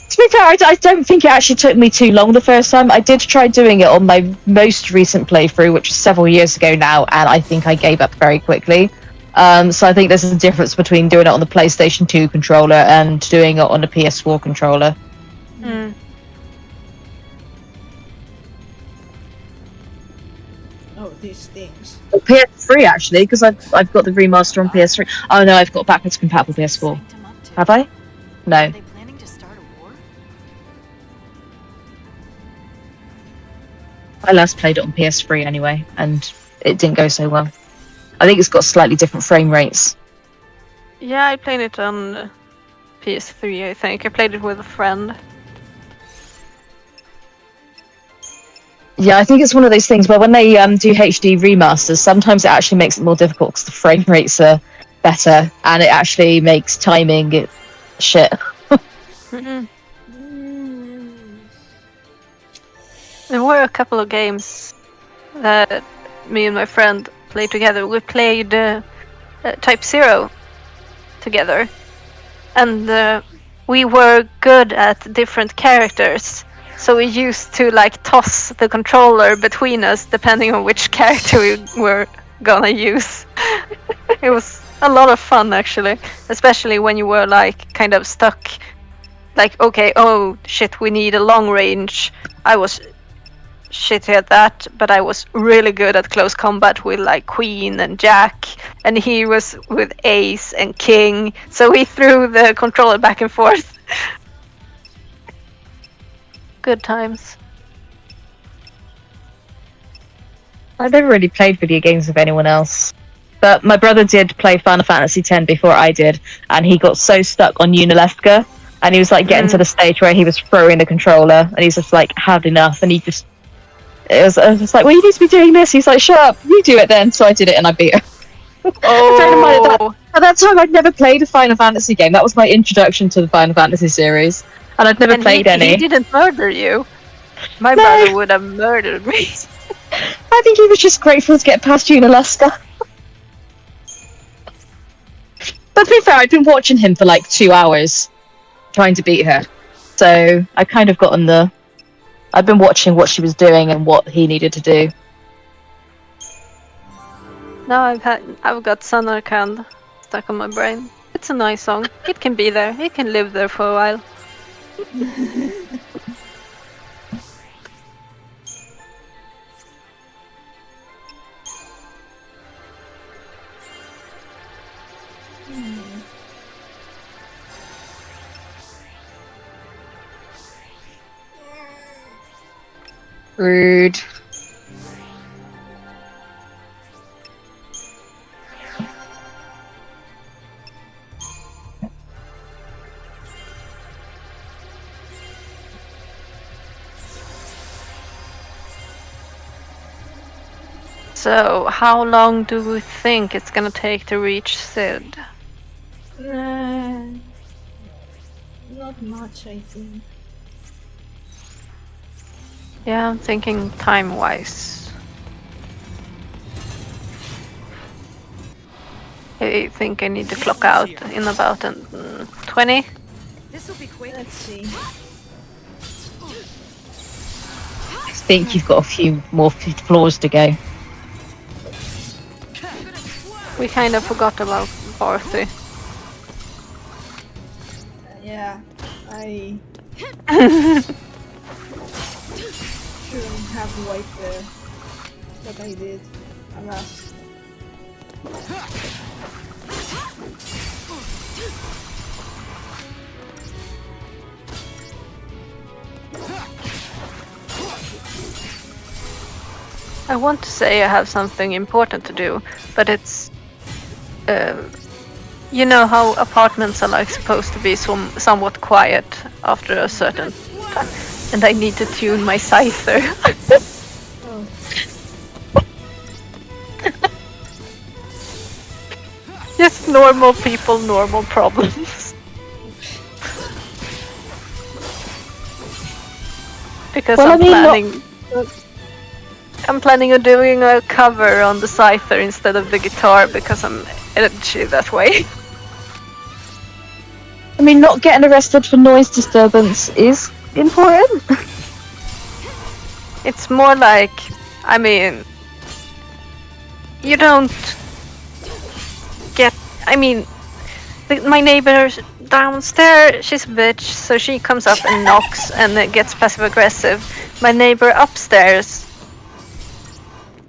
Speaker 1: To be fair, I don't think it actually took me too long the first time. I did try doing it on my most recent playthrough, which was several years ago now, and I think I gave up very quickly. So I think there's a difference between doing it on the PlayStation 2 controller and doing it on the PS4 controller.
Speaker 2: Oh, these things.
Speaker 1: Or PS3 actually, because I've got the remaster on PS3. Oh no, I've got backwards compatible PS4. Have I? No.
Speaker 11: Are they planning to start a war?
Speaker 1: I last played it on PS3 anyway, and it didn't go so well. I think it's got slightly different frame rates.
Speaker 3: Yeah, I played it on PS3, I think. I played it with a friend.
Speaker 1: Yeah, I think it's one of those things where when they do HD remasters, sometimes it actually makes it more difficult because the frame rates are better, and it actually makes timing shit.
Speaker 3: There were a couple of games that me and my friend played together. We played Type 0 together, and we were good at different characters. So we used to like toss the controller between us depending on which character we were gonna use. It was a lot of fun actually, especially when you were like kind of stuck. Like, okay, oh shit, we need a long range. I was shitty at that, but I was really good at close combat with like Queen and Jack, and he was with Ace and King. So we threw the controller back and forth. Good times.
Speaker 1: I never really played video games with anyone else. But my brother did play Final Fantasy X before I did, and he got so stuck on Unalesca, and he was like getting to the stage where he was throwing the controller, and he's just like had enough, and I was just like, well, you need to be doing this. He's like, shut up, you do it then. So I did it, and I beat her.
Speaker 3: Oh.
Speaker 1: At that time, I'd never played a Final Fantasy game. That was my introduction to the Final Fantasy series. And I'd never played any.
Speaker 3: He didn't murder you. My brother would have murdered me.
Speaker 1: I think he was just grateful to get past Unalesca. But to be fair, I'd been watching him for like 2 hours, trying to beat her. So I kind of I've been watching what she was doing and what he needed to do.
Speaker 3: Now I've got Samarkand stuck on my brain. It's a nice song. It can be there. It can live there for a while.
Speaker 1: Rude.
Speaker 3: So, how long do we think it's gonna take to reach Sid?
Speaker 2: Not much, I think.
Speaker 3: Yeah, I'm thinking time-wise. I think I need to clock out in about 20.
Speaker 9: This'll be quick.
Speaker 2: Let's see.
Speaker 1: I think you've got a few more floors to go.
Speaker 3: We kind of forgot about Barthy.
Speaker 2: Yeah, I shouldn't have wiped there, but I did. Alas.
Speaker 3: I want to say I have something important to do, but it's you know how apartments are like supposed to be somewhat quiet after a certain time, and I need to tune my scyther.
Speaker 2: Oh.
Speaker 3: Just normal people, normal problems. Because
Speaker 1: Well,
Speaker 3: I'm planning on doing a cover on the scyther instead of the guitar because I'm edgy that way.
Speaker 1: I mean, not getting arrested for noise disturbance is important.
Speaker 3: It's more like, I mean, you don't get, I mean, my neighbor downstairs, she's a bitch, so she comes up and knocks and gets passive aggressive. My neighbor upstairs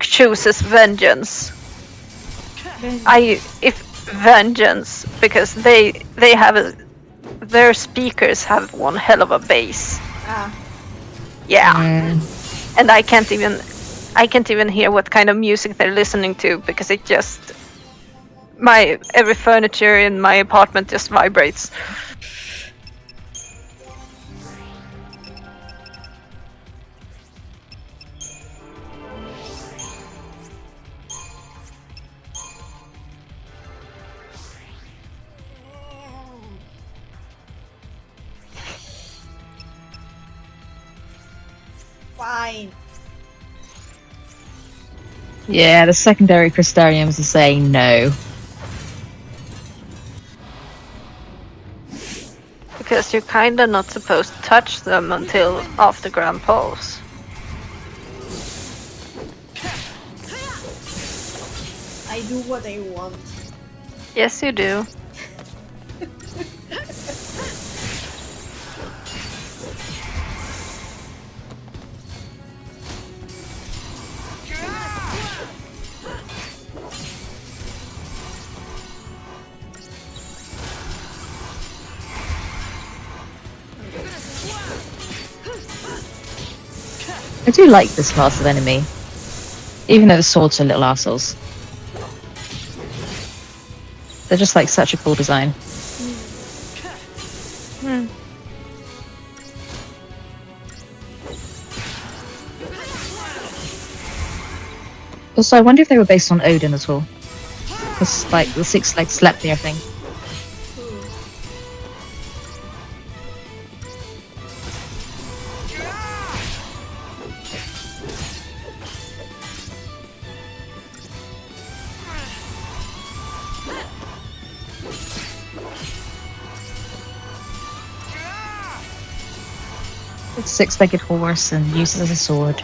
Speaker 3: chooses vengeance. Vengeance, because they have their speakers have one hell of a bass. Yeah. And I can't even hear what kind of music they're listening to because it just every furniture in my apartment just vibrates.
Speaker 2: Fine.
Speaker 1: Yeah, the secondary crystariums are saying no.
Speaker 3: Because you're kinda not supposed to touch them until after Grand Pulse.
Speaker 2: I do what I want.
Speaker 3: Yes, you do.
Speaker 1: I do like this class of enemy, even though the swords are little assholes. They're just like such a cool design. Also, I wonder if they were based on Odin at all. Because, like, the six-legged Sleipnir thing. It's a six-legged horse and uses as a sword.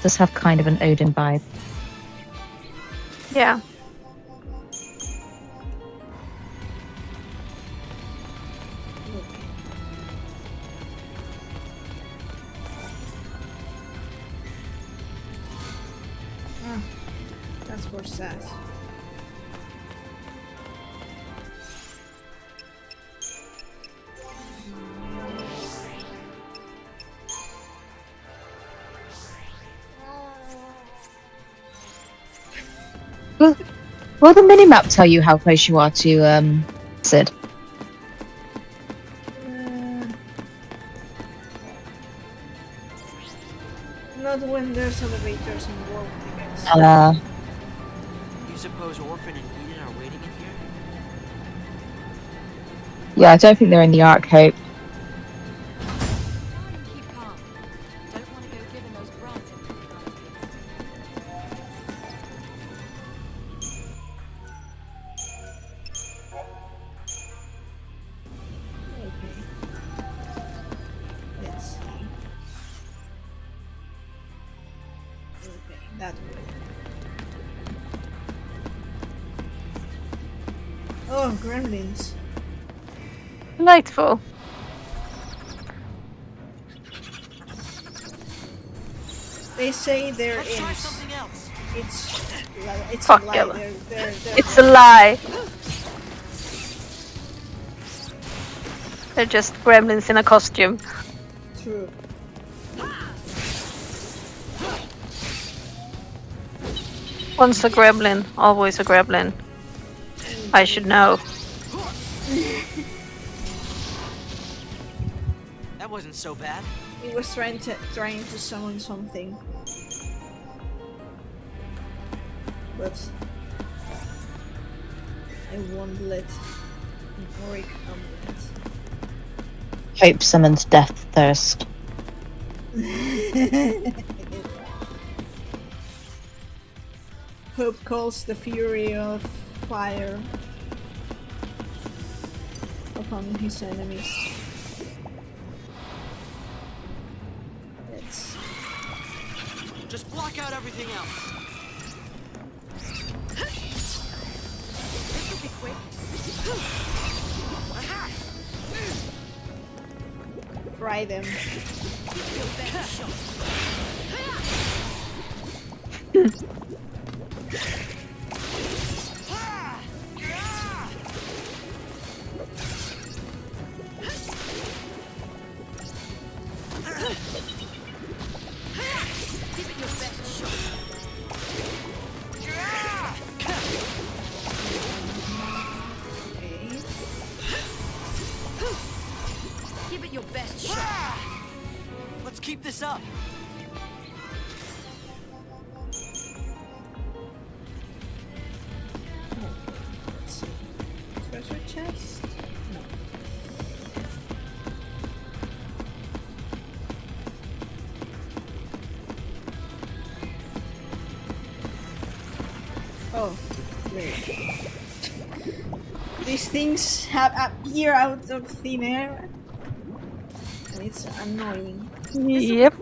Speaker 1: Does have kind of an Odin vibe.
Speaker 3: Yeah.
Speaker 2: That's for sad.
Speaker 1: Will the minimap tell you how close you are to Sid?
Speaker 2: Not when there's elevators involved, I guess.
Speaker 7: You suppose Orphan and Eden are waiting in here?
Speaker 1: Yeah, I don't think they're in the Ark, Hope.
Speaker 9: Keep calm. Don't want to go giving those brats
Speaker 2: Let's see. Okay, that way. Oh, gremlins.
Speaker 3: Delightful.
Speaker 2: They say there
Speaker 7: Let's try
Speaker 2: is.
Speaker 7: something else.
Speaker 2: It's
Speaker 3: Fuck
Speaker 2: a lie.
Speaker 3: yeah.
Speaker 2: They're
Speaker 3: It's a lie. They're just gremlins in a costume.
Speaker 2: true.
Speaker 3: Once a gremlin, always a gremlin. I should know.
Speaker 7: That wasn't so bad.
Speaker 2: He was trying to summon something. But I won't let Auric come
Speaker 1: Hope summons Death Thirst.
Speaker 2: Hope calls the fury of fire upon his enemies. Let's
Speaker 7: Just block out everything else.
Speaker 9: This will be quick.
Speaker 2: fry them.
Speaker 9: Give it your best shot.
Speaker 7: Let's keep this up.
Speaker 2: Treasure chest? No. Oh, wait. These things appear out of thin air. And it's annoying.
Speaker 3: Yep.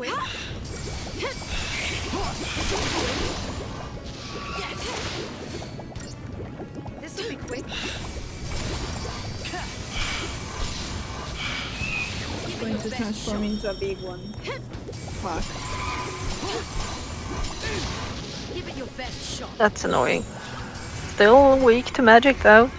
Speaker 9: This will be quick.
Speaker 2: It's going to transform into a big one. Fuck.
Speaker 9: Give it your best shot.
Speaker 3: That's annoying. Still weak to magic though.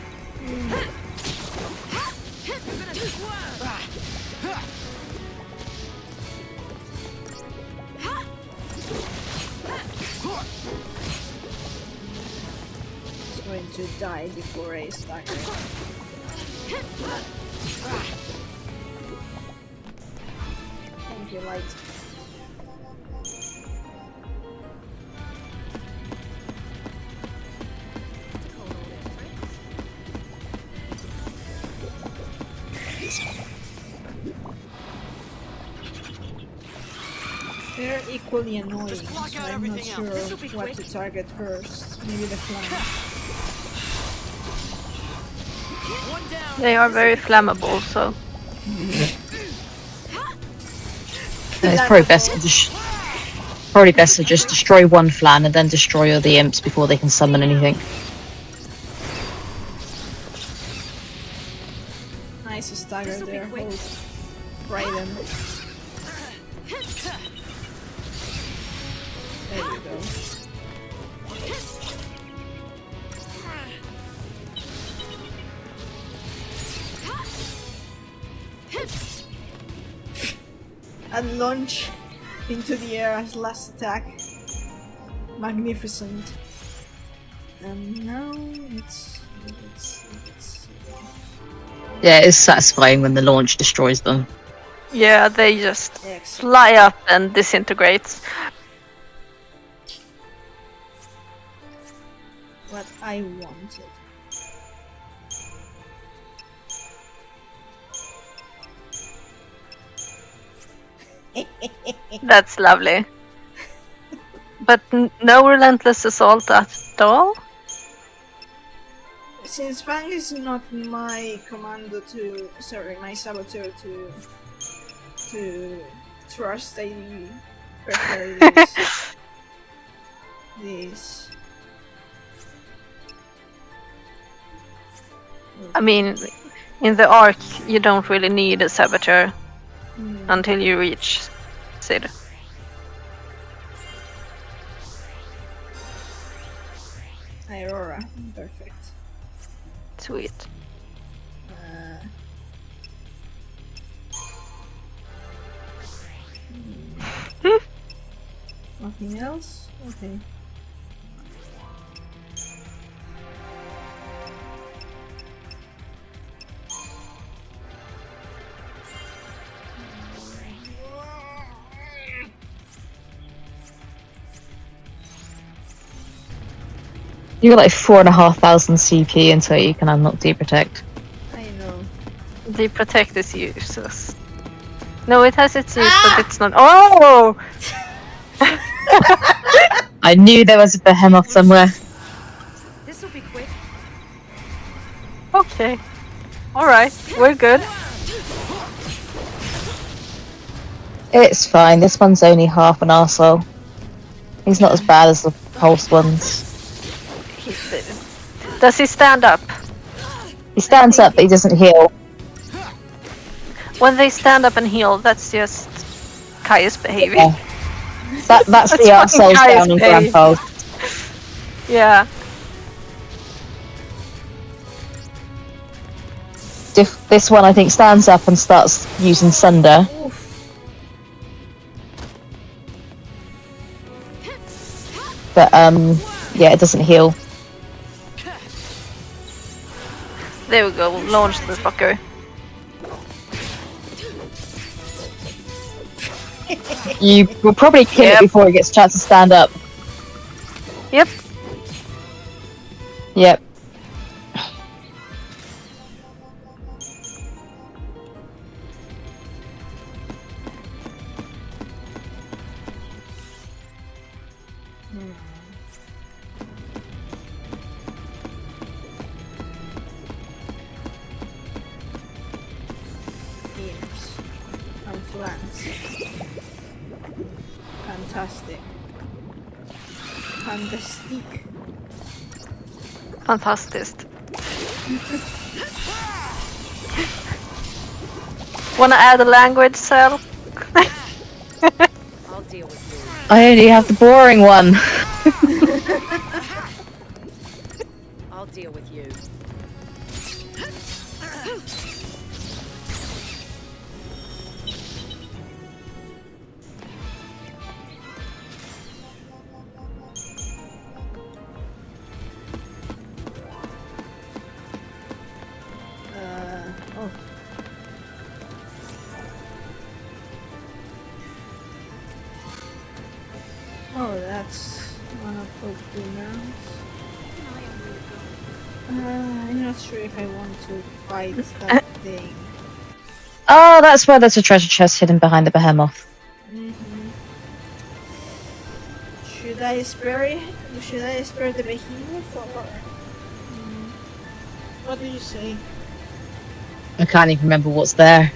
Speaker 2: It's going to die before I start. Thank you, light. They're equally annoying,
Speaker 7: Just block
Speaker 2: so
Speaker 7: out
Speaker 2: I'm not
Speaker 7: everything
Speaker 2: sure
Speaker 7: else. This'll be
Speaker 2: what
Speaker 7: quick.
Speaker 2: to target first. Maybe the flank.
Speaker 7: One down.
Speaker 3: They are very flammable, so
Speaker 1: It's probably best to just destroy one flan and then destroy all the imps before they can summon anything.
Speaker 2: Nice stagger there. Hold. Fry them. There we go. And launch into the air as last attack. Magnificent. And now it's
Speaker 1: Yeah, it's satisfying when the launch destroys them.
Speaker 3: yeah, they just
Speaker 2: excellent.
Speaker 3: fly up and disintegrate.
Speaker 2: What I wanted.
Speaker 3: That's lovely. But no relentless assault at all?
Speaker 2: Since Fang is not my my saboteur to trust, I prefer this.
Speaker 3: I mean, in the arc, you don't really need a saboteur until you reach Sid.
Speaker 2: Aurora, perfect.
Speaker 3: Sweet.
Speaker 2: Nothing else? Okay.
Speaker 1: You got like 4,500 CP until you can unlock Deep Protect.
Speaker 2: I know.
Speaker 3: The protect is useless. No, it has its use, but it's not. Oh!
Speaker 1: I knew there was a behemoth somewhere.
Speaker 9: This'll be quick.
Speaker 3: Okay. Alright, we're good.
Speaker 1: It's fine, this one's only half an arsehole. He's not as bad as the pulse ones.
Speaker 3: Does he stand up?
Speaker 1: He stands up, but he doesn't heal.
Speaker 3: When they stand up and heal, that's just Kaya's behavior.
Speaker 1: Yeah. That's the arseholes down on Grandpa's.
Speaker 3: Yeah.
Speaker 1: This one, I think, stands up and starts using Sunder. But, yeah, it doesn't heal.
Speaker 3: There we go, launch the fucker.
Speaker 1: You will probably kill it before it gets a chance to stand up.
Speaker 3: Yep.
Speaker 1: Yep.
Speaker 2: And flats. Fantastic. Fantastic.
Speaker 3: Fantastic. Wanna add a language cell?
Speaker 9: I'll deal with you.
Speaker 1: I only have the boring one.
Speaker 9: I'll deal with you.
Speaker 2: Oh, that's one of those boomerangs. I'm not sure if I want to fight that thing.
Speaker 1: Oh, that's where there's a treasure chest hidden behind the behemoth.
Speaker 2: Should I spare the behemoth or what do you say?
Speaker 1: I can't even remember what's there.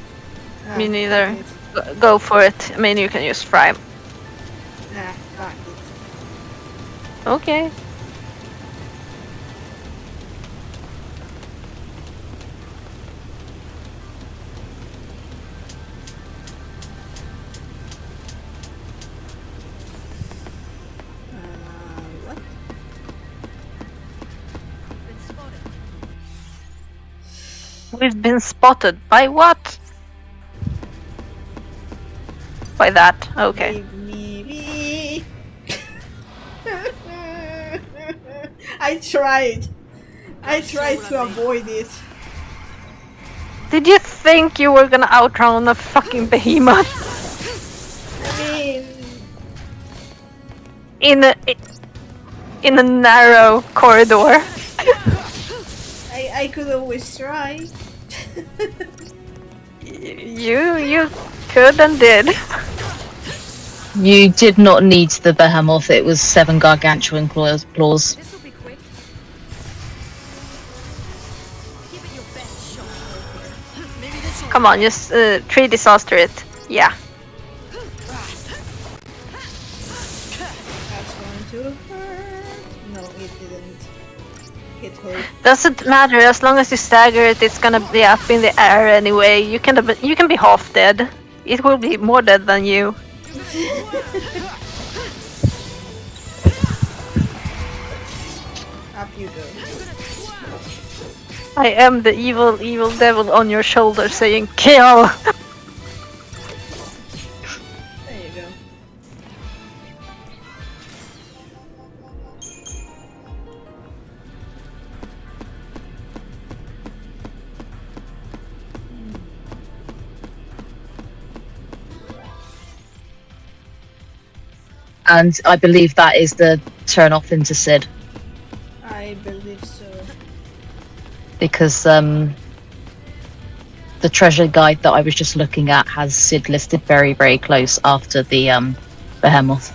Speaker 3: Me neither. Go for it. I mean, you can use fry.
Speaker 2: Nah, fuck it.
Speaker 3: Okay.
Speaker 2: What?
Speaker 3: We've been spotted. By what? By that. Okay.
Speaker 2: Maybe. I tried. I tried to avoid it.
Speaker 3: Did you think you were gonna outrun a fucking behemoth
Speaker 2: I mean,
Speaker 3: in a narrow corridor?
Speaker 2: I could always try.
Speaker 3: You could and did.
Speaker 1: You did not need the behemoth. It was 7 gargantuan claws.
Speaker 9: This'll be quick. Give it your best shot. Maybe this'll.
Speaker 3: Come on, just 3 disaster it. Yeah.
Speaker 2: That's going to hurt. No, it didn't. Hit her.
Speaker 3: Doesn't matter, as long as you stagger it, it's gonna be up in the air anyway. You can be half dead. It will be more dead than you.
Speaker 2: Up you go.
Speaker 3: I am the evil devil on your shoulder saying kill.
Speaker 2: There you go.
Speaker 1: And I believe that is the turn off into Sid.
Speaker 2: I believe so.
Speaker 1: Because the treasure guide that I was just looking at has Sid listed very, very close after the behemoth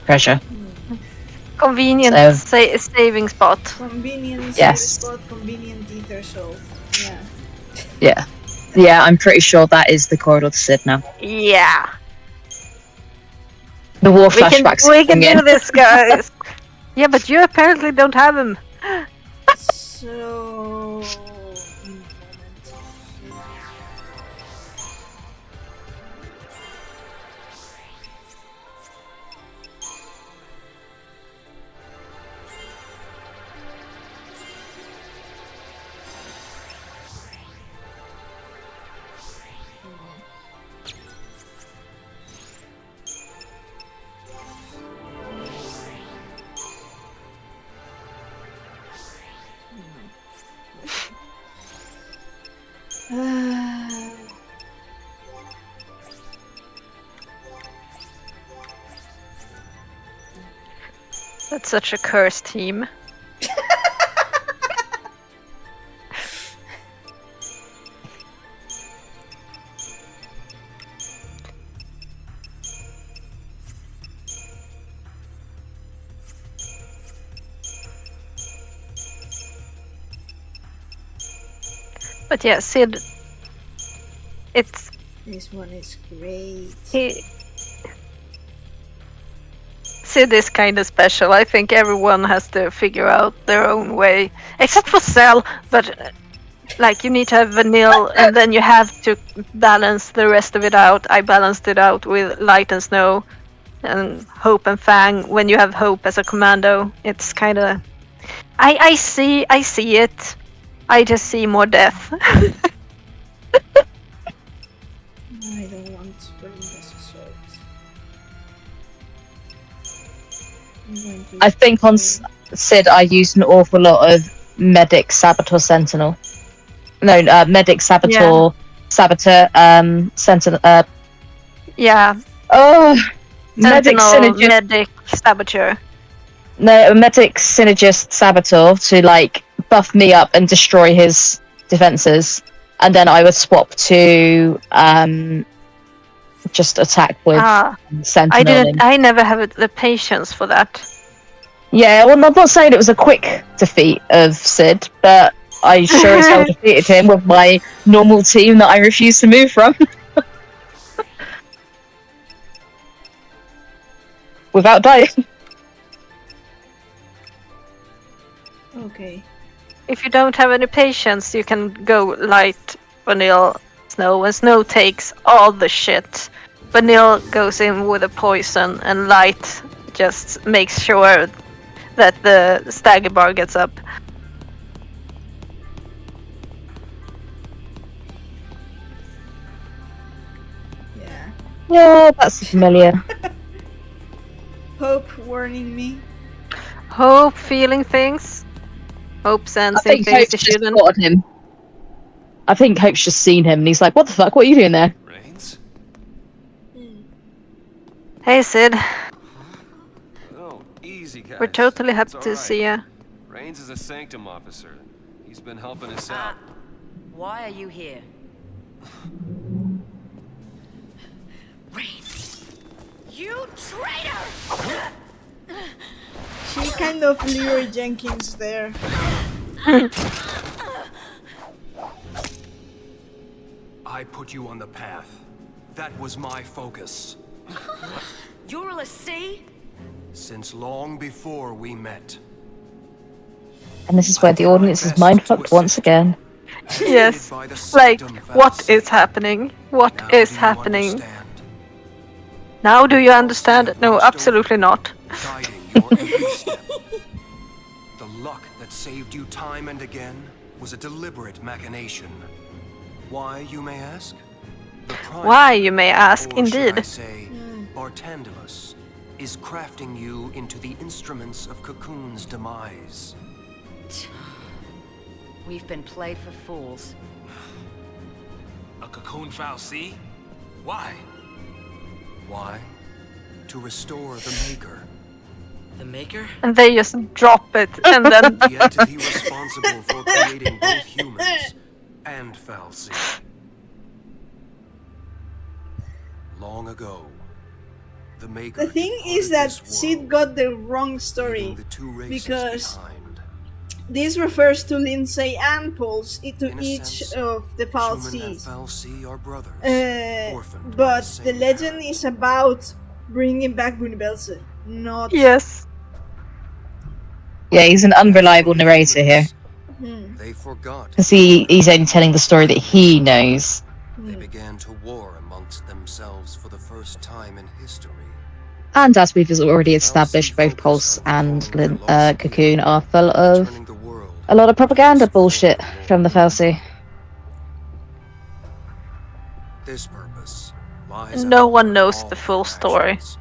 Speaker 1: treasure.
Speaker 3: Convenient saving spot.
Speaker 2: Convenient
Speaker 1: Yes.
Speaker 2: spot, convenient ether soul. Yeah.
Speaker 1: Yeah. Yeah, I'm pretty sure that is the corridor to Sid now.
Speaker 3: Yeah.
Speaker 1: The war
Speaker 3: We can
Speaker 1: flashbacks.
Speaker 3: do this, guys. Yeah, but you apparently don't have him.
Speaker 2: So.
Speaker 3: That's such a cursed team. But yeah, Sid.
Speaker 2: This one is great.
Speaker 3: Sid is kind of special. I think everyone has to figure out their own way, except for Cell. But like, you need to have Vanille, and then you have to balance the rest of it out. I balanced it out with Light and Snow, and Hope and Fang. When you have Hope as a commando, it's kind of. I see it. I just see more death.
Speaker 2: I don't want to bring this assault.
Speaker 1: I think on Sid I used an awful lot of Medic, Saboteur, Sentinel. No, Medic, Saboteur, Saboteur, Sentinel.
Speaker 3: Yeah.
Speaker 1: Oh, Medic,
Speaker 3: Sentinel,
Speaker 1: Synergist.
Speaker 3: Medic, Saboteur.
Speaker 1: No, Medic, Synergist, Saboteur to like buff me up and destroy his defenses, and then I would swap to just attack with Sentinel.
Speaker 3: I never have the patience for that.
Speaker 1: Yeah, well, I'm not saying it was a quick defeat of Sid, but I sure as hell defeated him with my normal team that I refuse to move from. Without dying.
Speaker 2: Okay.
Speaker 3: If you don't have any patience, you can go light, vanilla, snow, and snow takes all the shit. Vanilla goes in with a poison, and light just makes sure that the stagger bar gets up.
Speaker 2: Yeah.
Speaker 1: Yeah, that's familiar.
Speaker 2: Hope warning me.
Speaker 3: Hope feeling things. Hope
Speaker 1: I
Speaker 3: sensing
Speaker 1: think
Speaker 3: things
Speaker 1: Hope's
Speaker 3: he
Speaker 1: just
Speaker 3: shouldn't.
Speaker 1: spotted him. I think Hope's just seen him and he's like, what the fuck, what are you doing there?
Speaker 8: Rains?
Speaker 3: Hey Sid,
Speaker 8: Oh, easy, guys.
Speaker 3: we're totally happy
Speaker 8: It's
Speaker 3: to
Speaker 8: all right.
Speaker 3: see you.
Speaker 8: Rains is a Sanctum officer. He's been helping us out.
Speaker 9: Why are you here? Reigns! You traitor!
Speaker 2: She kind of Leroy Jenkins there.
Speaker 5: I put you on the path. That was my focus.
Speaker 9: You're a Lassie?
Speaker 5: Since long before we met.
Speaker 1: And this is where the audience is mindfucked once again.
Speaker 3: Yes,
Speaker 5: By the
Speaker 3: like,
Speaker 5: Sanctum
Speaker 3: what
Speaker 5: fallacy.
Speaker 3: is happening? What
Speaker 5: Now
Speaker 3: is
Speaker 5: do you
Speaker 3: happening?
Speaker 5: understand?
Speaker 3: Now do you understand? No, absolutely not.
Speaker 5: Guiding your every step. The luck that saved you time and again was a deliberate machination. Why, you may ask? The Prime,
Speaker 3: Why, you may ask,
Speaker 5: or should I
Speaker 3: indeed.
Speaker 5: say, Bartandalus, is crafting you into the instruments of Cocoon's demise.
Speaker 9: We've been played for fools.
Speaker 10: A cocoon fal'Cie? Why?
Speaker 5: Why? To restore the Maker.
Speaker 7: The Maker?
Speaker 3: And they just drop it, and then
Speaker 5: The entity responsible for creating both humans and fal'Cie. Long ago, the Maker
Speaker 2: The thing
Speaker 5: departed
Speaker 2: is that
Speaker 5: this
Speaker 2: Sid
Speaker 5: world,
Speaker 2: got the wrong story.
Speaker 5: leaving the two races
Speaker 2: because-
Speaker 5: behind.
Speaker 2: This refers to Lindsay and Pulse to
Speaker 5: In a
Speaker 2: each
Speaker 5: sense,
Speaker 2: of the
Speaker 5: Human and
Speaker 2: fal'Cies.
Speaker 5: fal'Cie are brothers, orphaned by
Speaker 2: But the
Speaker 5: same
Speaker 2: legend
Speaker 5: parent.
Speaker 2: is about bringing back Bunibelse, not.
Speaker 3: yes,
Speaker 1: Yeah, he's an unreliable
Speaker 5: As for
Speaker 1: narrator here.
Speaker 5: humans, They forgot.
Speaker 1: Because he's only telling the story that he knows.
Speaker 5: They began to war amongst themselves for the first time in history.
Speaker 1: And as we've already established, both Pulse and Cocoon are full of
Speaker 5: Turning the world
Speaker 1: a lot of propaganda bullshit from the fal'Cie.
Speaker 5: This purpose lies
Speaker 3: no
Speaker 5: at the
Speaker 3: one
Speaker 5: heart
Speaker 3: knows
Speaker 5: of
Speaker 3: the
Speaker 5: all
Speaker 3: full
Speaker 5: their
Speaker 3: story.
Speaker 5: actions.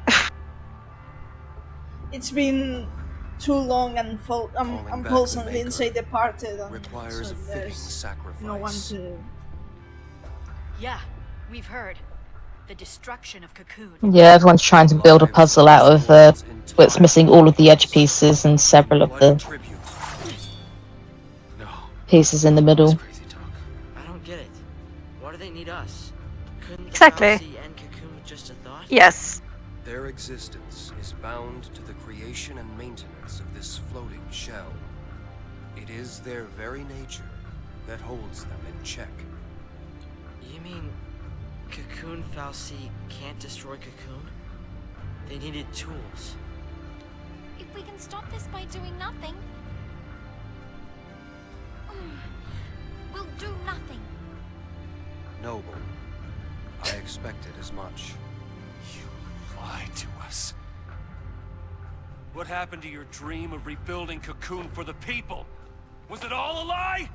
Speaker 2: It's been too long, and
Speaker 5: Calling back
Speaker 2: Pulse
Speaker 5: the
Speaker 2: and
Speaker 5: Maker
Speaker 2: Lindsay departed, and
Speaker 5: requires
Speaker 2: so
Speaker 5: a fitting
Speaker 2: there's
Speaker 5: sacrifice.
Speaker 2: no one to.
Speaker 11: Yeah, we've heard. The destruction of Cocoon.
Speaker 1: Yeah, everyone's trying to build a puzzle out of what's missing all of the edge pieces and several of
Speaker 5: Bloody
Speaker 1: the
Speaker 5: tribute.
Speaker 10: No.
Speaker 1: pieces in the middle.
Speaker 10: That's crazy talk.
Speaker 7: I don't get it. Why do they need us? Couldn't the
Speaker 3: Exactly.
Speaker 7: fal'Cie end Cocoon with just a thought?
Speaker 3: yes.
Speaker 5: Their existence is bound to the creation and maintenance of this floating shell. It is their very nature that holds them in check.
Speaker 7: You mean Cocoon fal'Cie can't destroy Cocoon? They needed tools.
Speaker 4: If we can stop this by doing nothing, we'll do nothing.
Speaker 5: Noble, I expected as much. You lied to us.
Speaker 6: What happened to your dream of rebuilding Cocoon for the people? Was it all a lie?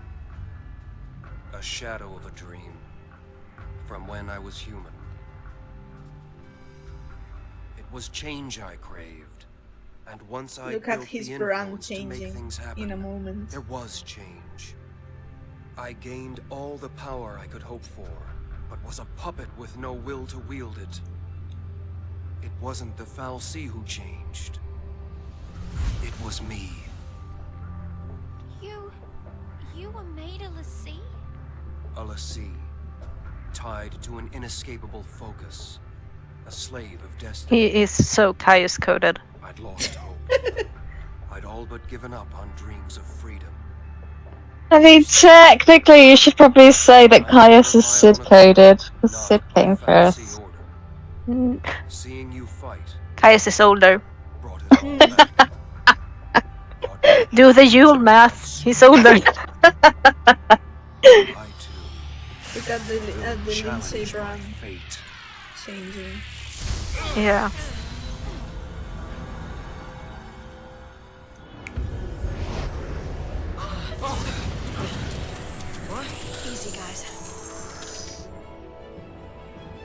Speaker 5: A shadow of a dream. From when I was human. It was change I craved. And once I
Speaker 2: Look at
Speaker 5: built
Speaker 2: his
Speaker 5: the
Speaker 2: brand
Speaker 5: influence to make
Speaker 2: changing
Speaker 5: things happen,
Speaker 2: in a moment.
Speaker 5: there was change. I gained all the power I could hope for, but was a puppet with no will to wield it. It wasn't the fal'Cie who changed. It was me.
Speaker 4: You were made a Lassie?
Speaker 5: A Lassie, tied to an inescapable focus. A slave of destiny.
Speaker 3: He is so Caius coded.
Speaker 5: I'd lost hope. I'd all but given up on dreams of freedom.
Speaker 1: I mean, technically, you should probably say that Caius is Sid coded, because Sid came first.
Speaker 5: Seeing you fight
Speaker 3: Caius is older.
Speaker 5: brought it all back. Brought back
Speaker 3: Do the Yule
Speaker 5: the
Speaker 3: math. He's older.
Speaker 5: I too
Speaker 2: Look at the Lindsay
Speaker 5: challenge my
Speaker 2: brand
Speaker 5: fate.
Speaker 2: changing.
Speaker 3: Yeah.
Speaker 11: Easy, guys.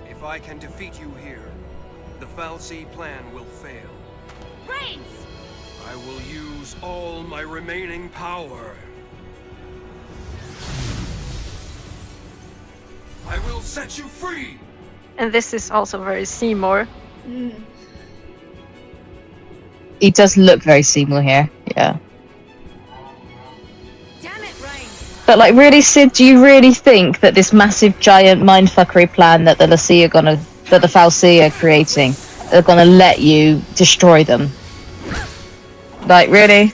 Speaker 5: If I can defeat you here, the Fal'Cie plan will fail.
Speaker 4: Brains!
Speaker 5: I will use all my remaining power. I will set you free!
Speaker 3: And this is also very Seymour.
Speaker 1: He does look very Seymour here, yeah.
Speaker 4: Damn it, Brains!
Speaker 1: But like, really, Sid, do you really think that this massive, giant mindfuckery plan that the Fal'Cie are creating, are gonna let you destroy them? Like, really?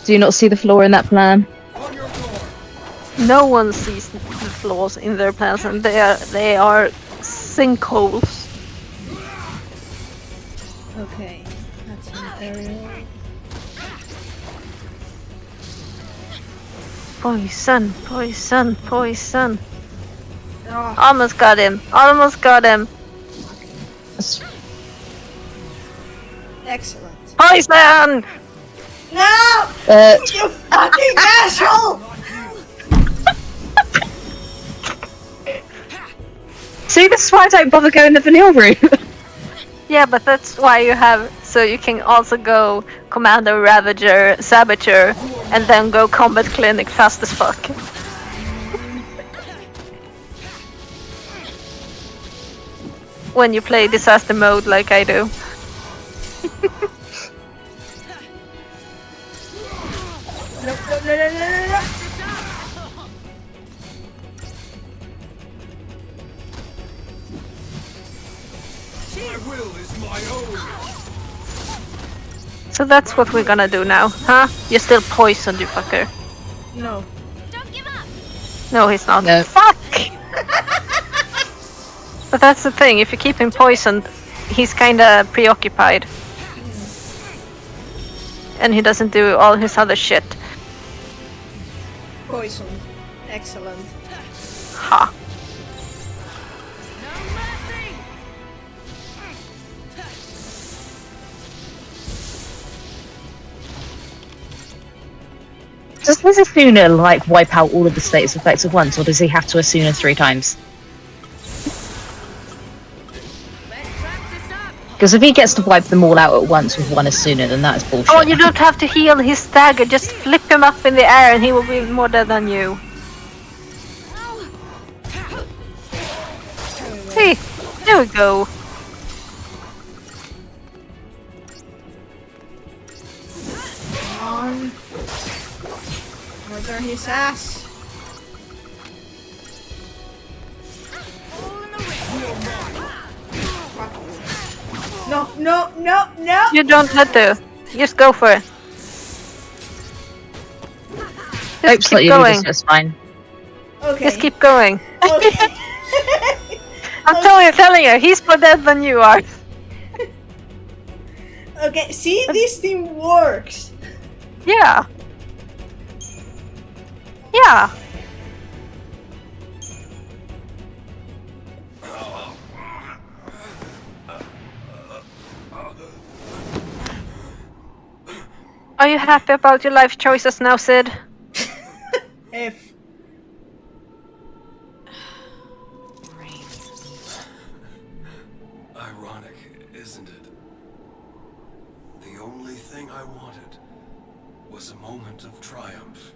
Speaker 1: Do you not see the flaw in that plan?
Speaker 3: No one sees the flaws in their plans, and they are sinkholes.
Speaker 2: Okay, that's an aerial.
Speaker 3: Poison, poison, poison.
Speaker 2: Oh,
Speaker 3: Almost got him. Almost got him.
Speaker 2: excellent.
Speaker 3: Poison!
Speaker 2: No! You fucking asshole!
Speaker 1: See, this is why I don't bother going the vanilla route.
Speaker 3: Yeah, but that's why you have, so you can also go Commander, Ravager, Saboteur, and then go Combat Clinic fast as fuck. When you play disaster mode like I do.
Speaker 2: No.
Speaker 5: My will is my own!
Speaker 3: So that's what we're gonna do now, huh? You're still poisoned, you fucker.
Speaker 2: No.
Speaker 4: Don't give up!
Speaker 3: No, he's not.
Speaker 1: No.
Speaker 3: Fuck! But that's the thing, if you keep him poisoned, he's kinda preoccupied. And he doesn't do all his other shit.
Speaker 2: Poison. Excellent.
Speaker 3: Ha.
Speaker 1: Does his Asuna, like, wipe out all of the status effects at once, or does he have to Asuna 3 times? Because if he gets to wipe them all out at once with one Asuna, then that is bullshit.
Speaker 3: Oh, you don't have to heal his stagger, just flip him up in the air and he will be more dead than you. See, there we go.
Speaker 2: On. Murder his ass. No.
Speaker 3: You don't have to. Just go for it. Just
Speaker 1: Oops, let
Speaker 3: keep
Speaker 1: you do
Speaker 3: going.
Speaker 1: this, that's fine.
Speaker 2: Okay.
Speaker 3: Just keep going.
Speaker 2: Okay.
Speaker 3: I'm telling you, he's more dead than you are.
Speaker 2: Okay, see, this team works.
Speaker 3: Yeah. Yeah. Are you happy about your life choices now, Sid?
Speaker 2: If
Speaker 5: Ironic, isn't it? The only thing I wanted was a moment of triumph.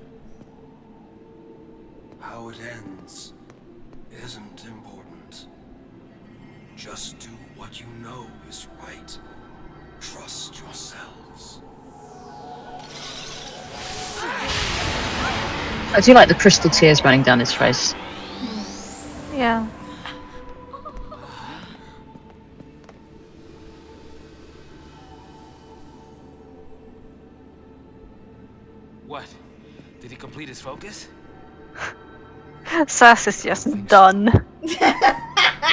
Speaker 5: How it ends isn't important. Just do what you know is right. Trust yourselves.
Speaker 1: I do like the crystal tears running down his face.
Speaker 3: Yeah.
Speaker 10: What? Did he complete his focus?
Speaker 3: Sass is just done.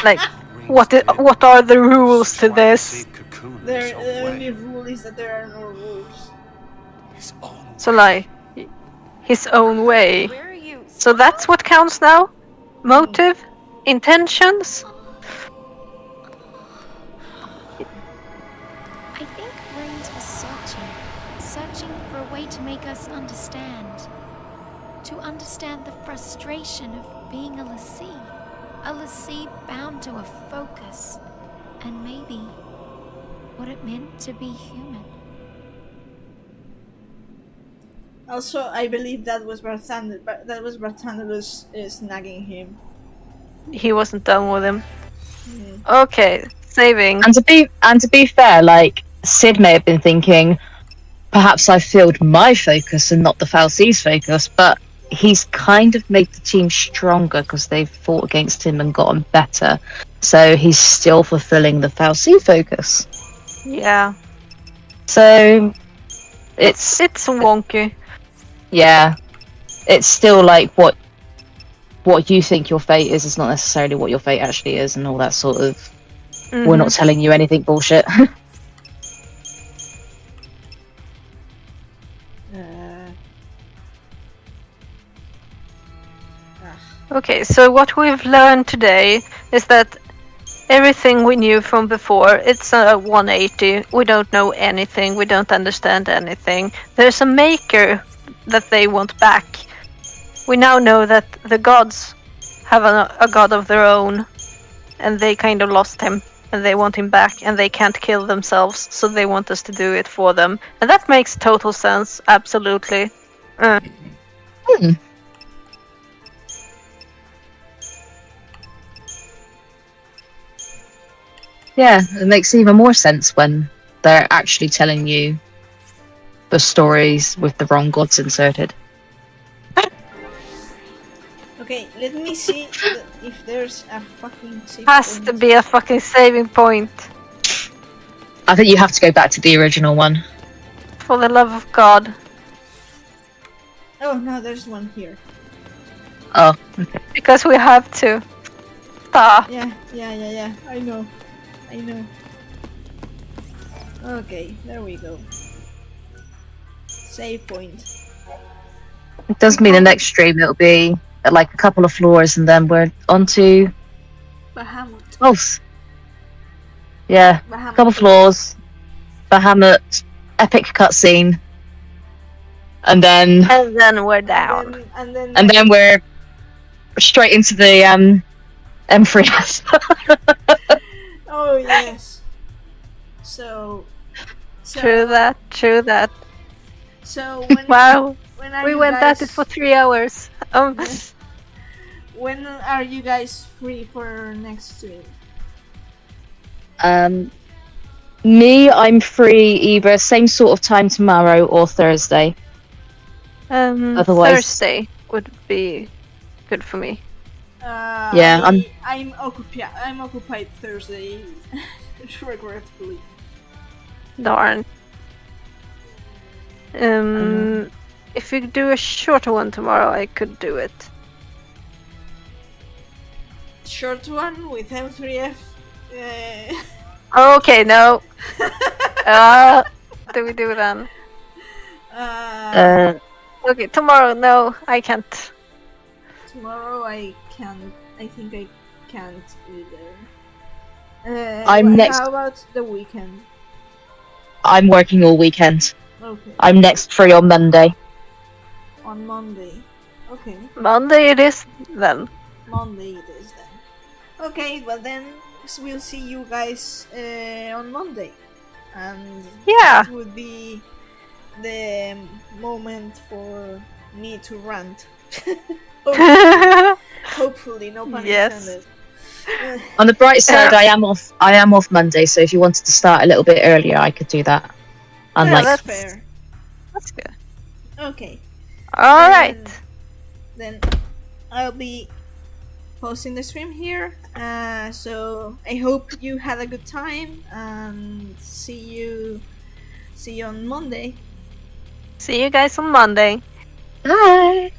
Speaker 3: Like,
Speaker 8: Rings did.
Speaker 3: what are the rules to
Speaker 8: Trying to
Speaker 3: this?
Speaker 8: save Cocoon in
Speaker 2: The
Speaker 8: some
Speaker 2: only
Speaker 8: way.
Speaker 2: rule is that there are no rules.
Speaker 8: His own
Speaker 3: So
Speaker 8: way.
Speaker 3: like, his own way.
Speaker 9: Where are you?
Speaker 3: So that's what counts now? Motive? Intentions?
Speaker 4: I think Rains was searching for a way to make us understand. To understand the frustration of being a Lassie bound to a focus, and maybe what it meant to be human.
Speaker 2: Also, I believe that was Barthandelus snagging him.
Speaker 3: He wasn't done with him. Okay, saving.
Speaker 1: And to be fair, like Sid may have been thinking, perhaps I failed my focus and not the Fal'Cie's focus, but he's kind of made the team stronger because they've fought against him and gotten better. So he's still fulfilling the Fal'Cie focus.
Speaker 3: Yeah.
Speaker 1: So
Speaker 3: It's wonky.
Speaker 1: yeah, it's still like what you think your fate is not necessarily what your fate actually is, and all that sort of. We're not telling you anything bullshit.
Speaker 3: Okay, so what we've learned today is that everything we knew from before, it's a 180. We don't know anything, we don't understand anything. There's a maker that they want back. We now know that the gods have a god of their own, and they kind of lost him, and they want him back, and they can't kill themselves, so they want us to do it for them. And that makes total sense, absolutely.
Speaker 1: Yeah, it makes even more sense when they're actually telling you the stories with the wrong gods inserted.
Speaker 2: Okay, let me see if there's a fucking save
Speaker 3: Has to
Speaker 2: point.
Speaker 3: be a fucking saving point.
Speaker 1: I think you have to go back to the original one.
Speaker 3: For the love of God.
Speaker 2: Oh no, there's one here.
Speaker 1: Oh, okay.
Speaker 3: Because we have to. Stop.
Speaker 2: Yeah. I know. Okay, there we go. Save point.
Speaker 1: It does mean the next stream it'll be like a couple of floors and then we're on to
Speaker 2: Bahamut.
Speaker 1: both. Yeah, a couple floors, Bahamut, epic cutscene, and then
Speaker 3: we're down.
Speaker 2: And then
Speaker 1: and then we're straight into the M3S.
Speaker 2: oh yes. So
Speaker 3: True that.
Speaker 2: So when
Speaker 3: Wow.
Speaker 2: when are
Speaker 3: We
Speaker 2: you
Speaker 3: went
Speaker 2: guys,
Speaker 3: at it for 3 hours.
Speaker 2: When are you guys free for next stream?
Speaker 1: Me, I'm free either same sort of time tomorrow or Thursday. Otherwise-
Speaker 3: Thursday would be good for me.
Speaker 1: Yeah,
Speaker 2: I'm occupied Thursday, regretfully.
Speaker 3: Darn. If you do a shorter one tomorrow, I could do it.
Speaker 2: Short one with M3F.
Speaker 3: Okay, no. Do we do then? Okay, tomorrow, no, I can't.
Speaker 2: Tomorrow I can't. I think I can't either. How about the weekend?
Speaker 1: I'm working all weekend.
Speaker 2: Okay.
Speaker 1: I'm next free on Monday.
Speaker 2: On Monday. Okay.
Speaker 3: Monday it is then.
Speaker 2: Monday it is then. Okay, well then we'll see you guys on Monday. And
Speaker 3: Yeah.
Speaker 2: that would be the moment for me to rant. Hopefully, no pun
Speaker 3: Yes.
Speaker 2: intended.
Speaker 1: On the bright side, I am off Monday, so if you wanted to start a little bit earlier, I could do that. Unlike
Speaker 2: That's fair.
Speaker 3: That's good.
Speaker 2: Okay.
Speaker 3: Alright.
Speaker 2: Then I'll be posting the stream here. So I hope you had a good time and see you on Monday.
Speaker 3: See you guys on Monday.
Speaker 1: Bye.